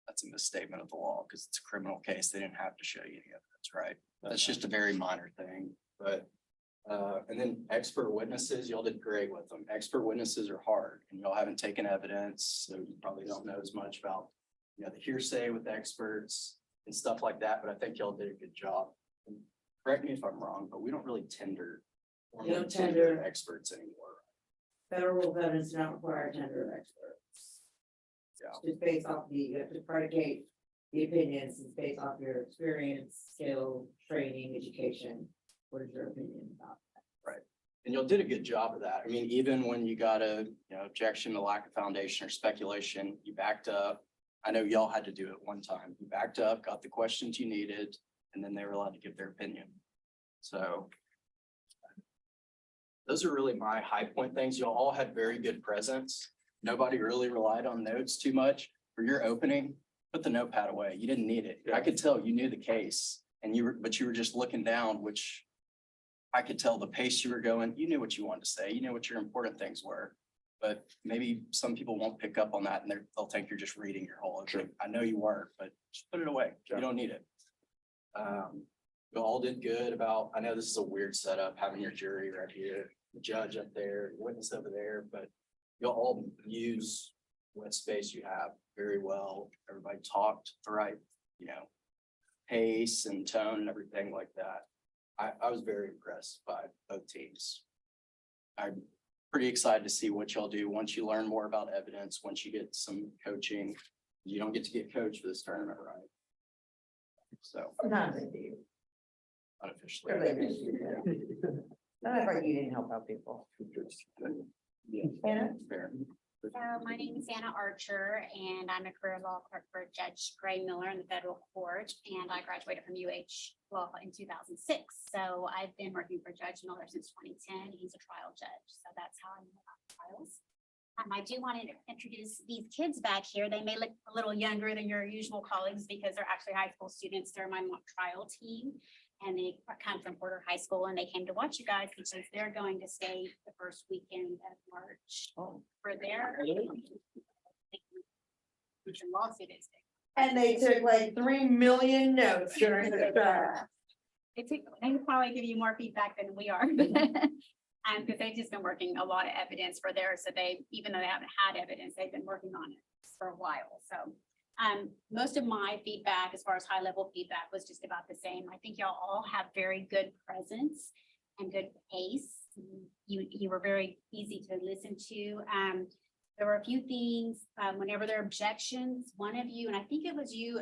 That's a misstatement of the law because it's a criminal case. They didn't have to show you any evidence, right? That's just a very minor thing, but and then expert witnesses, y'all did great with them. Expert witnesses are hard and y'all haven't taken evidence, so you probably don't know as much about, the hearsay with experts and stuff like that, but I think y'all did a good job. And correct me if I'm wrong, but we don't really tender. You don't tender experts anymore. Federal governments do not require tender of experts. Yeah. Just based off you have to predicate the opinions, it's based off your experience, skill, training, education. What is your opinion about that? Right. And y'all did a good job of that. I mean, even when you got a objection to lack of foundation or speculation, you backed up. I know y'all had to do it one time. You backed up, got the questions you needed, and then they were allowed to give their opinion. So those are really my high point things. You all had very good presence. Nobody really relied on notes too much. For your opening, put the notepad away. You didn't need it. I could tell you knew the case and but you were just looking down, which I could tell the pace you were going. You knew what you wanted to say. You knew what your important things were. But maybe some people won't pick up on that and they'll think you're just reading your whole opening. I know you weren't, but just put it away. You don't need it. You all did good I know this is a weird setup, having your jury right here, the judge up there, witness over there, but you'll all use what space you have very well. Everybody talked the right, pace and tone and everything like that. I was very impressed by both teams. I'm pretty excited to see what y'all do once you learn more about evidence, once you get some coaching. You don't get to get coached for this tournament, right? So Sometimes I do. unofficially. Not like you didn't help out people. Yeah, Anna? fair. So my name is Anna Archer and I'm a career law clerk for Judge Gray Miller in the federal court. And I graduated from UH Law in 2006. So I've been working for Judge Miller since 2010. He's a trial judge. So that's how I know about trials. I do want to introduce these kids back here. They may look a little younger than your usual colleagues because they're actually high school students. They're my mock trial team. And they come from Porter High School and they came to watch you guys because they're going to stay the first weekend of March for their lawsuit is. And they took like 3 million notes during the trial. They probably give you more feedback than we are. Because they've just been working a lot of evidence for theirs. So even though they haven't had evidence, they've been working on it for a while. So most of my feedback, as far as high level feedback, was just about the same. I think y'all all have very good presence and good pace. You were very easy to listen to. There were a few things, whenever there are objections, one of you, and I think it was you,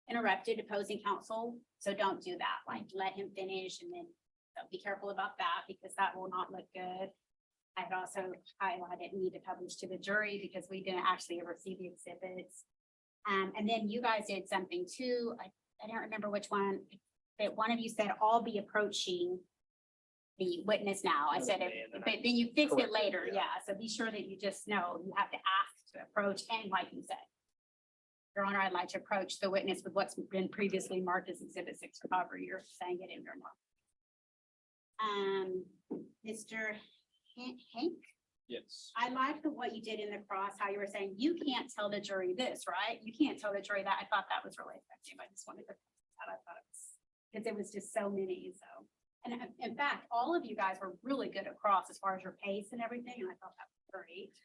interrupted opposing counsel. So don't do that. Like let him finish and then be careful about that because that will not look good. I've also highlighted need to publish to the jury because we didn't actually ever see the exhibits. And then you guys did something too. I don't remember which one, but one of you said, I'll be approaching the witness now. I said it, but then you fixed it later. Yeah. So be sure that you just know you have to ask to approach. And like you said, Your Honor, I'd like to approach the witness with what's been previously marked as Exhibit 6, or however you're saying it in your mark. Mr. Hank? Yes. I liked what you did in the cross, how you were saying, you can't tell the jury this, right? You can't tell the jury that. I thought that was really effective. I just wanted to, I thought it was, because it was just so many, so. And in fact, all of you guys were really good across as far as your pace and everything, and I thought that was great.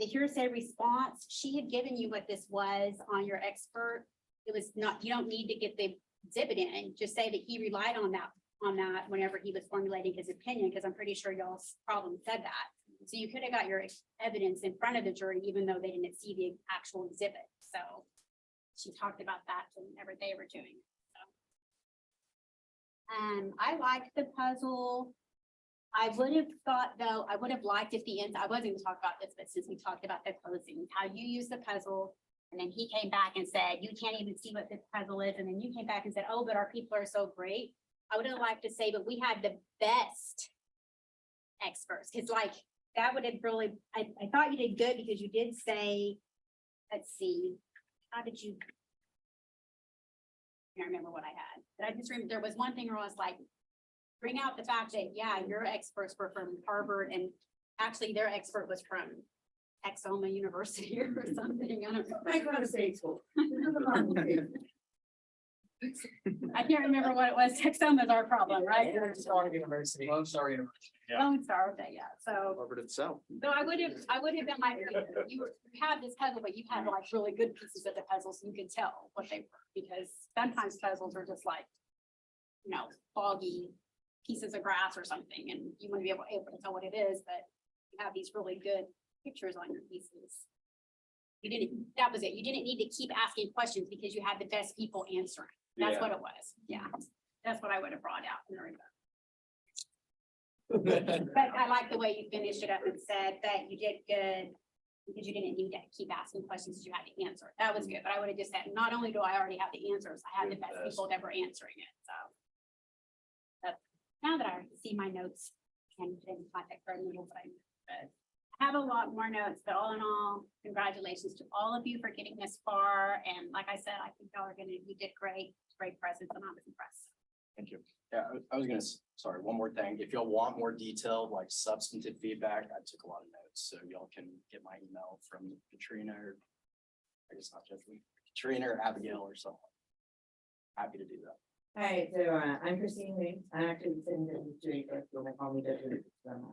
The hearsay response, she had given you what this was on your expert. It was not, you don't need to get the exhibit in, just say that he relied on that whenever he was formulating his opinion, because I'm pretty sure y'all's problem said that. So you could have got your evidence in front of the jury, even though they didn't see the actual exhibit. So she talked about that whenever they were doing it. So. I liked the puzzle. I would have thought though, I would have liked if the end, I wasn't going to talk about this, but since we talked about the closing, how you use the puzzle. And then he came back and said, you can't even see what this puzzle is. And then you came back and said, oh, but our people are so great. I would have liked to say, but we had the best experts. Because like, that would have really, I thought you did good because you did say, let's see, how did you? I can't remember what I had, but I just remember there was one thing where I was like, bring out the fact that, yeah, your experts were from Harvard and actually their expert was from Texoma University or something. I don't know. I go to state school. I can't remember what it was. Texoma is our problem, right? Lone Star University. Lone Star, okay, yeah, so. Harvard itself. So I would have been like, you had this puzzle, but you had like really good pieces of the puzzle, so you could tell what they were, because sometimes puzzles are just like, foggy pieces of grass or something, and you want to be able to tell what it is, but you have these really good pictures on your pieces. That was it. You didn't need to keep asking questions because you had the best people answering. That's what it was. Yeah, that's what I would have brought out in the report. But I like the way you finished it up and said that you did good because you didn't need to keep asking questions that you had to answer. That was good, but I would have just said, not only do I already have the answers, I have the best people that were answering it, so. But now that I see my notes, and contact for a little, but I have a lot more notes, but all in all, congratulations to all of you for getting this far. And like I said, I think y'all are you did great presence, and I was impressed. Thank you. Yeah, I was gonna, sorry, one more thing. If y'all want more detailed, like substantive feedback, I took a lot of notes, so y'all can get my email from Katrina or I guess not just me, Katrina or Abigail or someone. Happy to do that. Hi, so I'm Christine Lee. I'm actually sitting in the street, but they call me Judge. I'm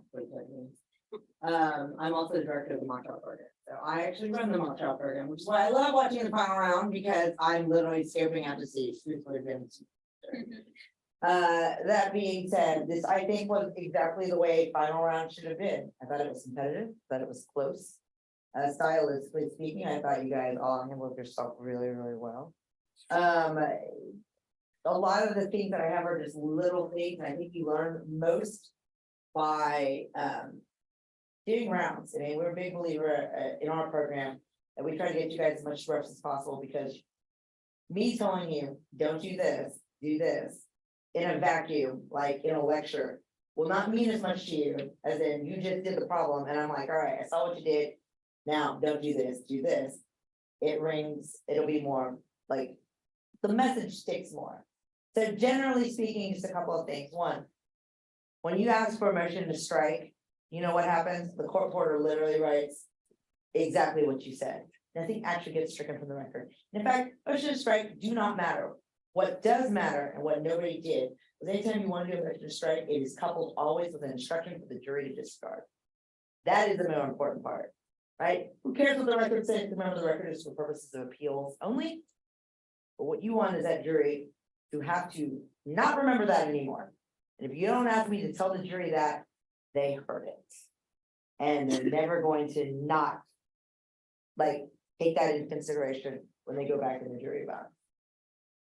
also the director of the mock trial program. So I actually run the mock trial program, which is why I love watching the final round because I'm literally scoping out to see who's going to win. That being said, this I think was exactly the way final round should have been. I thought it was competitive, thought it was close. Stylistically speaking, I thought you guys all handled yourself really, really well. A lot of the things that I have are just little things. And I think you learn most by doing rounds. I mean, we're a big believer in our program and we try to get you guys as much reps as possible because me telling you, don't do this in a vacuum, like in a lecture, will not mean as much to you as in you just did the problem. And I'm like, all right, I saw what you did. Now don't do this, do this. It rings, it'll be more like the message sticks more. So generally speaking, just a couple of things. One, when you ask for a motion to strike, you know what happens? The court reporter literally writes exactly what you said. Nothing actually gets stricken from the record. In fact, motion to strike do not matter. What does matter and what nobody did was anytime you want to do a motion to strike, it is coupled always with an instruction for the jury to discard. That is the more important part, right? Who cares what the record says? Remember, the record is for purposes of appeals only. But what you want is that jury to have to not remember that anymore. And if you don't ask me to tell the jury that, they heard it. And they're never going to not like take that into consideration when they go back in the jury box.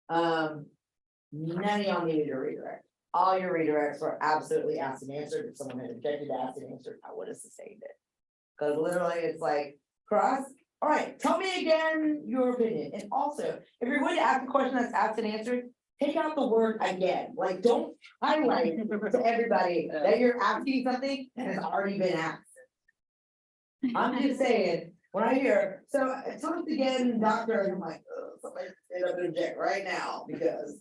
None of y'all needed a redirect. All your redirects were absolutely asked and answered. If someone had objected to asked and answered, I would have sustained it. Because literally it's like, cross, all right, tell me again your opinion. And also, if you're going to ask a question that's asked and answered, take out the word again. Like, don't highlight to everybody that you're asking something that has already been asked. I'm just saying, when I hear, so tell us again, doctor, and I'm like, oh, somebody stand up and object right now, because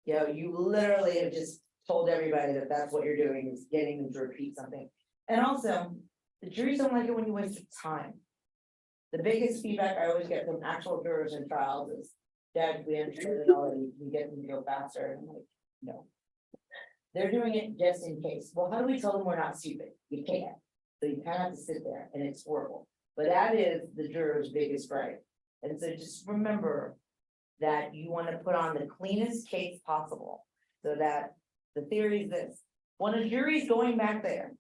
you know, you literally have just told everybody that that's what you're doing, is getting them to repeat something. And also, the juries don't like it when you waste your time. The biggest feedback I always get from actual jurors in trials is, Dad, we understood it already, we get them to go faster, and I'm like, no. They're doing it just in case. Well, how do we tell them we're not stupid? You can't. So you kind of have to sit there, and it's horrible. But that is the juror's biggest gripe. And so just remember that you want to put on the cleanest case possible, so that the theory is this: when a jury's going back there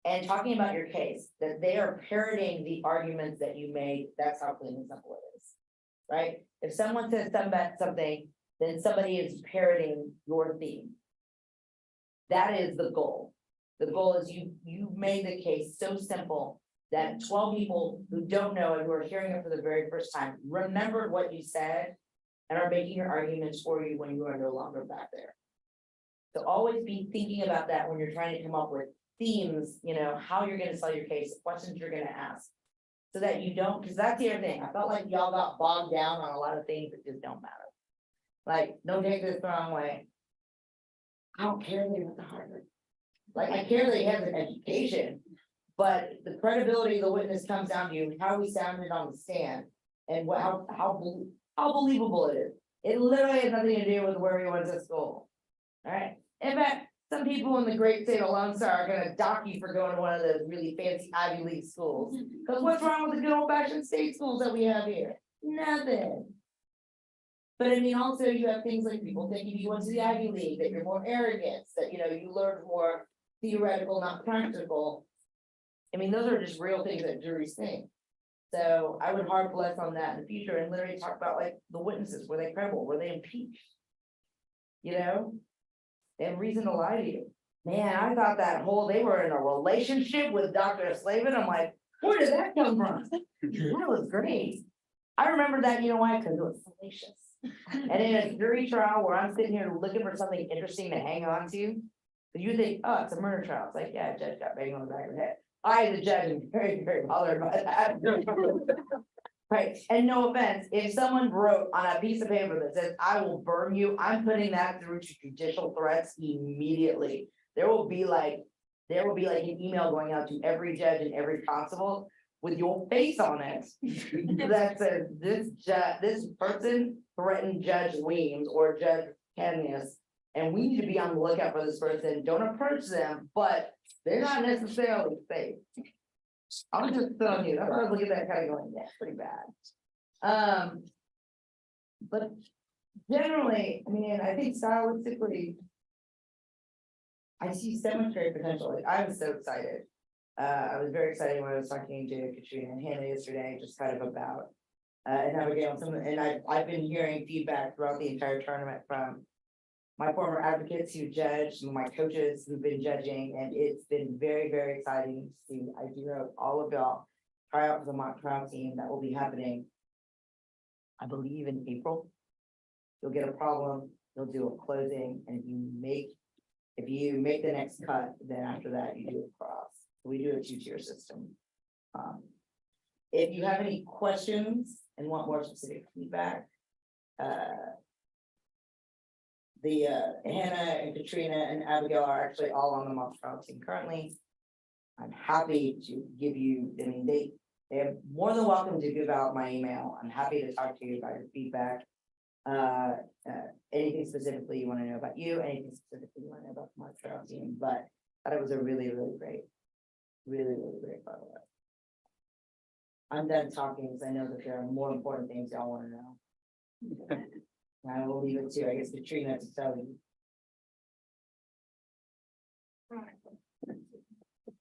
and talking about your case, that they are parroting the arguments that you made. That's how clean and simple it is, right? If someone says something, then somebody is parroting your theme. That is the goal. The goal is you made the case so simple that 12 people who don't know and who are hearing it for the very first time remembered what you said and are making your arguments for you when you are no longer back there. So always be thinking about that when you're trying to come up with themes, you know, how you're going to sell your case, questions you're going to ask, so that you don't, because that's the other thing. I felt like y'all got bogged down on a lot of things that just don't matter. Like, don't take this the wrong way. I don't care that he went to Harvard. Like, I care that he has an education, but the credibility of the witness comes down to how we sounded on the stand and how believable it is. It literally has nothing to do with where he went to school. All right. In fact, some people in the great state of Lone Star are gonna dock you for going to one of those really fancy Ivy League schools. Because what's wrong with the good old fashioned state schools that we have here? Nothing. But I mean, also you have things like people thinking you went to the Ivy League, that you're more arrogant, that you know, you learned more theoretical, not practical. I mean, those are just real things that juries think. So I would hard press on that in the future and literally talk about like the witnesses, were they credible, were they impeached? You know, they have reason to lie to you. Man, I thought that whole, they were in a relationship with Dr. Slavin. I'm like, Where did that come from? That was great. I remember that, you know why? Because it was salacious. And in a jury trial where I'm sitting here looking for something interesting to hang on to. You think, oh, it's a murder trial. It's like, yeah, judge got banged on the back of the head. I, the judge, am very, very bothered by that. Right, and no offense, if someone wrote on a piece of paper that says, I will burn you, I'm putting that through to judicial threats immediately. There will be like an email going out to every judge and every constable with your face on it. That says, this person threatened Judge Weems or Judge Kenius. And we need to be on the lookout for this person. Don't approach them, but they're not necessarily safe. I'm just telling you, I was looking at that kind of going, that's pretty bad. But generally, I mean, I think stylistically, I see so much great potential. Like, I was so excited. I was very excited when I was talking to Katrina and Hannah yesterday, just kind of about and Abigail, and I've been hearing feedback throughout the entire tournament from my former advocates who judge, my coaches who've been judging, and it's been very, very exciting to see. I do hope all of y'all try out for the mock trial team that will be happening, I believe in April. You'll get a problem, you'll do a closing, and if you make the next cut, then after that you do a cross. We do a 2-tier system. If you have any questions and want more specific feedback, Hannah and Katrina and Abigail are actually all on the mock trial team currently. I'm happy to give you, I mean, they are more than welcome to give out my email. I'm happy to talk to you about your feedback. Anything specifically you want to know about you, anything specifically you want to know about the mock trial team, but I thought it was a really, really great part of it. I'm done talking because I know that there are more important things y'all want to know. I will leave it to, I guess, Katrina to tell you.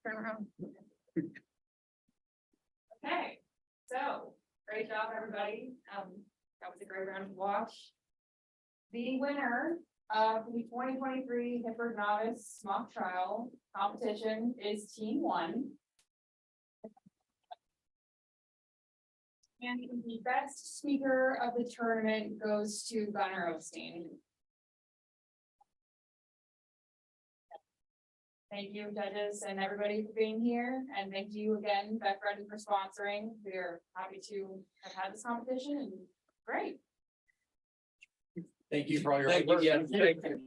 Turn around. Okay, so great job, everybody. That was a great round of wash. The winner of the 2023 Hippard Novice Mock Trial competition is Team 1. And the best speaker of the tournament goes to Gunnar Osteen. Thank you, judges and everybody for being here. And thank you again, Beck Redden, for sponsoring. We are happy to have had this competition and great. Thank you for all your. Thank you. hard work. Thank you.